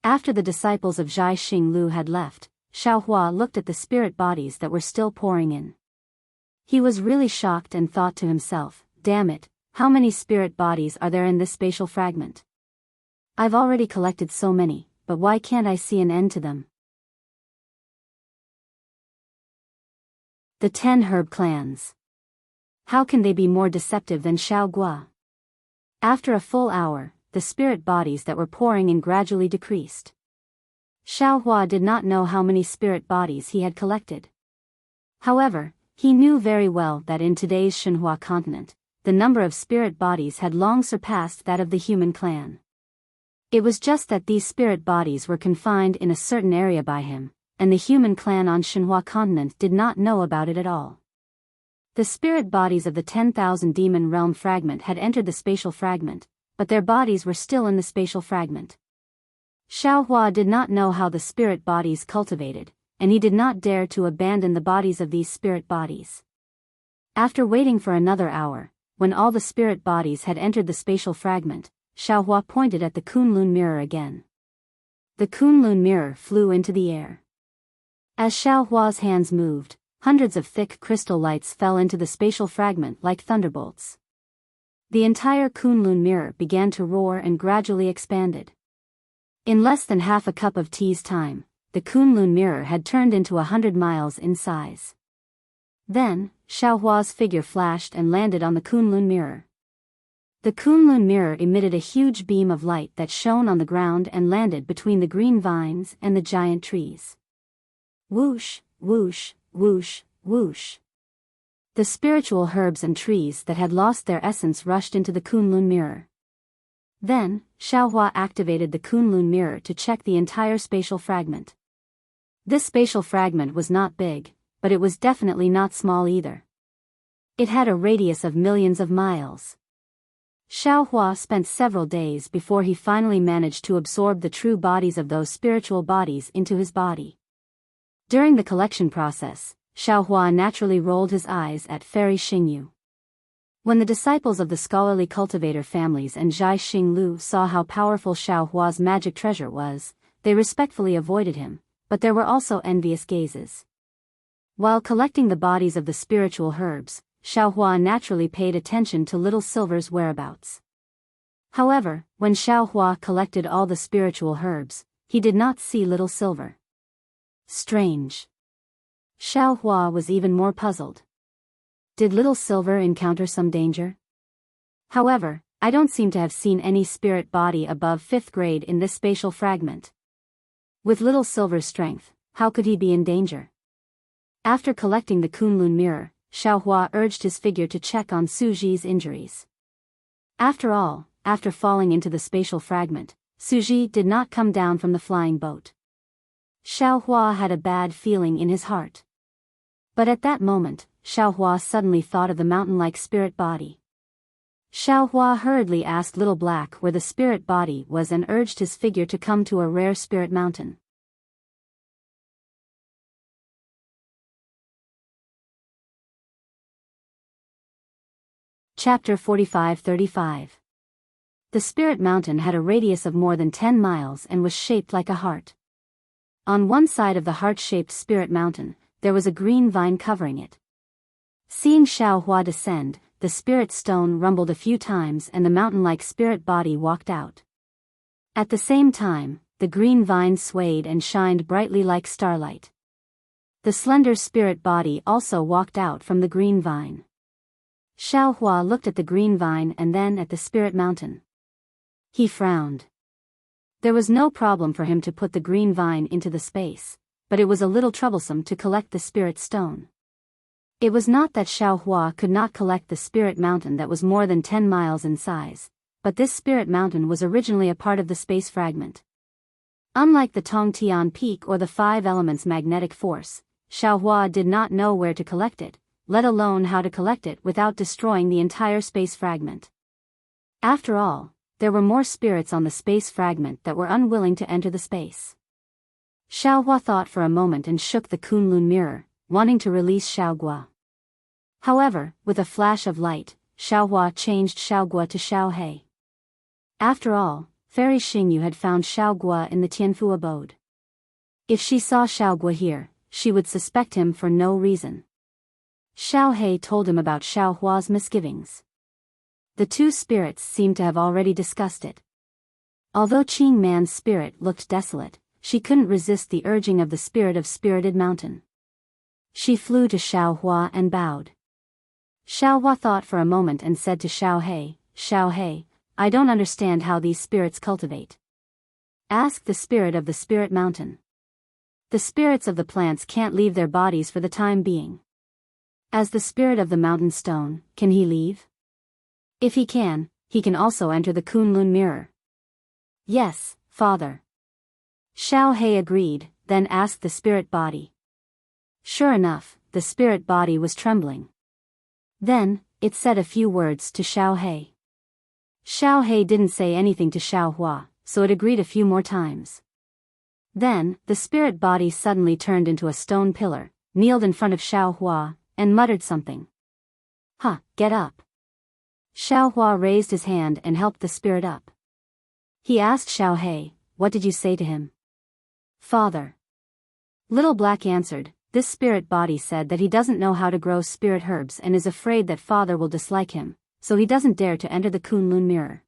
After the disciples of Zhai Xinglu had left, Xiaohua looked at the spirit bodies that were still pouring in. He was really shocked and thought to himself, damn it, how many spirit bodies are there in this spatial fragment? I've already collected so many, but why can't I see an end to them? The 10 herb clans. How can they be more deceptive than Xiaogua? After a full hour, the spirit bodies that were pouring in gradually decreased. Xiaohua did not know how many spirit bodies he had collected. However, he knew very well that in today's Shenhua continent, the number of spirit bodies had long surpassed that of the human clan. It was just that these spirit bodies were confined in a certain area by him, and the human clan on Shenhua continent did not know about it at all. The spirit bodies of the 10,000 demon realm fragment had entered the spatial fragment, but their bodies were still in the spatial fragment. Xiaohua did not know how the spirit bodies cultivated, and he did not dare to abandon the bodies of these spirit bodies. After waiting for another hour, when all the spirit bodies had entered the spatial fragment, Xiaohua pointed at the Kunlun mirror again. The Kunlun mirror flew into the air. As Xiaohua's hands moved, hundreds of thick crystal lights fell into the spatial fragment like thunderbolts. The entire Kunlun mirror began to roar and gradually expanded. In less than half a cup of tea's time, the Kunlun mirror had turned into 100 miles in size. Then, Xiaohua's figure flashed and landed on the Kunlun mirror. The Kunlun mirror emitted a huge beam of light that shone on the ground and landed between the green vines and the giant trees. Whoosh, whoosh, whoosh, whoosh. The spiritual herbs and trees that had lost their essence rushed into the Kunlun mirror. Then, Xiaohua activated the Kunlun mirror to check the entire spatial fragment. This spatial fragment was not big, but it was definitely not small either. It had a radius of millions of miles. Xiaohua spent several days before he finally managed to absorb the true bodies of those spiritual bodies into his body. During the collection process, Xiaohua naturally rolled his eyes at Fairy Xingyu. When the disciples of the scholarly cultivator families and Zhai Xinglu saw how powerful Xiaohua's magic treasure was, they respectfully avoided him, but there were also envious gazes. While collecting the bodies of the spiritual herbs, Xiaohua naturally paid attention to Little Silver's whereabouts. However, when Xiaohua collected all the spiritual herbs, he did not see Little Silver. Strange. Xiaohua was even more puzzled. Did Little Silver encounter some danger? However, I don't seem to have seen any spirit body above 5th grade in this spatial fragment. With Little Silver's strength, how could he be in danger? After collecting the Kunlun mirror, Xiaohua urged his figure to check on Suji's injuries. After all, after falling into the spatial fragment, Suji did not come down from the flying boat. Xiaohua had a bad feeling in his heart. But at that moment, Xiaohua suddenly thought of the mountain-like spirit body. Xiaohua hurriedly asked Little Black where the spirit body was and urged his figure to come to a rare spirit mountain. Chapter 45-35. The spirit mountain had a radius of more than 10 miles and was shaped like a heart. On one side of the heart-shaped spirit mountain, there was a green vine covering it. Seeing Xiaohua descend, the spirit stone rumbled a few times and the mountain-like spirit body walked out. At the same time, the green vine swayed and shined brightly like starlight. The slender spirit body also walked out from the green vine. Xiaohua looked at the green vine and then at the spirit mountain. He frowned. There was no problem for him to put the green vine into the space, but it was a little troublesome to collect the spirit stone. It was not that Xiaohua could not collect the spirit mountain that was more than 10 miles in size, but this spirit mountain was originally a part of the space fragment. Unlike the Tongtian Peak or the 5 elements magnetic force, Xiaohua did not know where to collect it, let alone how to collect it without destroying the entire space fragment. After all, there were more spirits on the space fragment that were unwilling to enter the space. Xiaohua thought for a moment and shook the Kunlun mirror, wanting to release Xiaogua. However, with a flash of light, Xiaohua changed Xiaogua to Xiaohei. After all, Fairy Xingyu had found Xiaogua in the Tianfu abode. If she saw Xiaogua here, she would suspect him for no reason. Xiao He told him about Xiaohua's misgivings. The two spirits seemed to have already discussed it. Although Qing Man's spirit looked desolate, she couldn't resist the urging of the spirit of Spirited Mountain. She flew to Xiaohua and bowed. Xiaohua thought for a moment and said to Xiao He, I don't understand how these spirits cultivate. Ask the spirit of the Spirit Mountain. The spirits of the plants can't leave their bodies for the time being. As the spirit of the mountain stone, can he leave? If he can also enter the Kunlun mirror. Yes, father. Xiao He agreed, then asked the spirit body. Sure enough, the spirit body was trembling. Then, it said a few words to Xiao He. Xiao He didn't say anything to Xiaohua, so it agreed a few more times. Then, the spirit body suddenly turned into a stone pillar, kneeled in front of Xiaohua, and muttered something. Get up. Xiaohua raised his hand and helped the spirit up. He asked Xiao He, what did you say to him? Father. Little Black answered, this spirit body said that he doesn't know how to grow spirit herbs and is afraid that father will dislike him, so he doesn't dare to enter the Kunlun mirror.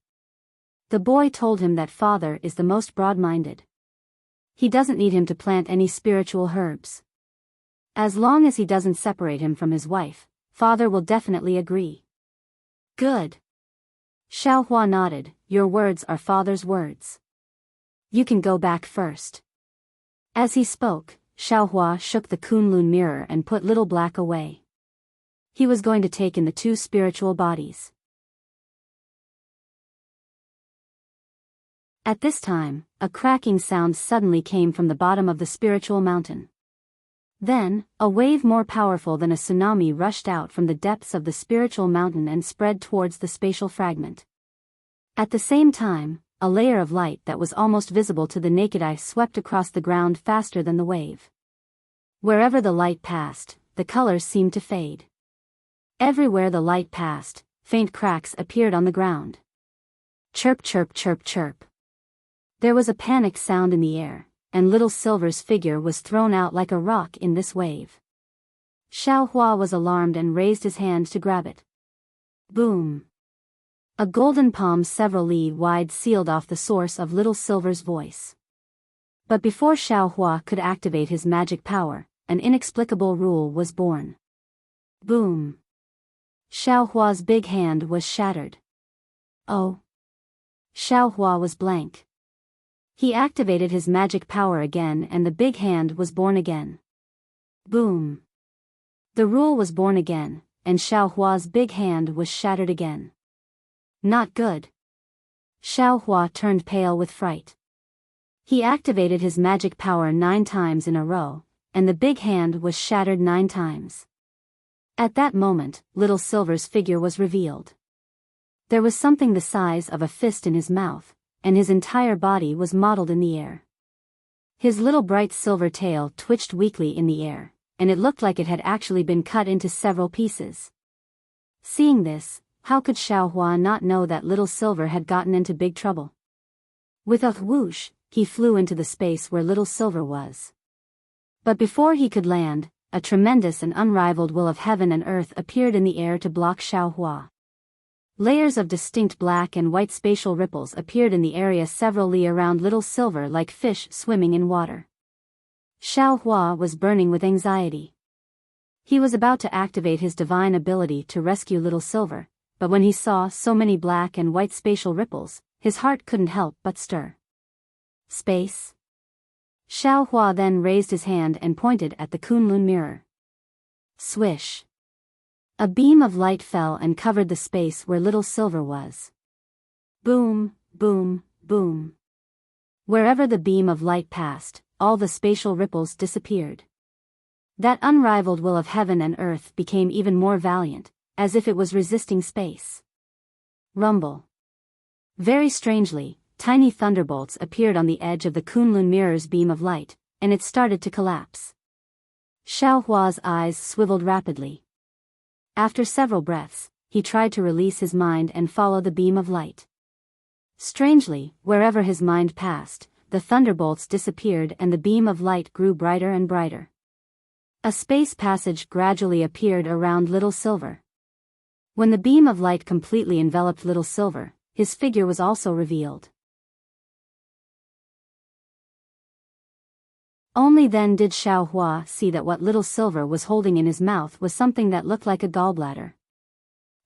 The boy told him that father is the most broad-minded. He doesn't need him to plant any spiritual herbs. As long as he doesn't separate him from his wife, father will definitely agree. Good. Xiaohua nodded, your words are father's words. You can go back first. As he spoke, Xiaohua shook the Kunlun mirror and put Little Black away. He was going to take in the two spiritual bodies. At this time, a cracking sound suddenly came from the bottom of the spiritual mountain. Then, a wave more powerful than a tsunami rushed out from the depths of the spiritual mountain and spread towards the spatial fragment. At the same time, a layer of light that was almost visible to the naked eye swept across the ground faster than the wave. Wherever the light passed, the colors seemed to fade. Everywhere the light passed, faint cracks appeared on the ground. Chirp, chirp, chirp, chirp. There was a panicked sound in the air, and Little Silver's figure was thrown out like a rock in this wave. Xiaohua was alarmed and raised his hand to grab it. Boom! A golden palm several li wide sealed off the source of Little Silver's voice. But before Xiaohua could activate his magic power, an inexplicable rule was born. Boom! Xiaohua's big hand was shattered. Oh! Xiaohua was blank. He activated his magic power again and the big hand was born again. Boom! The rule was born again, and Xiaohua's big hand was shattered again. Not good. Xiaohua turned pale with fright. He activated his magic power 9 times in a row, and the big hand was shattered 9 times. At that moment, Little Silver's figure was revealed. There was something the size of a fist in his mouth, and his entire body was modeled in the air. His little bright silver tail twitched weakly in the air, and it looked like it had actually been cut into several pieces. Seeing this, how could Xiaohua not know that Little Silver had gotten into big trouble? With a whoosh, he flew into the space where Little Silver was. But before he could land, a tremendous and unrivaled will of heaven and earth appeared in the air to block Xiaohua. Layers of distinct black and white spatial ripples appeared in the area several li around Little Silver like fish swimming in water. Xiaohua was burning with anxiety. He was about to activate his divine ability to rescue Little Silver, but when he saw so many black and white spatial ripples, his heart couldn't help but stir. Space? Xiaohua then raised his hand and pointed at the Kunlun mirror. Swish! A beam of light fell and covered the space where Little Silver was. Boom, boom, boom. Wherever the beam of light passed, all the spatial ripples disappeared. That unrivaled will of heaven and earth became even more valiant, as if it was resisting space. Rumble. Very strangely, tiny thunderbolts appeared on the edge of the Kunlun mirror's beam of light, and it started to collapse. Xiaohua's eyes swiveled rapidly. After several breaths, he tried to release his mind and follow the beam of light. Strangely, wherever his mind passed, the thunderbolts disappeared and the beam of light grew brighter and brighter. A space passage gradually appeared around Little Silver. When the beam of light completely enveloped Little Silver, his figure was also revealed. Only then did Xiaohua see that what Little Silver was holding in his mouth was something that looked like a gallbladder.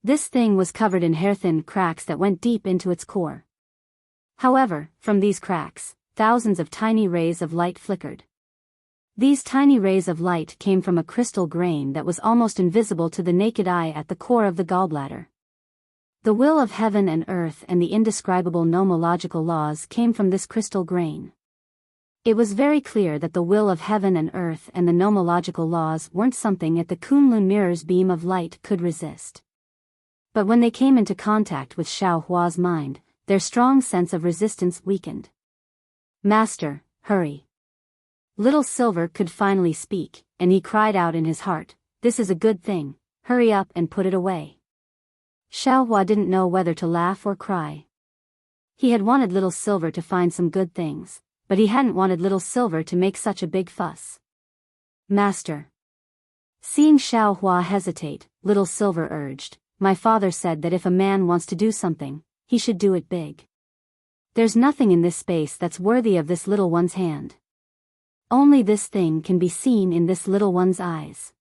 This thing was covered in hair-thin cracks that went deep into its core. However, from these cracks, thousands of tiny rays of light flickered. These tiny rays of light came from a crystal grain that was almost invisible to the naked eye at the core of the gallbladder. The will of heaven and earth and the indescribable nomological laws came from this crystal grain. It was very clear that the will of heaven and earth and the nomological laws weren't something that the Kunlun mirror's beam of light could resist. But when they came into contact with Xiaohua's mind, their strong sense of resistance weakened. "Master, hurry." Little Silver could finally speak, and he cried out in his heart, "This is a good thing, hurry up and put it away." Xiaohua didn't know whether to laugh or cry. He had wanted Little Silver to find some good things, but he hadn't wanted Little Silver to make such a big fuss. "Master." Seeing Xiaohua hesitate, Little Silver urged, "My father said that if a man wants to do something, he should do it big. There's nothing in this space that's worthy of this little one's hand. Only this thing can be seen in this little one's eyes."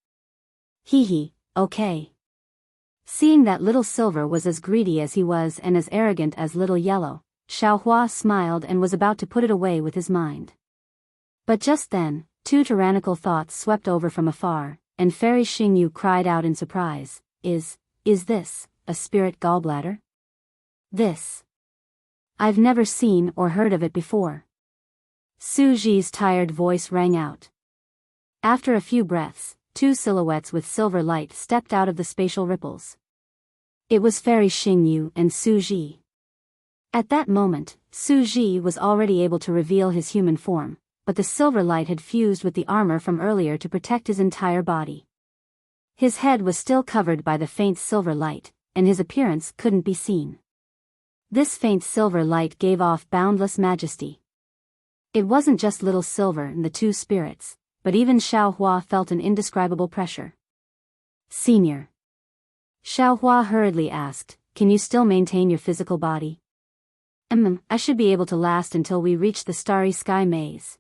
Hee, okay. Seeing that Little Silver was as greedy as he was and as arrogant as Little Yellow, Xiaohua smiled and was about to put it away with his mind. But just then, two tyrannical thoughts swept over from afar, and Fairy Xingyu cried out in surprise, Is this, a spirit gallbladder? This. I've never seen or heard of it before. Su Ji's tired voice rang out. After a few breaths, two silhouettes with silver light stepped out of the spatial ripples. It was Fairy Xingyu and Su Ji. At that moment, Su Ji was already able to reveal his human form, but the silver light had fused with the armor from earlier to protect his entire body. His head was still covered by the faint silver light, and his appearance couldn't be seen. This faint silver light gave off boundless majesty. It wasn't just Little Silver and the two spirits, but even Xiaohua felt an indescribable pressure. "Senior." Xiaohua hurriedly asked, "Can you still maintain your physical body?" I should be able to last until we reach the starry sky maze."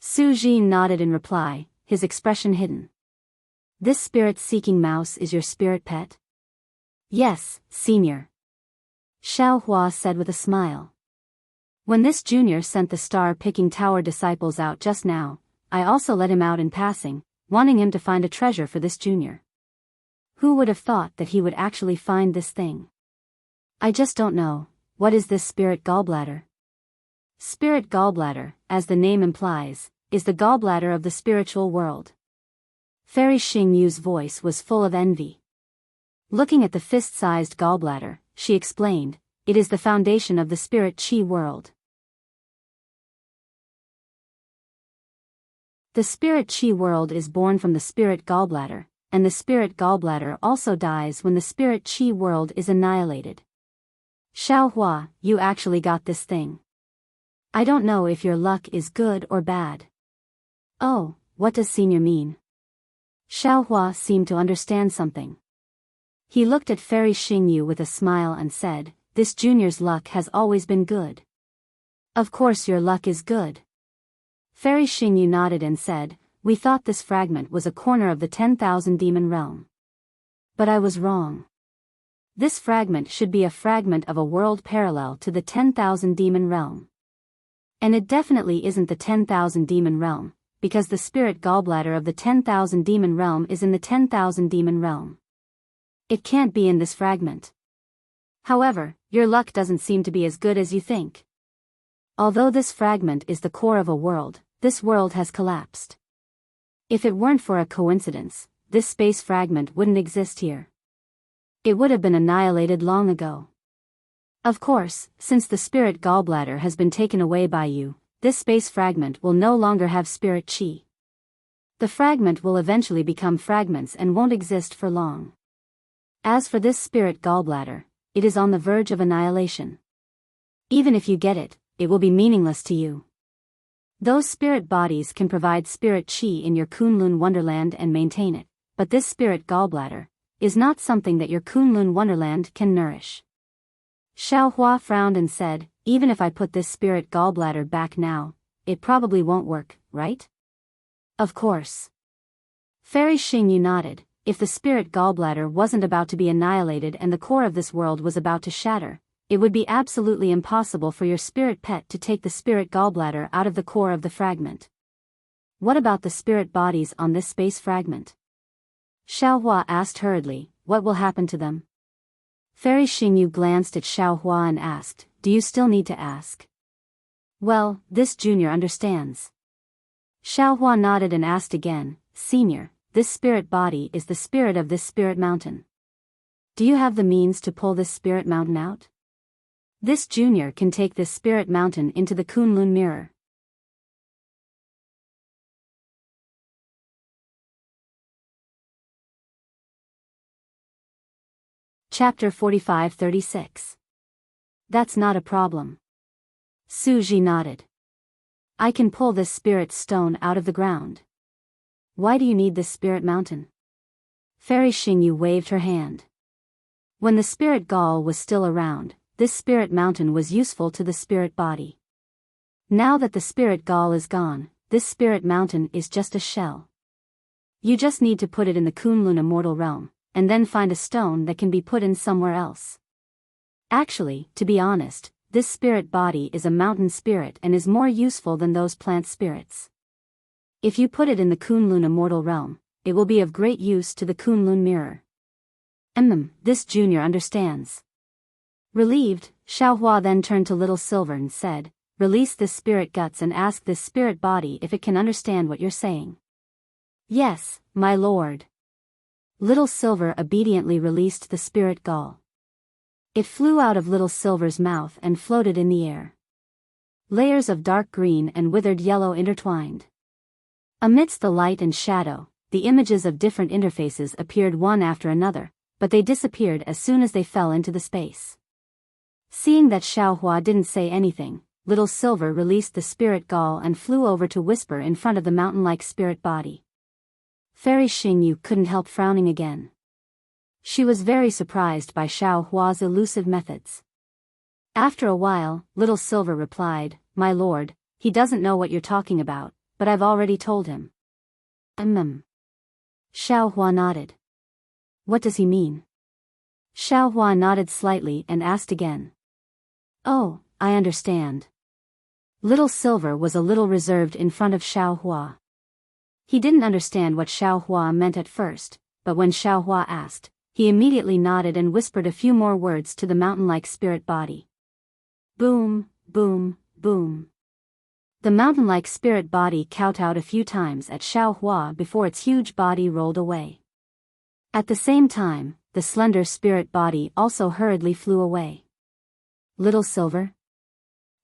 Su Ji nodded in reply, his expression hidden. "This spirit-seeking mouse is your spirit pet?" "Yes, senior." Xiaohua said with a smile. "When this junior sent the star-picking tower disciples out just now, I also let him out in passing, wanting him to find a treasure for this junior. Who would have thought that he would actually find this thing? I just don't know. What is this spirit gallbladder?" Spirit gallbladder, as the name implies, is the gallbladder of the spiritual world. Fairy Xingyu's voice was full of envy. Looking at the fist-sized gallbladder, she explained, "It is the foundation of the spirit chi world." The spirit chi world is born from the spirit gallbladder, and the spirit gallbladder also dies when the spirit chi world is annihilated. Xiaohua, you actually got this thing. I don't know if your luck is good or bad. Oh, what does senior mean? Xiaohua seemed to understand something. He looked at Fairy Xingyu with a smile and said, "This junior's luck has always been good." "Of course your luck is good." Fairy Xingyu nodded and said, "We thought this fragment was a corner of the 10,000 demon realm. But I was wrong. This fragment should be a fragment of a world parallel to the 10,000 demon realm. And it definitely isn't the 10,000 demon realm, because the spirit gallbladder of the 10,000 demon realm is in the 10,000 demon realm. It can't be in this fragment. However, your luck doesn't seem to be as good as you think. Although this fragment is the core of a world, this world has collapsed. If it weren't for a coincidence, this space fragment wouldn't exist here. It would have been annihilated long ago. Of course, since the spirit gallbladder has been taken away by you, this space fragment will no longer have spirit chi. The fragment will eventually become fragments and won't exist for long. As for this spirit gallbladder, it is on the verge of annihilation. Even if you get it, it will be meaningless to you. Those spirit bodies can provide spirit chi in your Kunlun wonderland and maintain it, but this spirit gallbladder is not something that your Kunlun wonderland can nourish. Xiaohua frowned and said, even if I put this spirit gallbladder back now, it probably won't work, right? Of course. Fairy Xingyu nodded. If the spirit gallbladder wasn't about to be annihilated and the core of this world was about to shatter, it would be absolutely impossible for your spirit pet to take the spirit gallbladder out of the core of the fragment. What about the spirit bodies on this space fragment? Xiaohua asked hurriedly, what will happen to them? Fairy Xingyu glanced at Xiaohua and asked, do you still need to ask? Well, this junior understands. Xiaohua nodded and asked again, Senior, this spirit body is the spirit of this spirit mountain. Do you have the means to pull this spirit mountain out? This junior can take this spirit mountain into the Kunlun mirror. Chapter 45-36. That's not a problem. Su Ji nodded. I can pull this spirit stone out of the ground. Why do you need this spirit mountain? Fairy Xingyu waved her hand. When the spirit gall was still around, this spirit mountain was useful to the spirit body. Now that the spirit gall is gone, this spirit mountain is just a shell. You just need to put it in the Kunlun immortal realm, and then find a stone that can be put in somewhere else. Actually, to be honest, this spirit body is a mountain spirit and is more useful than those plant spirits. If you put it in the Kunlun immortal realm, it will be of great use to the Kunlun mirror. This junior understands. Relieved, Xiaohua then turned to Little Silver and said, release this spirit guts and ask this spirit body if it can understand what you're saying. Yes, my lord. Little Silver obediently released the spirit gall. It flew out of Little Silver's mouth and floated in the air. Layers of dark green and withered yellow intertwined. Amidst the light and shadow, the images of different interfaces appeared one after another, but they disappeared as soon as they fell into the space. Seeing that Xiaohua didn't say anything, Little Silver released the spirit gall and flew over to whisper in front of the mountain-like spirit body. Fairy Xingyu couldn't help frowning again. She was very surprised by Xiaohua's elusive methods. After a while, Little Silver replied, my lord, he doesn't know what you're talking about, but I've already told him. Xiaohua nodded. What does he mean? Xiaohua nodded slightly and asked again. Oh, I understand. Little Silver was a little reserved in front of Xiaohua. He didn't understand what Xiaohua meant at first, but when Xiaohua asked, he immediately nodded and whispered a few more words to the mountain-like spirit body. Boom, boom, boom. The mountain-like spirit body kowtowed a few times at Xiaohua before its huge body rolled away. At the same time, the slender spirit body also hurriedly flew away. Little Silver?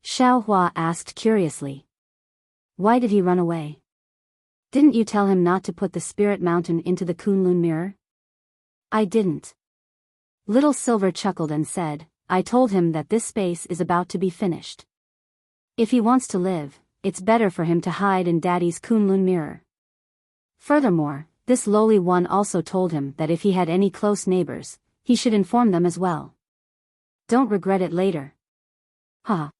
Xiaohua asked curiously. Why did he run away? Didn't you tell him not to put the spirit mountain into the Kunlun mirror? I didn't. Little Silver chuckled and said, I told him that this space is about to be finished. If he wants to live, it's better for him to hide in Daddy's Kunlun mirror. Furthermore, this lowly one also told him that if he had any close neighbors, he should inform them as well. Don't regret it later. Ha!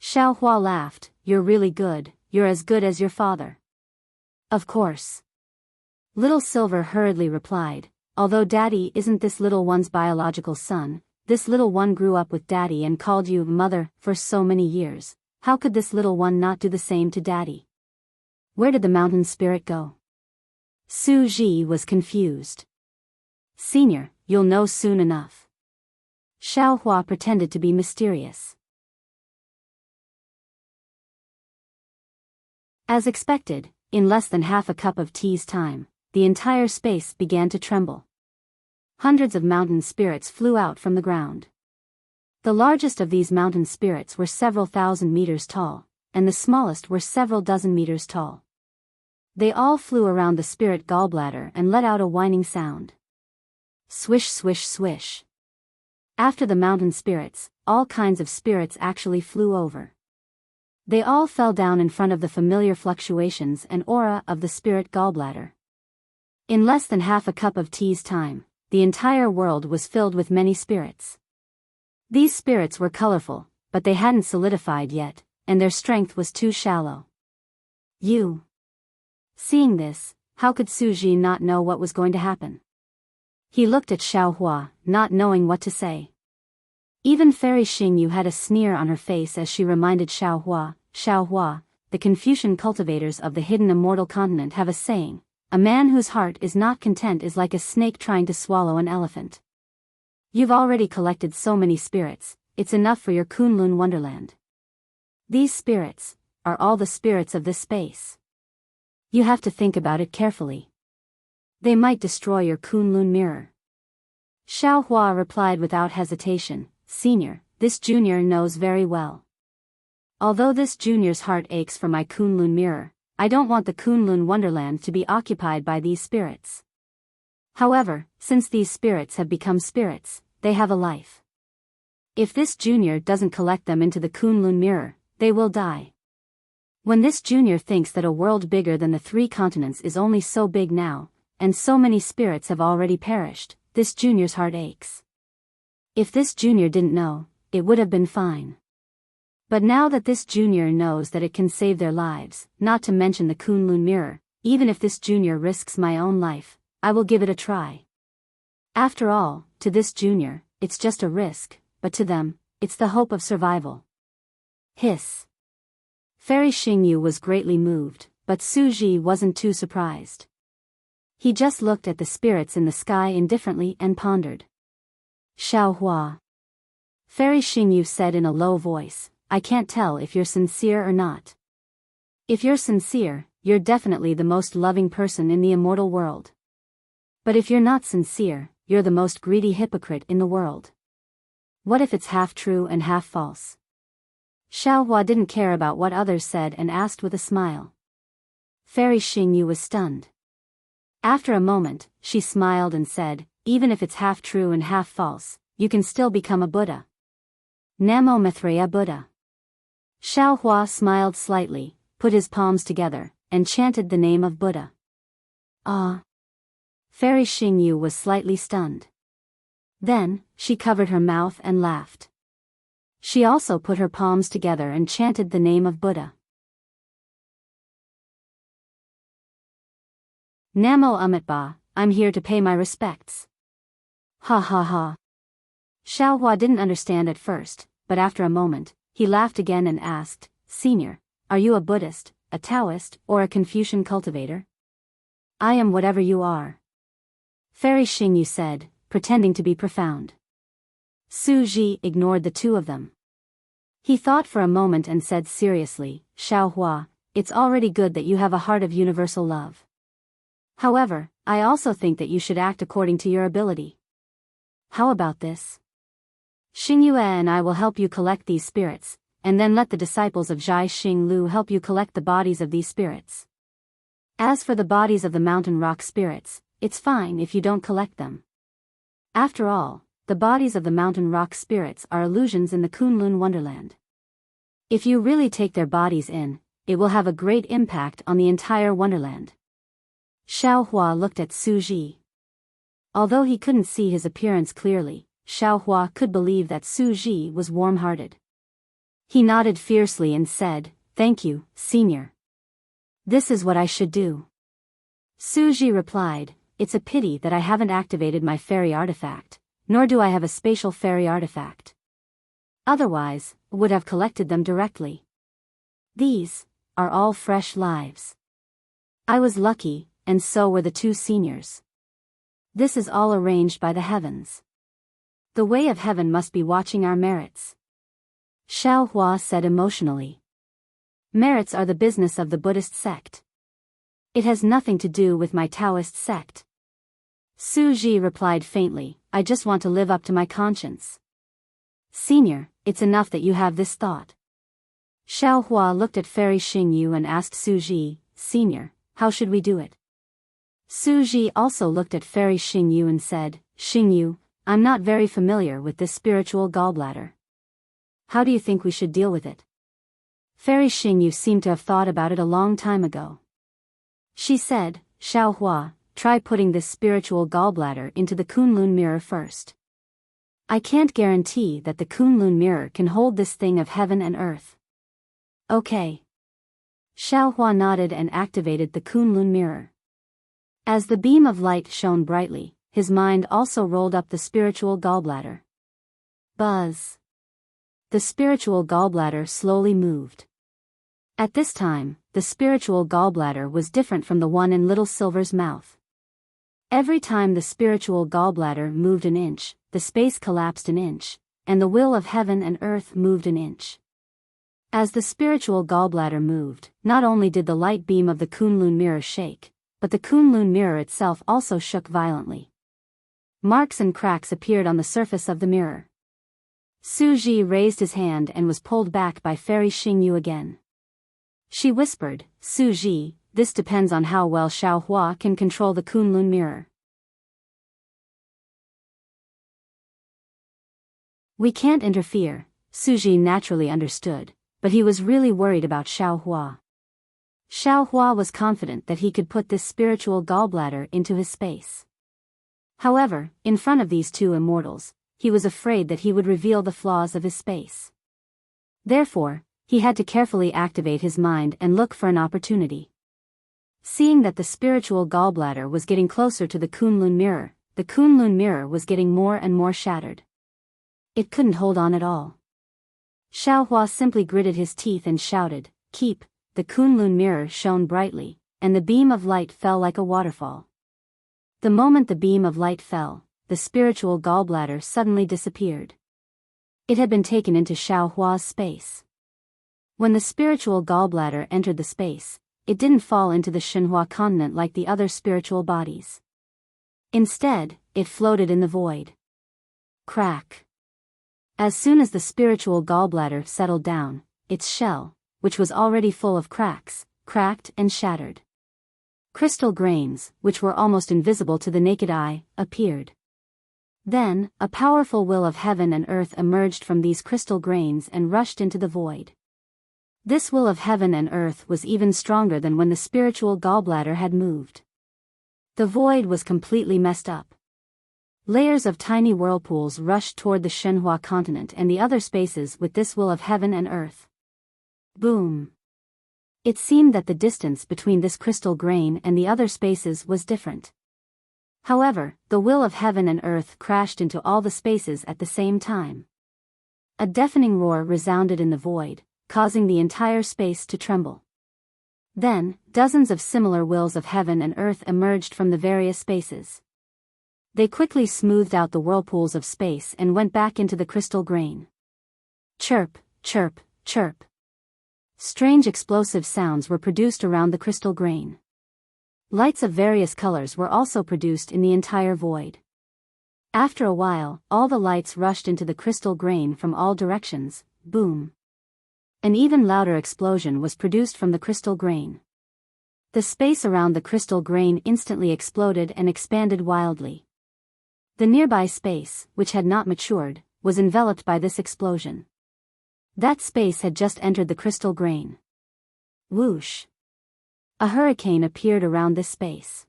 Xiaohua laughed, you're really good, you're as good as your father. Of course. Little Silver hurriedly replied, although Daddy isn't this little one's biological son, this little one grew up with Daddy and called you mother for so many years, how could this little one not do the same to Daddy? Where did the mountain spirit go? Su Ji was confused. Senior, you'll know soon enough. Xiaohua pretended to be mysterious. As expected, in less than half a cup of tea's time, the entire space began to tremble. Hundreds of mountain spirits flew out from the ground. The largest of these mountain spirits were several thousand meters tall, and the smallest were several dozen meters tall. They all flew around the spirit gallbladder and let out a whining sound. Swish swish swish. After the mountain spirits, all kinds of spirits actually flew over. They all fell down in front of the familiar fluctuations and aura of the spirit gallbladder. In less than half a cup of tea's time, the entire world was filled with many spirits. These spirits were colorful, but they hadn't solidified yet, and their strength was too shallow. Seeing this, how could Suji not know what was going to happen? He looked at Xiaohua, not knowing what to say. Even Fairy Xingyu had a sneer on her face as she reminded Xiaohua, the Confucian cultivators of the hidden immortal continent have a saying, a man whose heart is not content is like a snake trying to swallow an elephant. You've already collected so many spirits, it's enough for your Kunlun wonderland. These spirits are all the spirits of this space. You have to think about it carefully. They might destroy your Kunlun mirror. Xiaohua replied without hesitation, Senior, this junior knows very well. Although this junior's heart aches for my Kunlun mirror, I don't want the Kunlun wonderland to be occupied by these spirits. However, since these spirits have become spirits, they have a life. If this junior doesn't collect them into the Kunlun mirror, they will die. When this junior thinks that a world bigger than the 3 continents is only so big now, and so many spirits have already perished, this junior's heart aches. If this junior didn't know, it would have been fine. But now that this junior knows that it can save their lives, not to mention the Kunlun mirror, even if this junior risks my own life, I will give it a try. After all, to this junior, it's just a risk, but to them, it's the hope of survival. Hiss. Fairy Xingyu was greatly moved, but Suji wasn't too surprised. He just looked at the spirits in the sky indifferently and pondered. Xiaohua. Fairy Xingyu said in a low voice, I can't tell if you're sincere or not. If you're sincere, you're definitely the most loving person in the immortal world. But if you're not sincere, you're the most greedy hypocrite in the world. What if it's half true and half false? Xiaohua didn't care about what others said and asked with a smile. Fairy Xingyu was stunned. After a moment, she smiled and said, even if it's half true and half false, you can still become a Buddha. Namo Maitreya Buddha. Xiaohua smiled slightly, put his palms together, and chanted the name of Buddha. Ah! Fairy Xingyu was slightly stunned. Then, she covered her mouth and laughed. She also put her palms together and chanted the name of Buddha. Namo Amitba, I'm here to pay my respects. Ha ha ha. Xiaohua didn't understand at first, but after a moment, he laughed again and asked, Senior, are you a Buddhist, a Taoist, or a Confucian cultivator? I am whatever you are. Fairy Xingyu said, pretending to be profound. Suji ignored the two of them. He thought for a moment and said seriously, Xiaohua, it's already good that you have a heart of universal love. However, I also think that you should act according to your ability. How about this? Xingyue and I will help you collect these spirits, and then let the disciples of Zhai Xing Lu help you collect the bodies of these spirits. As for the bodies of the mountain rock spirits, it's fine if you don't collect them. After all, the bodies of the mountain rock spirits are illusions in the Kunlun wonderland. If you really take their bodies in, it will have a great impact on the entire wonderland. Xiaohua looked at Suji. Although he couldn't see his appearance clearly, Xiaohua could believe that Suji was warm-hearted. He nodded fiercely and said, Thank you, Senior. This is what I should do. Suji replied, It's a pity that I haven't activated my fairy artifact, nor do I have a spatial fairy artifact. Otherwise, I would have collected them directly. These are all fresh lives. I was lucky, and so were the two seniors. This is all arranged by the heavens. The way of heaven must be watching our merits. Xiaohua said emotionally. Merits are the business of the Buddhist sect. It has nothing to do with my Taoist sect. Suji replied faintly, I just want to live up to my conscience. Senior, it's enough that you have this thought. Xiaohua looked at Fairy Xingyu and asked Suji, Senior, how should we do it? Suji also looked at Fairy Xingyu and said, Xingyu, I'm not very familiar with this spiritual gallbladder. How do you think we should deal with it? Fairy Xingyu seemed to have thought about it a long time ago. She said, Xiaohua, try putting this spiritual gallbladder into the Kunlun mirror first. I can't guarantee that the Kunlun mirror can hold this thing of heaven and earth. Okay. Xiaohua nodded and activated the Kunlun mirror. As the beam of light shone brightly, his mind also rolled up the spiritual gallbladder. Buzz. The spiritual gallbladder slowly moved. At this time, the spiritual gallbladder was different from the one in Little Silver's mouth. Every time the spiritual gallbladder moved an inch, the space collapsed an inch, and the will of heaven and earth moved an inch. As the spiritual gallbladder moved, not only did the light beam of the Kunlun mirror shake, but the Kunlun mirror itself also shook violently. Marks and cracks appeared on the surface of the mirror. Su Ji raised his hand and was pulled back by Fairy Xingyu again. She whispered, Su Ji, this depends on how well Xiaohua can control the Kunlun mirror. We can't interfere, Su Ji naturally understood, but he was really worried about Xiaohua. Xiaohua was confident that he could put this spiritual gallbladder into his space. However, in front of these two immortals, he was afraid that he would reveal the flaws of his space. Therefore, he had to carefully activate his mind and look for an opportunity. Seeing that the spiritual gallbladder was getting closer to the Kunlun mirror was getting more and more shattered. It couldn't hold on at all. Xiaohua simply gritted his teeth and shouted, Keep! The Kunlun mirror shone brightly, and the beam of light fell like a waterfall. The moment the beam of light fell, the spiritual gallbladder suddenly disappeared. It had been taken into Xiaohua's space. When the spiritual gallbladder entered the space, it didn't fall into the Shenhua continent like the other spiritual bodies. Instead, it floated in the void. Crack. As soon as the spiritual gallbladder settled down, its shell, which was already full of cracks, cracked and shattered. Crystal grains, which were almost invisible to the naked eye, appeared. Then, a powerful will of heaven and earth emerged from these crystal grains and rushed into the void. This will of heaven and earth was even stronger than when the spiritual gallbladder had moved. The void was completely messed up. Layers of tiny whirlpools rushed toward the Shenhua continent and the other spaces with this will of heaven and earth. Boom! It seemed that the distance between this crystal grain and the other spaces was different. However, the will of heaven and earth crashed into all the spaces at the same time. A deafening roar resounded in the void, causing the entire space to tremble. Then, dozens of similar wills of heaven and earth emerged from the various spaces. They quickly smoothed out the whirlpools of space and went back into the crystal grain. Chirp, chirp, chirp. Strange explosive sounds were produced around the crystal grain. Lights of various colors were also produced in the entire void. After a while, all the lights rushed into the crystal grain from all directions. Boom! An even louder explosion was produced from the crystal grain. The space around the crystal grain instantly exploded and expanded wildly. The nearby space, which had not matured, was enveloped by this explosion. That space had just entered the crystal grain. Whoosh! A hurricane appeared around this space.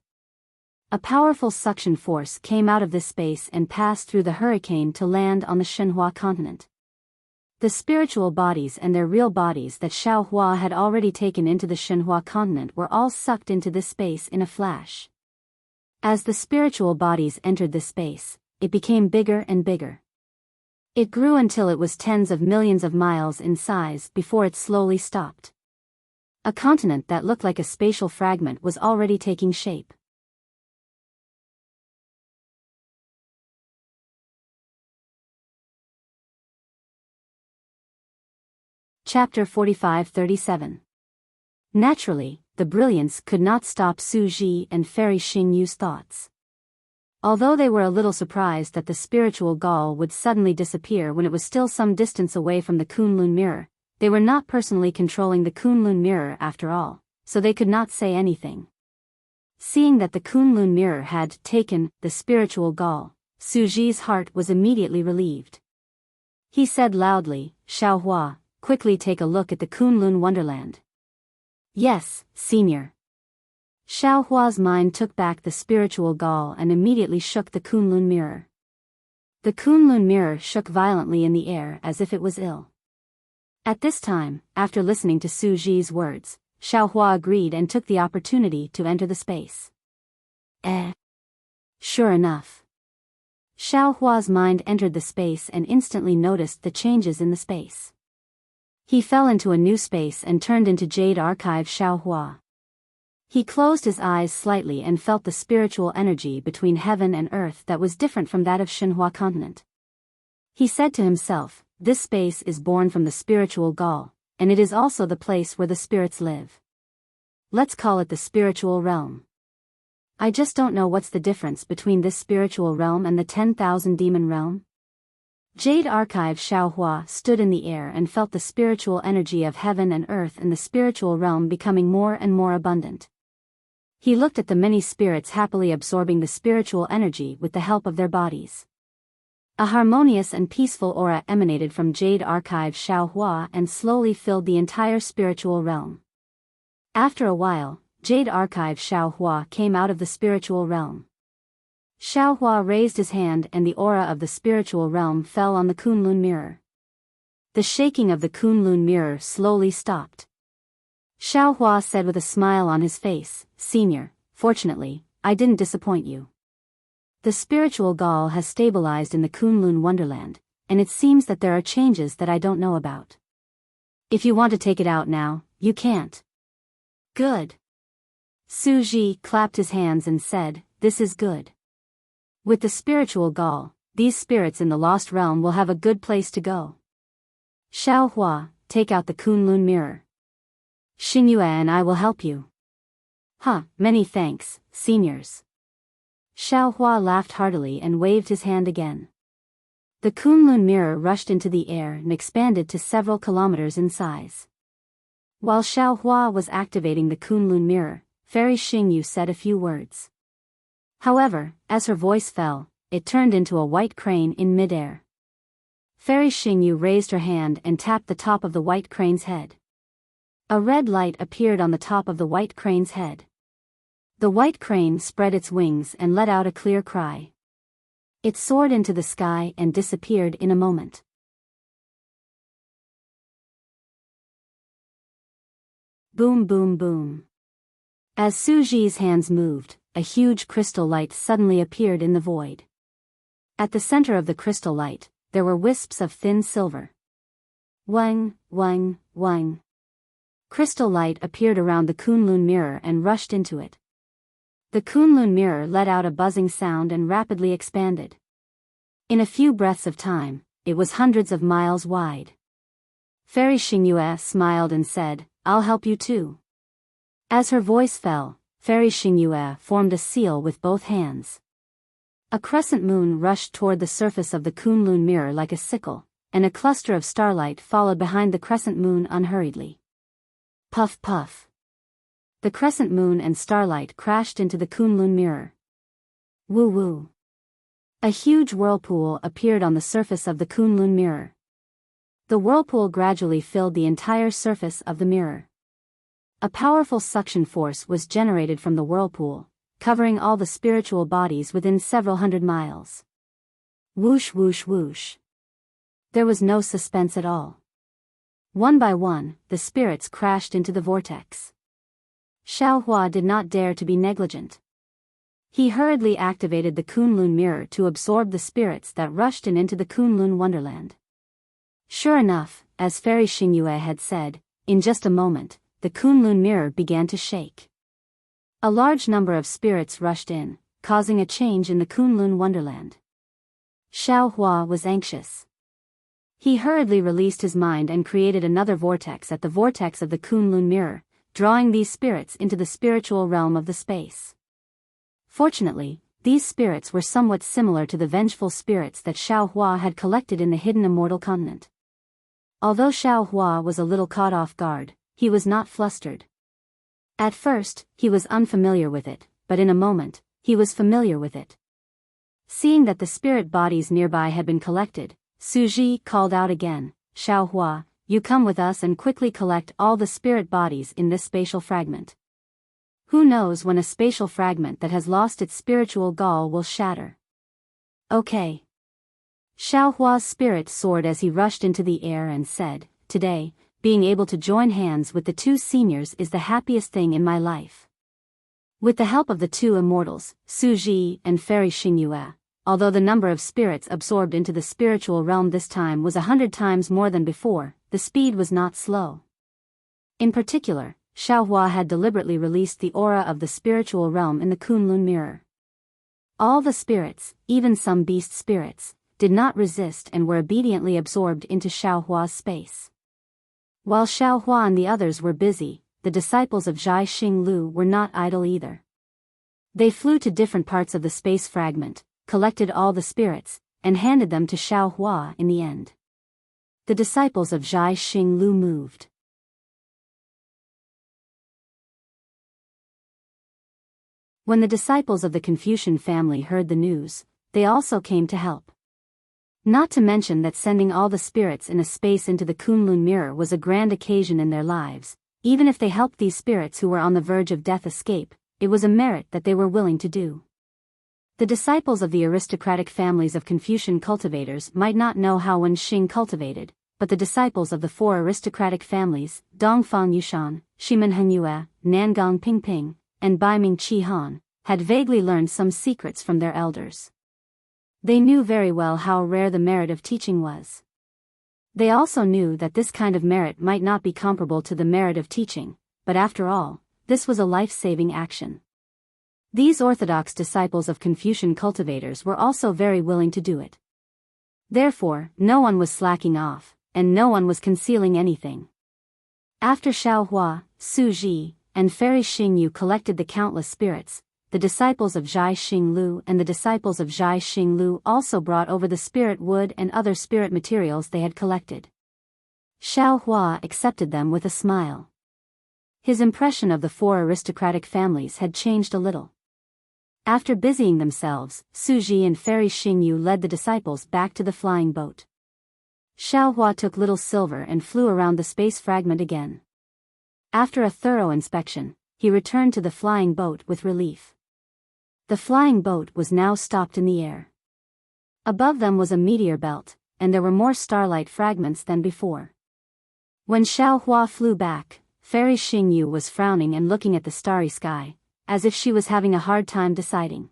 A powerful suction force came out of this space and passed through the hurricane to land on the Shenhua continent. The spiritual bodies and their real bodies that Xiaohua had already taken into the Shenhua continent were all sucked into this space in a flash. As the spiritual bodies entered this space, it became bigger and bigger. It grew until it was tens of millions of miles in size before it slowly stopped. A continent that looked like a spatial fragment was already taking shape. Chapter 45-37. Naturally, the brilliance could not stop Su Ji and Fairy Xingyu's thoughts. Although they were a little surprised that the spiritual gall would suddenly disappear when it was still some distance away from the Kunlun mirror, they were not personally controlling the Kunlun mirror after all, so they could not say anything. Seeing that the Kunlun mirror had taken the spiritual gall, Su Ji's heart was immediately relieved. He said loudly, Xiaohua, quickly take a look at the Kunlun Wonderland. Yes, Senior. Xiaohua's mind took back the spiritual gall and immediately shook the Kunlun mirror. The Kunlun mirror shook violently in the air as if it was ill. At this time, after listening to Su Ji's words, Xiaohua agreed and took the opportunity to enter the space. Sure enough. Xiaohua's mind entered the space and instantly noticed the changes in the space. He fell into a new space and turned into Jade Archive Xiaohua. He closed his eyes slightly and felt the spiritual energy between heaven and earth that was different from that of Shenhua continent. He said to himself, this space is born from the spiritual gall, and it is also the place where the spirits live. Let's call it the spiritual realm. I just don't know what's the difference between this spiritual realm and the 10,000 demon realm. Jade Archive Xiaohua stood in the air and felt the spiritual energy of heaven and earth in the spiritual realm becoming more and more abundant. He looked at the many spirits happily absorbing the spiritual energy with the help of their bodies. A harmonious and peaceful aura emanated from Jade Archive Xiaohua and slowly filled the entire spiritual realm. After a while, Jade Archive Xiaohua came out of the spiritual realm. Xiaohua raised his hand and the aura of the spiritual realm fell on the Kunlun mirror. The shaking of the Kunlun mirror slowly stopped. Xiaohua said with a smile on his face, Senior, fortunately, I didn't disappoint you. The spiritual gall has stabilized in the Kunlun Wonderland, and it seems that there are changes that I don't know about. If you want to take it out now, you can't. Good. Su Ji clapped his hands and said, this is good. With the spiritual gall, these spirits in the lost realm will have a good place to go. Xiaohua, take out the Kunlun mirror. Xingyue and I will help you. Many thanks, seniors. Xiaohua laughed heartily and waved his hand again. The Kunlun mirror rushed into the air and expanded to several kilometers in size. While Xiaohua was activating the Kunlun mirror, Fairy Xingyu said a few words. However, as her voice fell, it turned into a white crane in midair. Fairy Xingyu raised her hand and tapped the top of the white crane's head. A red light appeared on the top of the white crane's head. The white crane spread its wings and let out a clear cry. It soared into the sky and disappeared in a moment. Boom boom boom. As Su Ji's hands moved, a huge crystal light suddenly appeared in the void. At the center of the crystal light, there were wisps of thin silver. Wang, wang, wang. Crystal light appeared around the Kunlun mirror and rushed into it. The Kunlun mirror let out a buzzing sound and rapidly expanded. In a few breaths of time, it was hundreds of miles wide. Fairy Xingyue smiled and said, I'll help you too. As her voice fell, Fairy Xingyue formed a seal with both hands. A crescent moon rushed toward the surface of the Kunlun mirror like a sickle, and a cluster of starlight followed behind the crescent moon unhurriedly. Puff puff. The crescent moon and starlight crashed into the Kunlun mirror. Woo woo. A huge whirlpool appeared on the surface of the Kunlun mirror. The whirlpool gradually filled the entire surface of the mirror. A powerful suction force was generated from the whirlpool, covering all the spiritual bodies within several hundred miles. Whoosh whoosh whoosh. There was no suspense at all. One by one, the spirits crashed into the vortex. Xiaohua did not dare to be negligent. He hurriedly activated the Kunlun mirror to absorb the spirits that rushed into the Kunlun Wonderland. Sure enough, as Fairy Xingyue had said, in just a moment, the Kunlun mirror began to shake. A large number of spirits rushed in, causing a change in the Kunlun Wonderland. Xiaohua was anxious. He hurriedly released his mind and created another vortex at the vortex of the Kunlun mirror, drawing these spirits into the spiritual realm of the space. Fortunately, these spirits were somewhat similar to the vengeful spirits that Xiaohua had collected in the hidden immortal continent. Although Xiaohua was a little caught off guard, he was not flustered. At first, he was unfamiliar with it, but in a moment, he was familiar with it. Seeing that the spirit bodies nearby had been collected, Suji called out again, Xiaohua, you come with us and quickly collect all the spirit bodies in this spatial fragment. Who knows when a spatial fragment that has lost its spiritual gall will shatter. Okay. Xiaohua's spirit soared as he rushed into the air and said, today, being able to join hands with the two seniors is the happiest thing in my life. With the help of the two immortals, Suji and Fairy Xingyue, although the number of spirits absorbed into the spiritual realm this time was 100 times more than before, the speed was not slow. In particular, Xiaohua had deliberately released the aura of the spiritual realm in the Kunlun mirror. All the spirits, even some beast spirits, did not resist and were obediently absorbed into Xiaohua's space. While Xiaohua and the others were busy, the disciples of Zhai Xinglu were not idle either. They flew to different parts of the space fragment, collected all the spirits, and handed them to Xiaohua in the end. The disciples of Zhai Xinglu moved. When the disciples of the Confucian family heard the news, they also came to help. Not to mention that sending all the spirits in a space into the Kunlun mirror was a grand occasion in their lives. Even if they helped these spirits who were on the verge of death escape, it was a merit that they were willing to do. The disciples of the aristocratic families of Confucian cultivators might not know how Wen Xing cultivated, but the disciples of the four aristocratic families, Dongfang Yushan, Shimen Hengyue, Nangang Pingping, and Baiming Qihan, had vaguely learned some secrets from their elders. They knew very well how rare the merit of teaching was. They also knew that this kind of merit might not be comparable to the merit of teaching, but after all, this was a life-saving action. These orthodox disciples of Confucian cultivators were also very willing to do it. Therefore, no one was slacking off, and no one was concealing anything. After Xiaohua, Suji, and Fairy Xingyu collected the countless spirits, the disciples of Zhai Xinglu and the disciples of Zhai Xinglu also brought over the spirit wood and other spirit materials they had collected. Xiaohua accepted them with a smile. His impression of the four aristocratic families had changed a little. After busying themselves, Suji and Fairy Xingyu led the disciples back to the flying boat. Xiaohua took little silver and flew around the space fragment again. After a thorough inspection, he returned to the flying boat with relief. The flying boat was now stopped in the air. Above them was a meteor belt, and there were more starlight fragments than before. When Xiaohua flew back, Fairy Xingyu was frowning and looking at the starry sky, as if she was having a hard time deciding.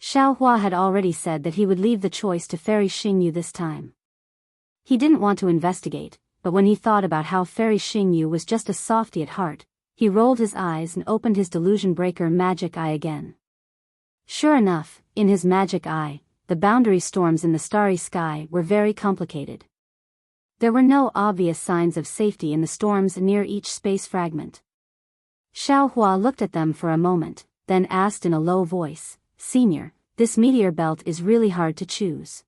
Xiaohua had already said that he would leave the choice to Fairy Xingyu this time. He didn't want to investigate, but when he thought about how Fairy Xingyu was just a softy at heart, he rolled his eyes and opened his delusion breaker magic eye again. Sure enough, in his magic eye, the boundary storms in the starry sky were very complicated. There were no obvious signs of safety in the storms near each space fragment. Xiaohua looked at them for a moment, then asked in a low voice, Senior, this meteor belt is really hard to choose.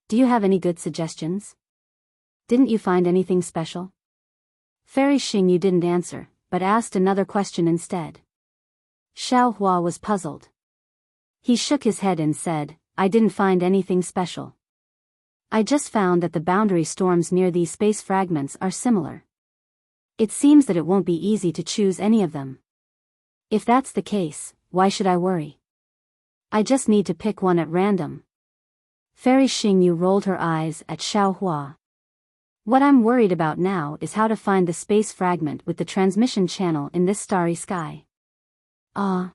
Do you have any good suggestions? Didn't you find anything special? Fairy Xingyu didn't answer, but asked another question instead. Xiaohua was puzzled. He shook his head and said, I didn't find anything special. I just found that the boundary storms near these space fragments are similar. It seems that it won't be easy to choose any of them. If that's the case, why should I worry? I just need to pick one at random. Fairy Xingyu rolled her eyes at Xiaohua. What I'm worried about now is how to find the space fragment with the transmission channel in this starry sky. Ah.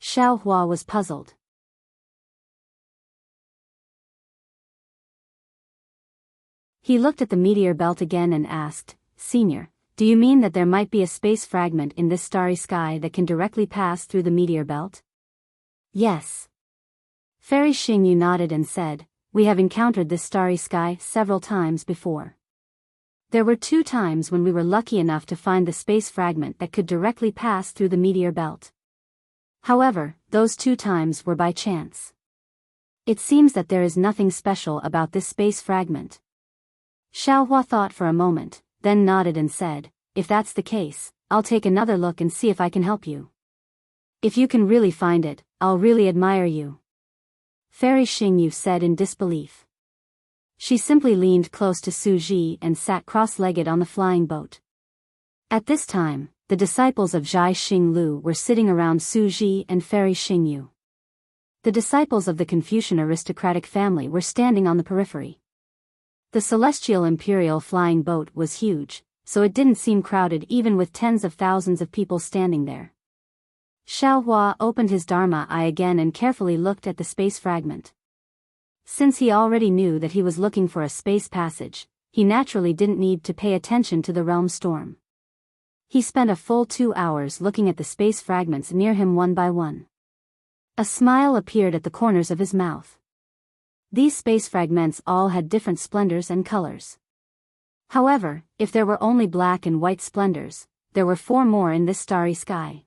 Xiaohua was puzzled. He looked at the meteor belt again and asked, Senior, do you mean that there might be a space fragment in this starry sky that can directly pass through the meteor belt? Yes. Fairy Xingyu nodded and said, We have encountered this starry sky several times before. There were 2 times when we were lucky enough to find the space fragment that could directly pass through the meteor belt. However, those 2 times were by chance. It seems that there is nothing special about this space fragment. Xiaohua thought for a moment, then nodded and said, If that's the case, I'll take another look and see if I can help you. If you can really find it, I'll really admire you. Fairy Xingyu said in disbelief. She simply leaned close to Su Ji and sat cross-legged on the flying boat. At this time, the disciples of Zhai Xinglu were sitting around Su Ji and Fairy Xingyu. The disciples of the Confucian aristocratic family were standing on the periphery. The celestial imperial flying boat was huge, so it didn't seem crowded even with tens of thousands of people standing there. Xiaohua opened his Dharma eye again and carefully looked at the space fragment. Since he already knew that he was looking for a space passage, he naturally didn't need to pay attention to the realm storm. He spent a full 2 hours looking at the space fragments near him one by one. A smile appeared at the corners of his mouth. These space fragments all had different splendors and colors. However, if there were only black and white splendors, there were 4 more in this starry sky.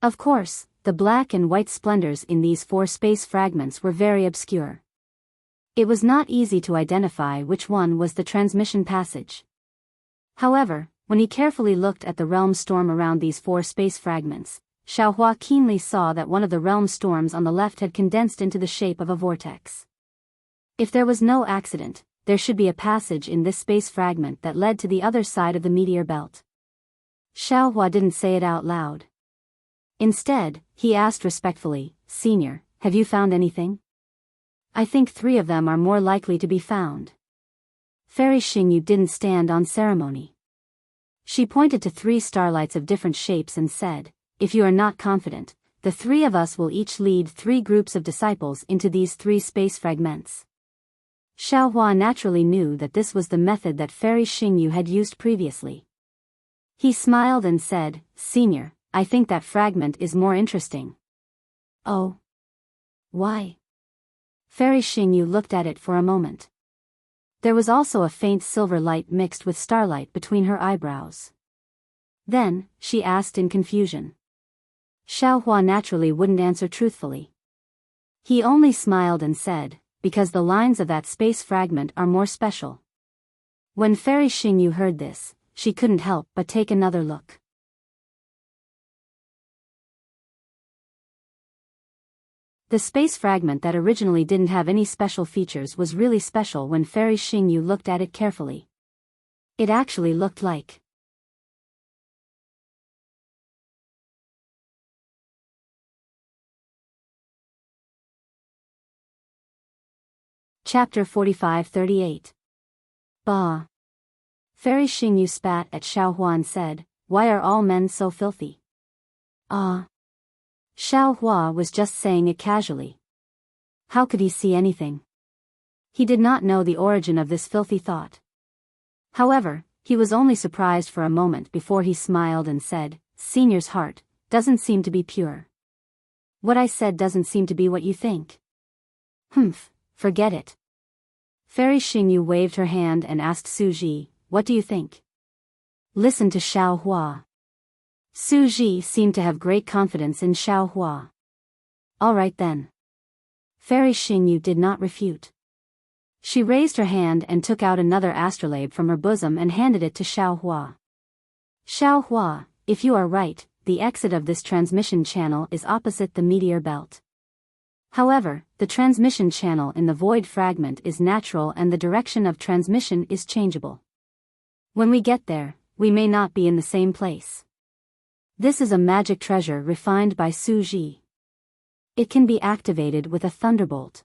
Of course, the black and white splendors in these 4 space fragments were very obscure. It was not easy to identify which one was the transmission passage. However, when he carefully looked at the realm storm around these 4 space fragments, Xiaohua keenly saw that one of the realm storms on the left had condensed into the shape of a vortex. If there was no accident, there should be a passage in this space fragment that led to the other side of the meteor belt. Xiaohua didn't say it out loud. Instead, he asked respectfully, "Senior, have you found anything?" "I think 3 of them are more likely to be found." Fairy Xingyu didn't stand on ceremony. She pointed to 3 starlights of different shapes and said, "If you are not confident, the 3 of us will each lead 3 groups of disciples into these 3 space fragments." Xiaohua naturally knew that this was the method that Fairy Xingyu had used previously. He smiled and said, "Senior, I think that fragment is more interesting." "Oh? Why?" Fairy Xingyu looked at it for a moment. There was also a faint silver light mixed with starlight between her eyebrows. Then, she asked in confusion. Xiaohua naturally wouldn't answer truthfully. He only smiled and said, "Because the lines of that space fragment are more special." When Fairy Xingyu heard this, she couldn't help but take another look. The space fragment that originally didn't have any special features was really special when Fairy Xingyu looked at it carefully. It actually looked like Chapter 45-38. Bah. Fairy Xingyu spat at Xiaohua and said, "Why are all men so filthy?" Ah. Xiaohua was just saying it casually. How could he see anything? He did not know the origin of this filthy thought. However, he was only surprised for a moment before he smiled and said, "Senior's heart doesn't seem to be pure. What I said doesn't seem to be what you think." "Humph, forget it." Fairy Xingyu waved her hand and asked Su Ji, "What do you think?" "Listen to Xiaohua." Su Ji seemed to have great confidence in Xiaohua. "All right then." Fairy Xingyu did not refute. She raised her hand and took out another astrolabe from her bosom and handed it to Xiaohua. "Xiaohua, if you are right, the exit of this transmission channel is opposite the meteor belt. However, the transmission channel in the void fragment is natural and the direction of transmission is changeable. When we get there, we may not be in the same place. This is a magic treasure refined by Su Ji. It can be activated with a thunderbolt.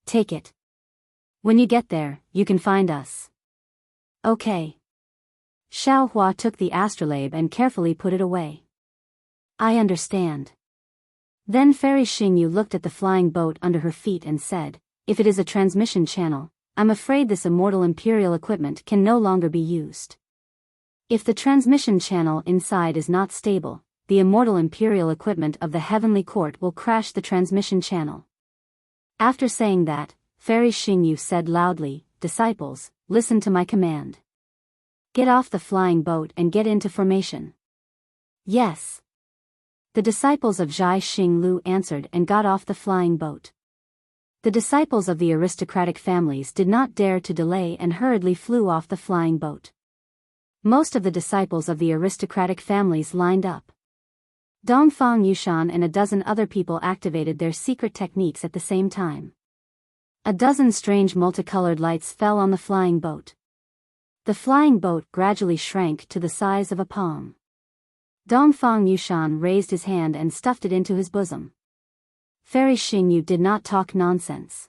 Take it. When you get there, you can find us." "Okay." Xiaohua took the astrolabe and carefully put it away. "I understand." Then Fairy Xingyu looked at the flying boat under her feet and said, "If it is a transmission channel, I'm afraid this immortal imperial equipment can no longer be used. If the transmission channel inside is not stable, the immortal imperial equipment of the heavenly court will crash the transmission channel." After saying that, Fairy Xingyu said loudly, "Disciples, listen to my command. Get off the flying boat and get into formation." "Yes." The disciples of Zhai Xinglu answered and got off the flying boat. The disciples of the aristocratic families did not dare to delay and hurriedly flew off the flying boat. Most of the disciples of the aristocratic families lined up. Dongfang Yushan and a dozen other people activated their secret techniques at the same time. A dozen strange multicolored lights fell on the flying boat. The flying boat gradually shrank to the size of a palm. Dongfang Yushan raised his hand and stuffed it into his bosom. Fairy Xingyu did not talk nonsense.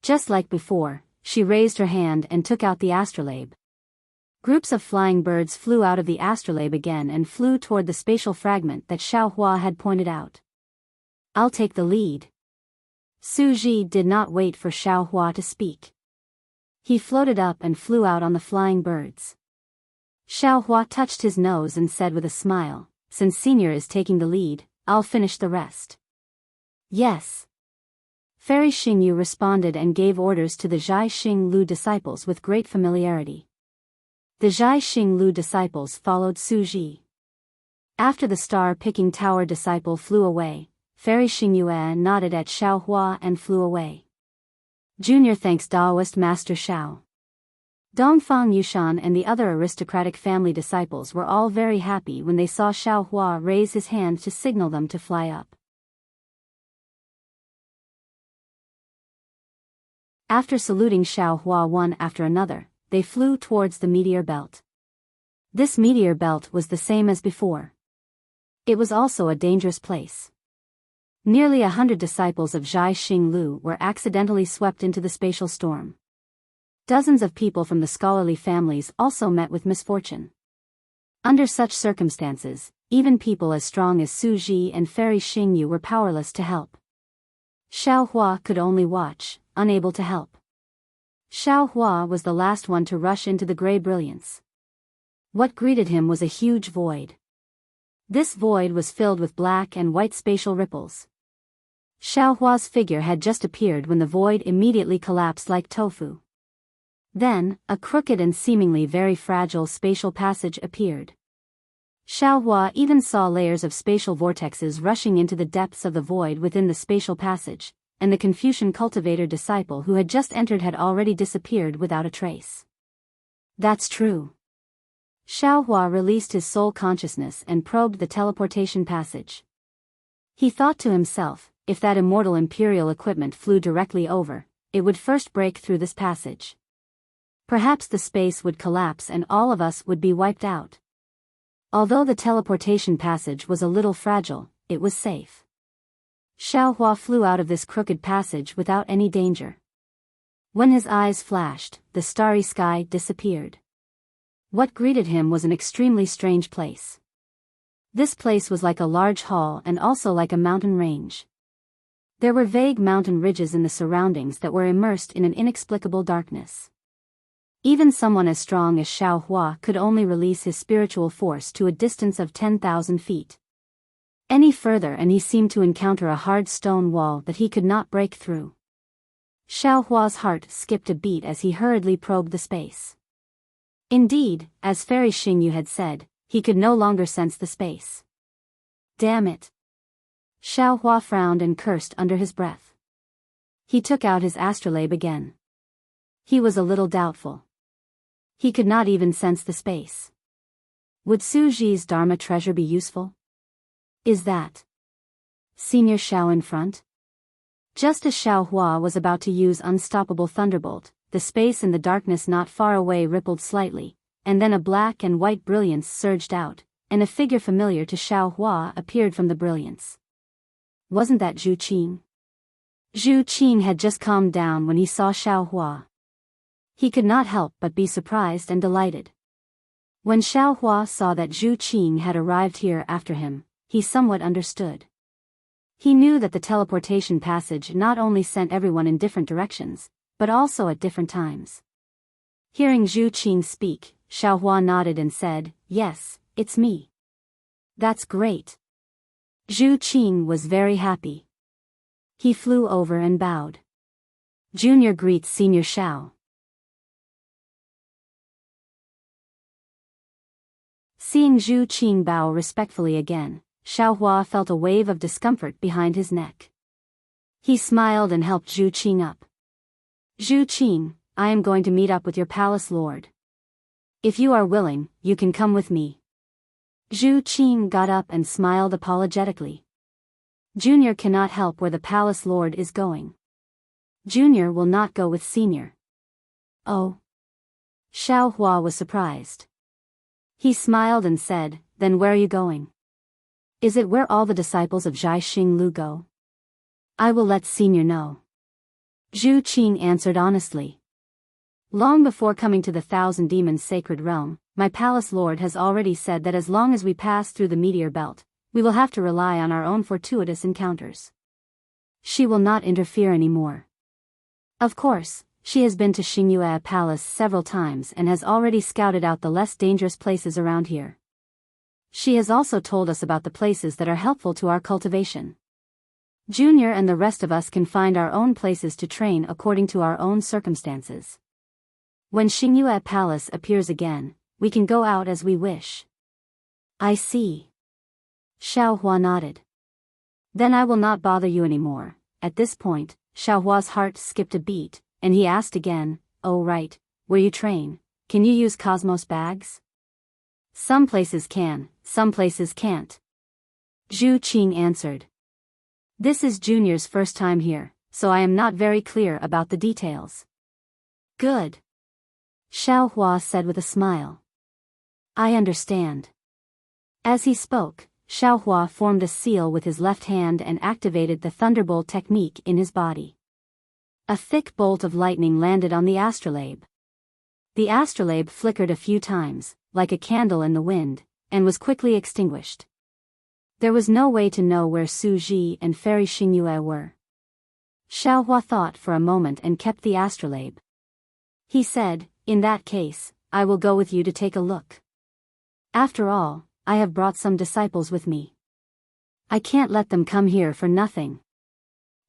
Just like before, she raised her hand and took out the astrolabe. Groups of flying birds flew out of the astrolabe again and flew toward the spatial fragment that Xiaohua had pointed out. "I'll take the lead." Su Ji did not wait for Xiaohua to speak. He floated up and flew out on the flying birds. Xiaohua touched his nose and said with a smile, "Since Senior is taking the lead, I'll finish the rest." "Yes." Fairy Xingyu responded and gave orders to the Zhai Xing Lu disciples with great familiarity. The Zhai Xing Lu disciples followed Su Ji. After the star-picking tower disciple flew away, Fairy Xingyue nodded at Xiaohua and flew away. Junior thanks Daoist Master Xiao. Dongfang Yushan and the other aristocratic family disciples were all very happy when they saw Xiaohua raise his hand to signal them to fly up. After saluting Xiaohua one after another, they flew towards the meteor belt. This meteor belt was the same as before. It was also a dangerous place. Nearly 100 disciples of Zhai Xing Lu were accidentally swept into the spatial storm. Dozens of people from the scholarly families also met with misfortune. Under such circumstances, even people as strong as Su Ji and Fairy Xingyu were powerless to help. Xiaohua could only watch, unable to help. Xiaohua was the last one to rush into the gray brilliance. What greeted him was a huge void. This void was filled with black and white spatial ripples. Xiaohua's figure had just appeared when the void immediately collapsed like tofu. Then, a crooked and seemingly very fragile spatial passage appeared. Xiaohua even saw layers of spatial vortexes rushing into the depths of the void within the spatial passage, and the Confucian cultivator disciple who had just entered had already disappeared without a trace. That's true. Xiaohua released his soul consciousness and probed the teleportation passage. He thought to himself, if that immortal imperial equipment flew directly over, it would first break through this passage. Perhaps the space would collapse and all of us would be wiped out. Although the teleportation passage was a little fragile, it was safe. Xiaohua flew out of this crooked passage without any danger. When his eyes flashed, the starry sky disappeared. What greeted him was an extremely strange place. This place was like a large hall and also like a mountain range. There were vague mountain ridges in the surroundings that were immersed in an inexplicable darkness. Even someone as strong as Xiaohua could only release his spiritual force to a distance of 10,000 feet. Any further and he seemed to encounter a hard stone wall that he could not break through. Xiaohua's heart skipped a beat as he hurriedly probed the space. Indeed, as Fairy Xingyu had said, he could no longer sense the space. Damn it! Xiaohua frowned and cursed under his breath. He took out his astrolabe again. He was a little doubtful. He could not even sense the space. Would Su Ji's Dharma treasure be useful? Is that Senior Xiao in front? Just as Xiaohua was about to use Unstoppable Thunderbolt, the space in the darkness not far away rippled slightly, and then a black and white brilliance surged out, and a figure familiar to Xiaohua appeared from the brilliance. Wasn't that Zhu Qing? Zhu Qing had just calmed down when he saw Xiaohua. He could not help but be surprised and delighted. When Xiaohua saw that Zhu Qing had arrived here after him, he somewhat understood. He knew that the teleportation passage not only sent everyone in different directions, but also at different times. Hearing Zhu Qing speak, Xiaohua nodded and said, "Yes, it's me." "That's great." Zhu Qing was very happy. He flew over and bowed. "Junior greets Senior Xiao." Seeing Zhu Qing bow respectfully again, Xiaohua felt a wave of discomfort behind his neck. He smiled and helped Zhu Qing up. "Zhu Qing, I am going to meet up with your palace lord. If you are willing, you can come with me." Zhu Qing got up and smiled apologetically. Junior cannot help where the palace lord is going. Junior will not go with Senior. Oh. Xiao Hua was surprised. He smiled and said, then where are you going? Is it where all the disciples of Zhai Xing Lu go? I will let Senior know. Zhu Qing answered honestly. Long before coming to the Thousand Demons Sacred Realm, my palace lord has already said that as long as we pass through the meteor belt, we will have to rely on our own fortuitous encounters. She will not interfere anymore. Of course, she has been to Xingyue Palace several times and has already scouted out the less dangerous places around here. She has also told us about the places that are helpful to our cultivation. Junior and the rest of us can find our own places to train according to our own circumstances. When Xingyue Palace appears again, we can go out as we wish. I see. Xiao Hua nodded. Then I will not bother you anymore. At this point, Xiao Hua's heart skipped a beat, and he asked again, oh right, where you train, can you use Cosmos bags? Some places can, some places can't. Zhu Qing answered. This is Junior's first time here, so I am not very clear about the details. Good. Xiao Hua said with a smile. I understand. As he spoke, Xiao Hua formed a seal with his left hand and activated the thunderbolt technique in his body. A thick bolt of lightning landed on the astrolabe. The astrolabe flickered a few times, like a candle in the wind, and was quickly extinguished. There was no way to know where Su Ji and Fairy Xingyue were. Xiao Hua thought for a moment and kept the astrolabe. He said, in that case, I will go with you to take a look. After all, I have brought some disciples with me. I can't let them come here for nothing.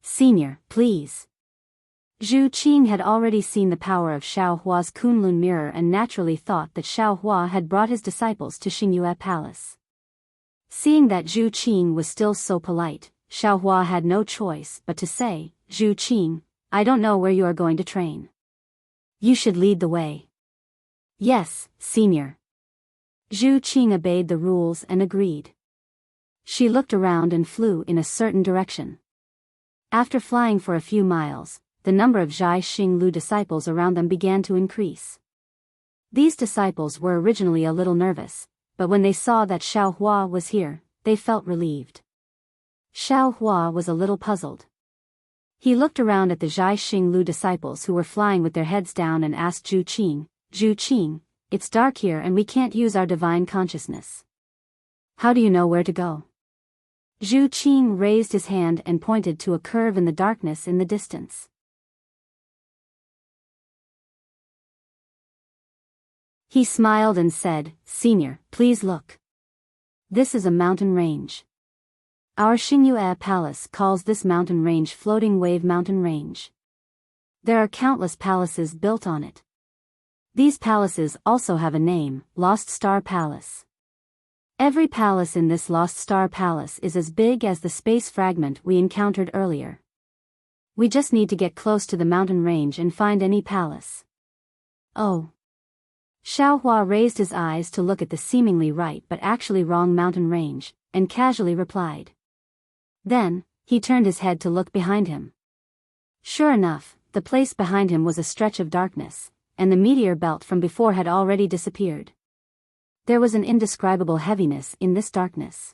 Senior, please. Zhu Qing had already seen the power of Xiao Hua's Kunlun mirror and naturally thought that Xiao Hua had brought his disciples to Xingyue Palace. Seeing that Zhu Qing was still so polite, Xiao Hua had no choice but to say, Zhu Qing, I don't know where you are going to train. You should lead the way. Yes, Senior. Zhu Qing obeyed the rules and agreed. She looked around and flew in a certain direction. After flying for a few miles, the number of Zhai Xing Lu disciples around them began to increase. These disciples were originally a little nervous, but when they saw that Xiao Hua was here, they felt relieved. Xiao Hua was a little puzzled. He looked around at the Zhai Xing Lu disciples who were flying with their heads down and asked Zhu Qing, it's dark here and we can't use our divine consciousness. How do you know where to go? Zhu Qing raised his hand and pointed to a curve in the darkness in the distance. He smiled and said, Senior, please look. This is a mountain range. Our Xingyue Palace calls this mountain range Floating Wave Mountain Range. There are countless palaces built on it. These palaces also have a name, Lost Star Palace. Every palace in this Lost Star Palace is as big as the space fragment we encountered earlier. We just need to get close to the mountain range and find any palace. Oh. Xiao Hua raised his eyes to look at the seemingly right but actually wrong mountain range, and casually replied. Then, he turned his head to look behind him. Sure enough, the place behind him was a stretch of darkness, and the meteor belt from before had already disappeared. There was an indescribable heaviness in this darkness.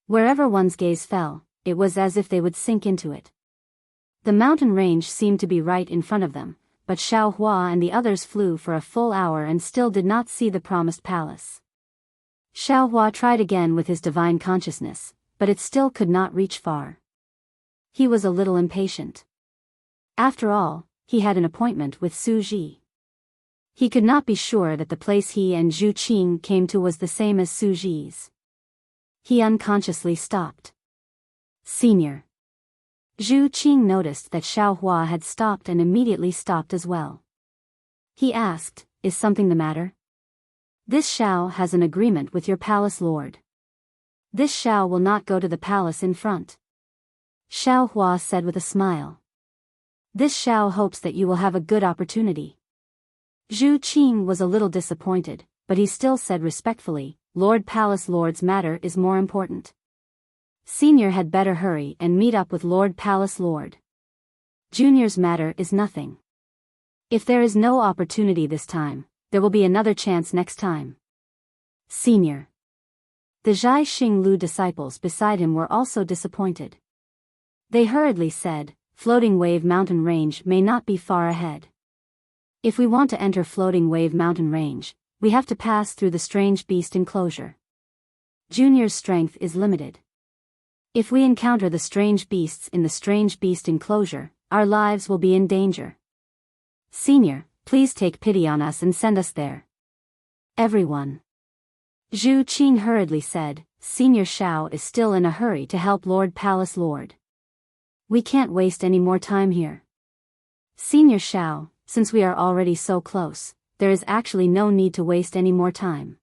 Wherever one's gaze fell, it was as if they would sink into it. The mountain range seemed to be right in front of them, but Xiao Hua and the others flew for a full hour and still did not see the promised palace. Xiao Hua tried again with his divine consciousness, but it still could not reach far. He was a little impatient. After all, he had an appointment with Su Ji. He could not be sure that the place he and Zhu Qing came to was the same as Su Ji's. He unconsciously stopped. Senior. Zhu Qing noticed that Xiao Hua had stopped and immediately stopped as well. He asked, is something the matter? This Xiao has an agreement with your palace lord. This Xiao will not go to the palace in front. Xiao Hua said with a smile. This Xiao hopes that you will have a good opportunity. Zhu Qing was a little disappointed, but he still said respectfully, Lord Palace Lord's matter is more important. Senior had better hurry and meet up with Lord Palace Lord. Junior's matter is nothing. If there is no opportunity this time, there will be another chance next time. Senior. The Zhai Xinglu disciples beside him were also disappointed. They hurriedly said, Floating Wave Mountain Range may not be far ahead. If we want to enter Floating Wave Mountain Range, we have to pass through the strange beast enclosure. Junior's strength is limited. If we encounter the strange beasts in the strange beast enclosure, our lives will be in danger. Senior, please take pity on us and send us there. Everyone. Zhu Qing hurriedly said, Senior Shao is still in a hurry to help Lord Palace Lord. We can't waste any more time here. Senior Shao, since we are already so close, there is actually no need to waste any more time.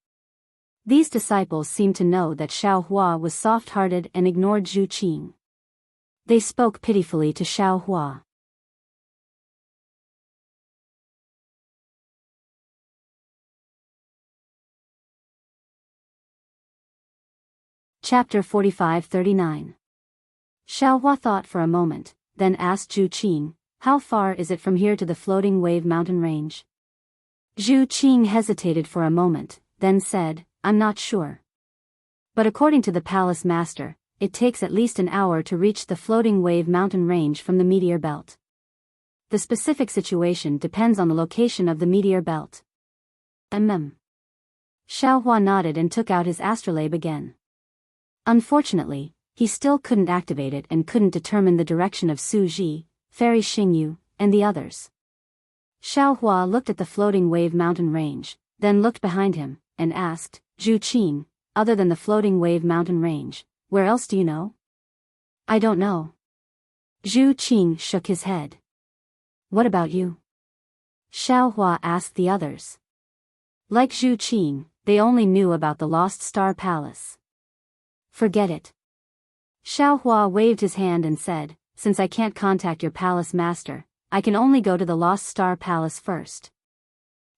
These disciples seemed to know that Xiao Hua was soft-hearted and ignored Zhu Qing. They spoke pitifully to Xiao Hua. Chapter 45-39. Xiao Hua thought for a moment, then asked Zhu Qing, How far is it from here to the Floating Wave Mountain Range? Zhu Qing hesitated for a moment, then said, I'm not sure. But according to the palace master, it takes at least an hour to reach the Floating Wave Mountain Range from the meteor belt. The specific situation depends on the location of the meteor belt. Xiao Hua nodded and took out his astrolabe again. Unfortunately, he still couldn't activate it and couldn't determine the direction of Su Ji, Fairy Xingyu, and the others. Xiao Hua looked at the Floating Wave Mountain Range, then looked behind him, and asked, Zhu Qing, other than the Floating Wave Mountain Range, where else do you know? I don't know. Zhu Qing shook his head. What about you? Xiao Hua asked the others. Like Zhu Qing, they only knew about the Lost Star Palace. Forget it. Xiao Hua waved his hand and said, Since I can't contact your palace master, I can only go to the Lost Star Palace first.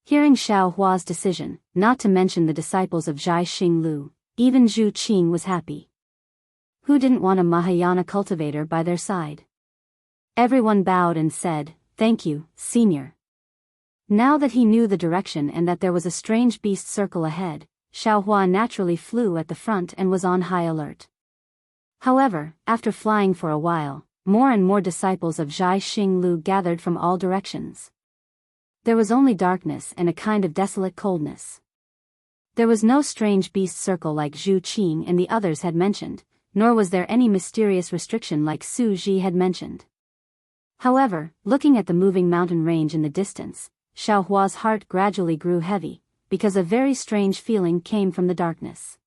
Hearing Xiao Hua's decision, not to mention the disciples of Zhai Xinglu, even Zhu Qing was happy. Who didn't want a Mahayana cultivator by their side? Everyone bowed and said, Thank you, Senior. Now that he knew the direction and that there was a strange beast circle ahead, Xiao Hua naturally flew at the front and was on high alert. However, after flying for a while, more and more disciples of Zhai Xinglu gathered from all directions. There was only darkness and a kind of desolate coldness. There was no strange beast circle like Zhu Qing and the others had mentioned, nor was there any mysterious restriction like Su Ji had mentioned. However, looking at the moving mountain range in the distance, Xiao Hua's heart gradually grew heavy, because a very strange feeling came from the darkness.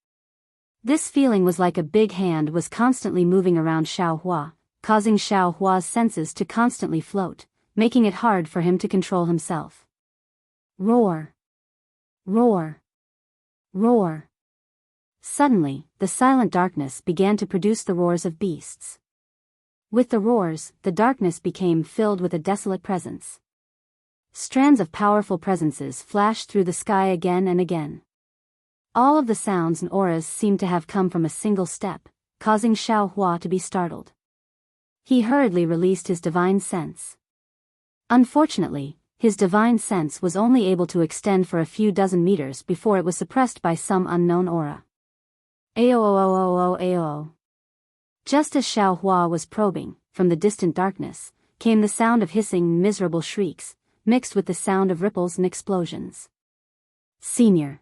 This feeling was like a big hand was constantly moving around Xiao Hua, causing Xiao Hua's senses to constantly float, making it hard for him to control himself. Roar! Roar! Roar! Suddenly, the silent darkness began to produce the roars of beasts. With the roars, the darkness became filled with a desolate presence. Strands of powerful presences flashed through the sky again and again. All of the sounds and auras seemed to have come from a single step, causing Xiao Hua to be startled. He hurriedly released his divine sense. Unfortunately, his divine sense was only able to extend for a few dozen meters before it was suppressed by some unknown aura. Ao. Just as Xiao Hua was probing, from the distant darkness, came the sound of hissing, miserable shrieks, mixed with the sound of ripples and explosions. Senior.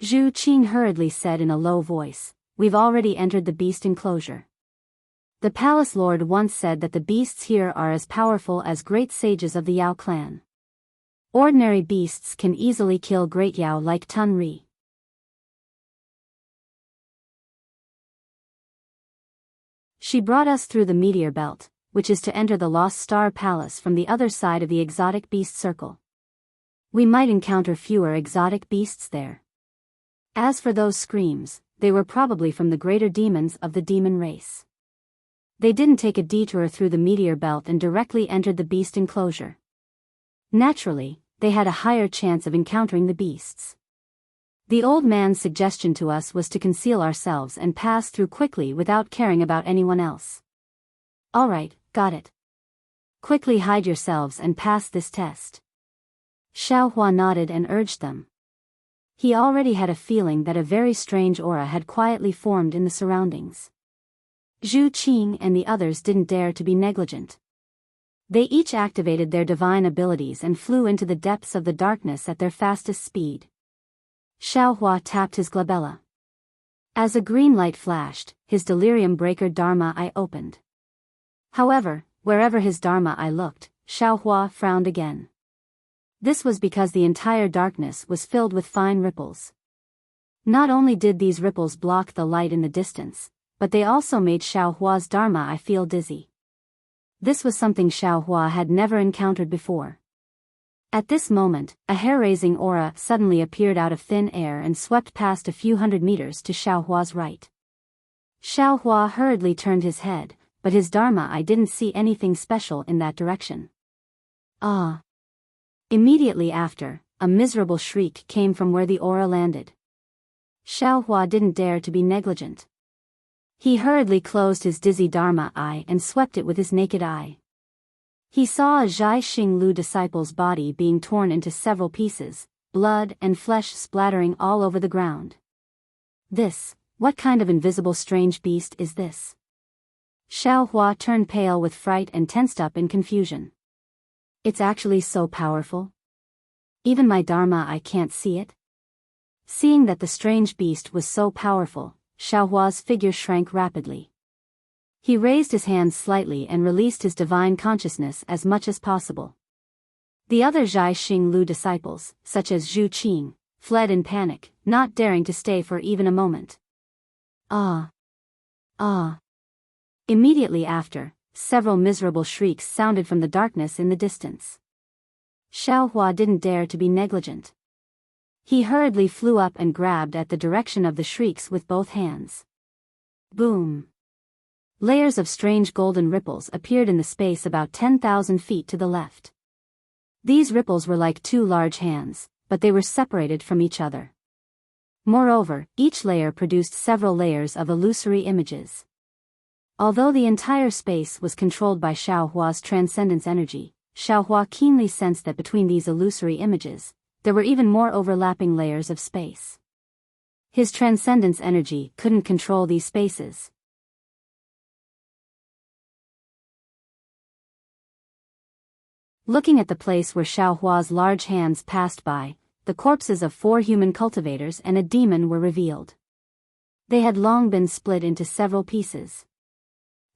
Zhu Qing hurriedly said in a low voice, We've already entered the beast enclosure. The palace lord once said that the beasts here are as powerful as great sages of the Yao clan. Ordinary beasts can easily kill great Yao like Tun Ri. She brought us through the meteor belt, which is to enter the Lost Star Palace from the other side of the exotic beast circle. We might encounter fewer exotic beasts there. As for those screams, they were probably from the greater demons of the demon race. They didn't take a detour through the meteor belt and directly entered the beast enclosure. Naturally, they had a higher chance of encountering the beasts. The old man's suggestion to us was to conceal ourselves and pass through quickly without caring about anyone else. All right, got it. Quickly hide yourselves and pass this test. Xiaohua nodded and urged them. He already had a feeling that a very strange aura had quietly formed in the surroundings. Zhu Qing and the others didn't dare to be negligent. They each activated their divine abilities and flew into the depths of the darkness at their fastest speed. Xiaohua tapped his glabella. As a green light flashed, his delirium breaker Dharma eye opened. However, wherever his Dharma eye looked, Xiaohua frowned again. This was because the entire darkness was filled with fine ripples. Not only did these ripples block the light in the distance, but they also made Xiaohua's Dharma eye feel dizzy. This was something Xiaohua had never encountered before. At this moment, a hair-raising aura suddenly appeared out of thin air and swept past a few hundred meters to Xiaohua's right. Xiaohua hurriedly turned his head, but his Dharma eye didn't see anything special in that direction. Ah! Immediately after, a miserable shriek came from where the aura landed. Xiaohua didn't dare to be negligent. He hurriedly closed his dizzy Dharma eye and swept it with his naked eye. He saw a Zhai Xinglu disciple's body being torn into several pieces, blood and flesh splattering all over the ground. What kind of invisible strange beast is this? Xiaohua turned pale with fright and tensed up in confusion. It's actually so powerful. Even my Dharma eye can't see it. Seeing that the strange beast was so powerful, Xiaohua's figure shrank rapidly. He raised his hands slightly and released his divine consciousness as much as possible. The other Zhai Xinglu disciples, such as Zhu Qing, fled in panic, not daring to stay for even a moment. Ah! Ah! Immediately after, several miserable shrieks sounded from the darkness in the distance. Xiaohua didn't dare to be negligent. He hurriedly flew up and grabbed at the direction of the shrieks with both hands. Boom! Layers of strange golden ripples appeared in the space about 10,000 feet to the left. These ripples were like two large hands, but they were separated from each other. Moreover, each layer produced several layers of illusory images. Although the entire space was controlled by Xiaohua's transcendence energy, Xiaohua keenly sensed that between these illusory images, there were even more overlapping layers of space. His transcendence energy couldn't control these spaces. Looking at the place where Xiaohua's large hands passed by, the corpses of 4 human cultivators and a demon were revealed. They had long been split into several pieces.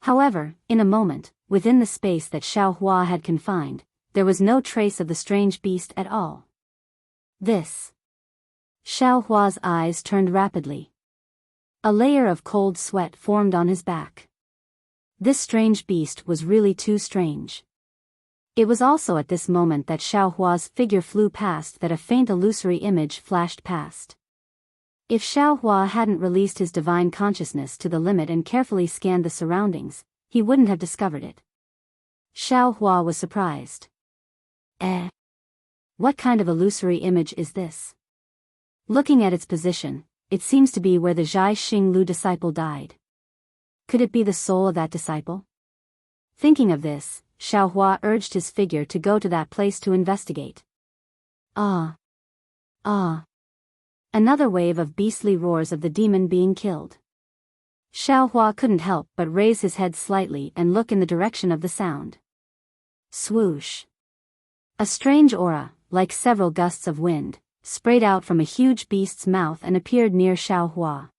However, in a moment, within the space that Xiaohua had confined, there was no trace of the strange beast at all. Xiaohua's eyes turned rapidly. A layer of cold sweat formed on his back. This strange beast was really too strange. It was also at this moment that Xiaohua's figure flew past that a faint illusory image flashed past. If Xiaohua hadn't released his divine consciousness to the limit and carefully scanned the surroundings, he wouldn't have discovered it. Xiaohua was surprised. What kind of illusory image is this? Looking at its position, it seems to be where the Zhai Xinglu disciple died. Could it be the soul of that disciple? Thinking of this, Xiaohua urged his figure to go to that place to investigate. Ah! Ah! Another wave of beastly roars of the demon being killed. Xiaohua couldn't help but raise his head slightly and look in the direction of the sound. Swoosh! A strange aura, like several gusts of wind, sprayed out from a huge beast's mouth and appeared near Xiaohua.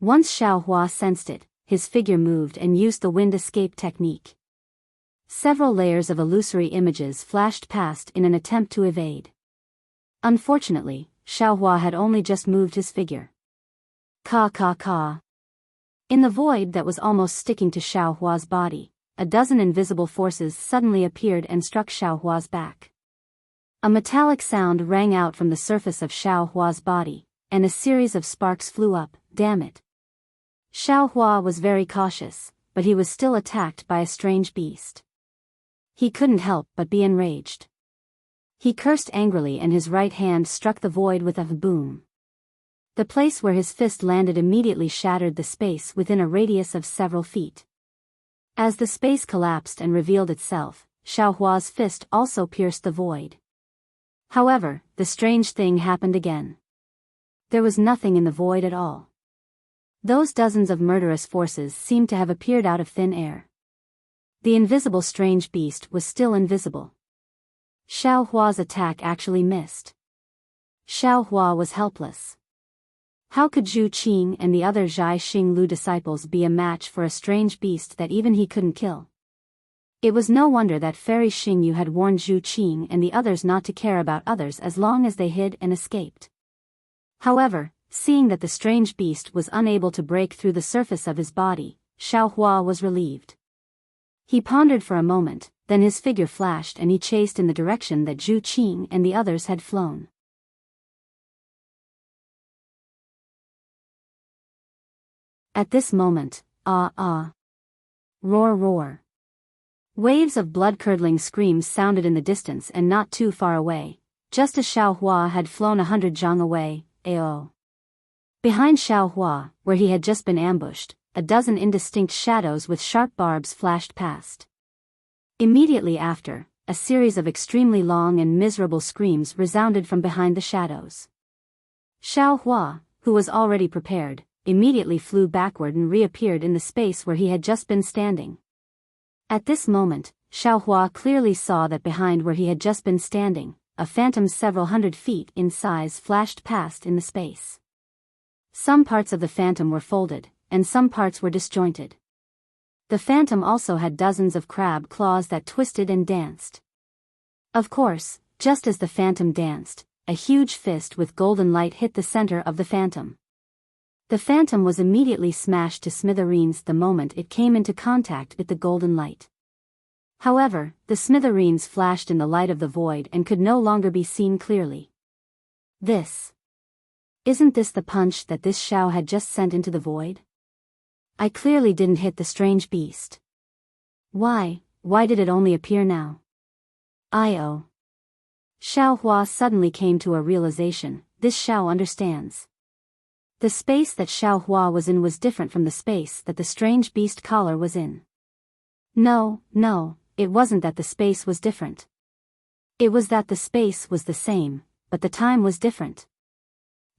Once Xiaohua sensed it, his figure moved and used the wind escape technique. Several layers of illusory images flashed past in an attempt to evade. Unfortunately, Xiaohua had only just moved his figure. Ka. In the void that was almost sticking to Xiaohua's body, a dozen invisible forces suddenly appeared and struck Xiaohua's back. A metallic sound rang out from the surface of Xiaohua's body, and a series of sparks flew up. Damn it! Xiaohua was very cautious, but he was still attacked by a strange beast. He couldn't help but be enraged. He cursed angrily and his right hand struck the void with a boom. The place where his fist landed immediately shattered the space within a radius of several feet. As the space collapsed and revealed itself, Xiaohua's fist also pierced the void. However, the strange thing happened again. There was nothing in the void at all. Those dozens of murderous forces seemed to have appeared out of thin air. The invisible strange beast was still invisible. Xiaohua's attack actually missed. Xiaohua was helpless. How could Zhu Qing and the other Zhai Xinglu disciples be a match for a strange beast that even he couldn't kill? It was no wonder that Fairy Xingyu had warned Zhu Qing and the others not to care about others as long as they hid and escaped. However, seeing that the strange beast was unable to break through the surface of his body, Xiaohua was relieved. He pondered for a moment, then his figure flashed and he chased in the direction that Zhu Qing and the others had flown. At this moment, roar roar. Waves of blood-curdling screams sounded in the distance and not too far away, just as Xiaohua had flown 100 zhang away, AO. Behind Xiaohua, where he had just been ambushed, a dozen indistinct shadows with sharp barbs flashed past. Immediately after, a series of extremely long and miserable screams resounded from behind the shadows. Xiaohua, who was already prepared, immediately flew backward and reappeared in the space where he had just been standing. At this moment, Xiaohua clearly saw that behind where he had just been standing, a phantom several hundred feet in size flashed past in the space. Some parts of the phantom were folded, and some parts were disjointed. The phantom also had dozens of crab claws that twisted and danced. Of course, just as the phantom danced, a huge fist with golden light hit the center of the phantom. The phantom was immediately smashed to smithereens the moment it came into contact with the golden light. However, the smithereens flashed in the light of the void and could no longer be seen clearly. Isn't this the punch that this Xiao had just sent into the void? I clearly didn't hit the strange beast. Why did it only appear now? Xiao Hua suddenly came to a realization, this Xiao understands. The space that Xiaohua was in was different from the space that the strange beast collar was in. No, it wasn't that the space was different. It was that the space was the same, but the time was different.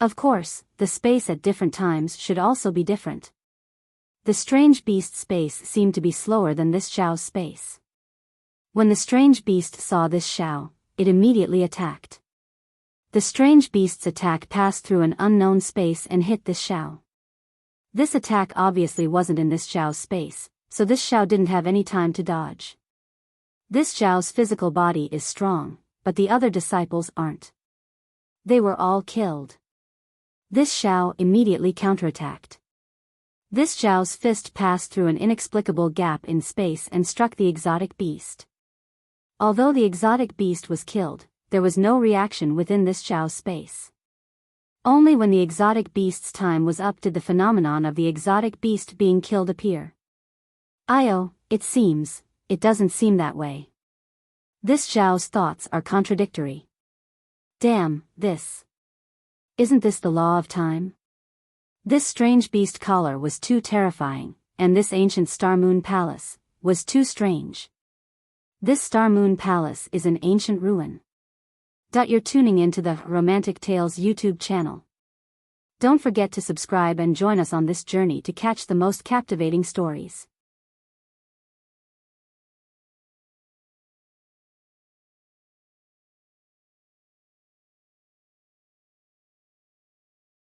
Of course, the space at different times should also be different. The strange beast's space seemed to be slower than this Xiao's space. When the strange beast saw this Xiao, it immediately attacked. The strange beast's attack passed through an unknown space and hit this Xiao. This attack obviously wasn't in this Xiao's space, so this Xiao didn't have any time to dodge. This Xiao's physical body is strong, but the other disciples aren't. They were all killed. This Xiao immediately counterattacked. This Xiao's fist passed through an inexplicable gap in space and struck the exotic beast. Although the exotic beast was killed, there was no reaction within this Xiao's space. Only when the exotic beast's time was up did the phenomenon of the exotic beast being killed appear. It doesn't seem that way. This Xiao's thoughts are contradictory. Damn, isn't this the law of time? This strange beast collar was too terrifying, and this ancient Star Moon Palace was too strange. This Star Moon Palace is an ancient ruin. You're tuning into the Romantic Tales YouTube channel. Don't forget to subscribe and join us on this journey to catch the most captivating stories.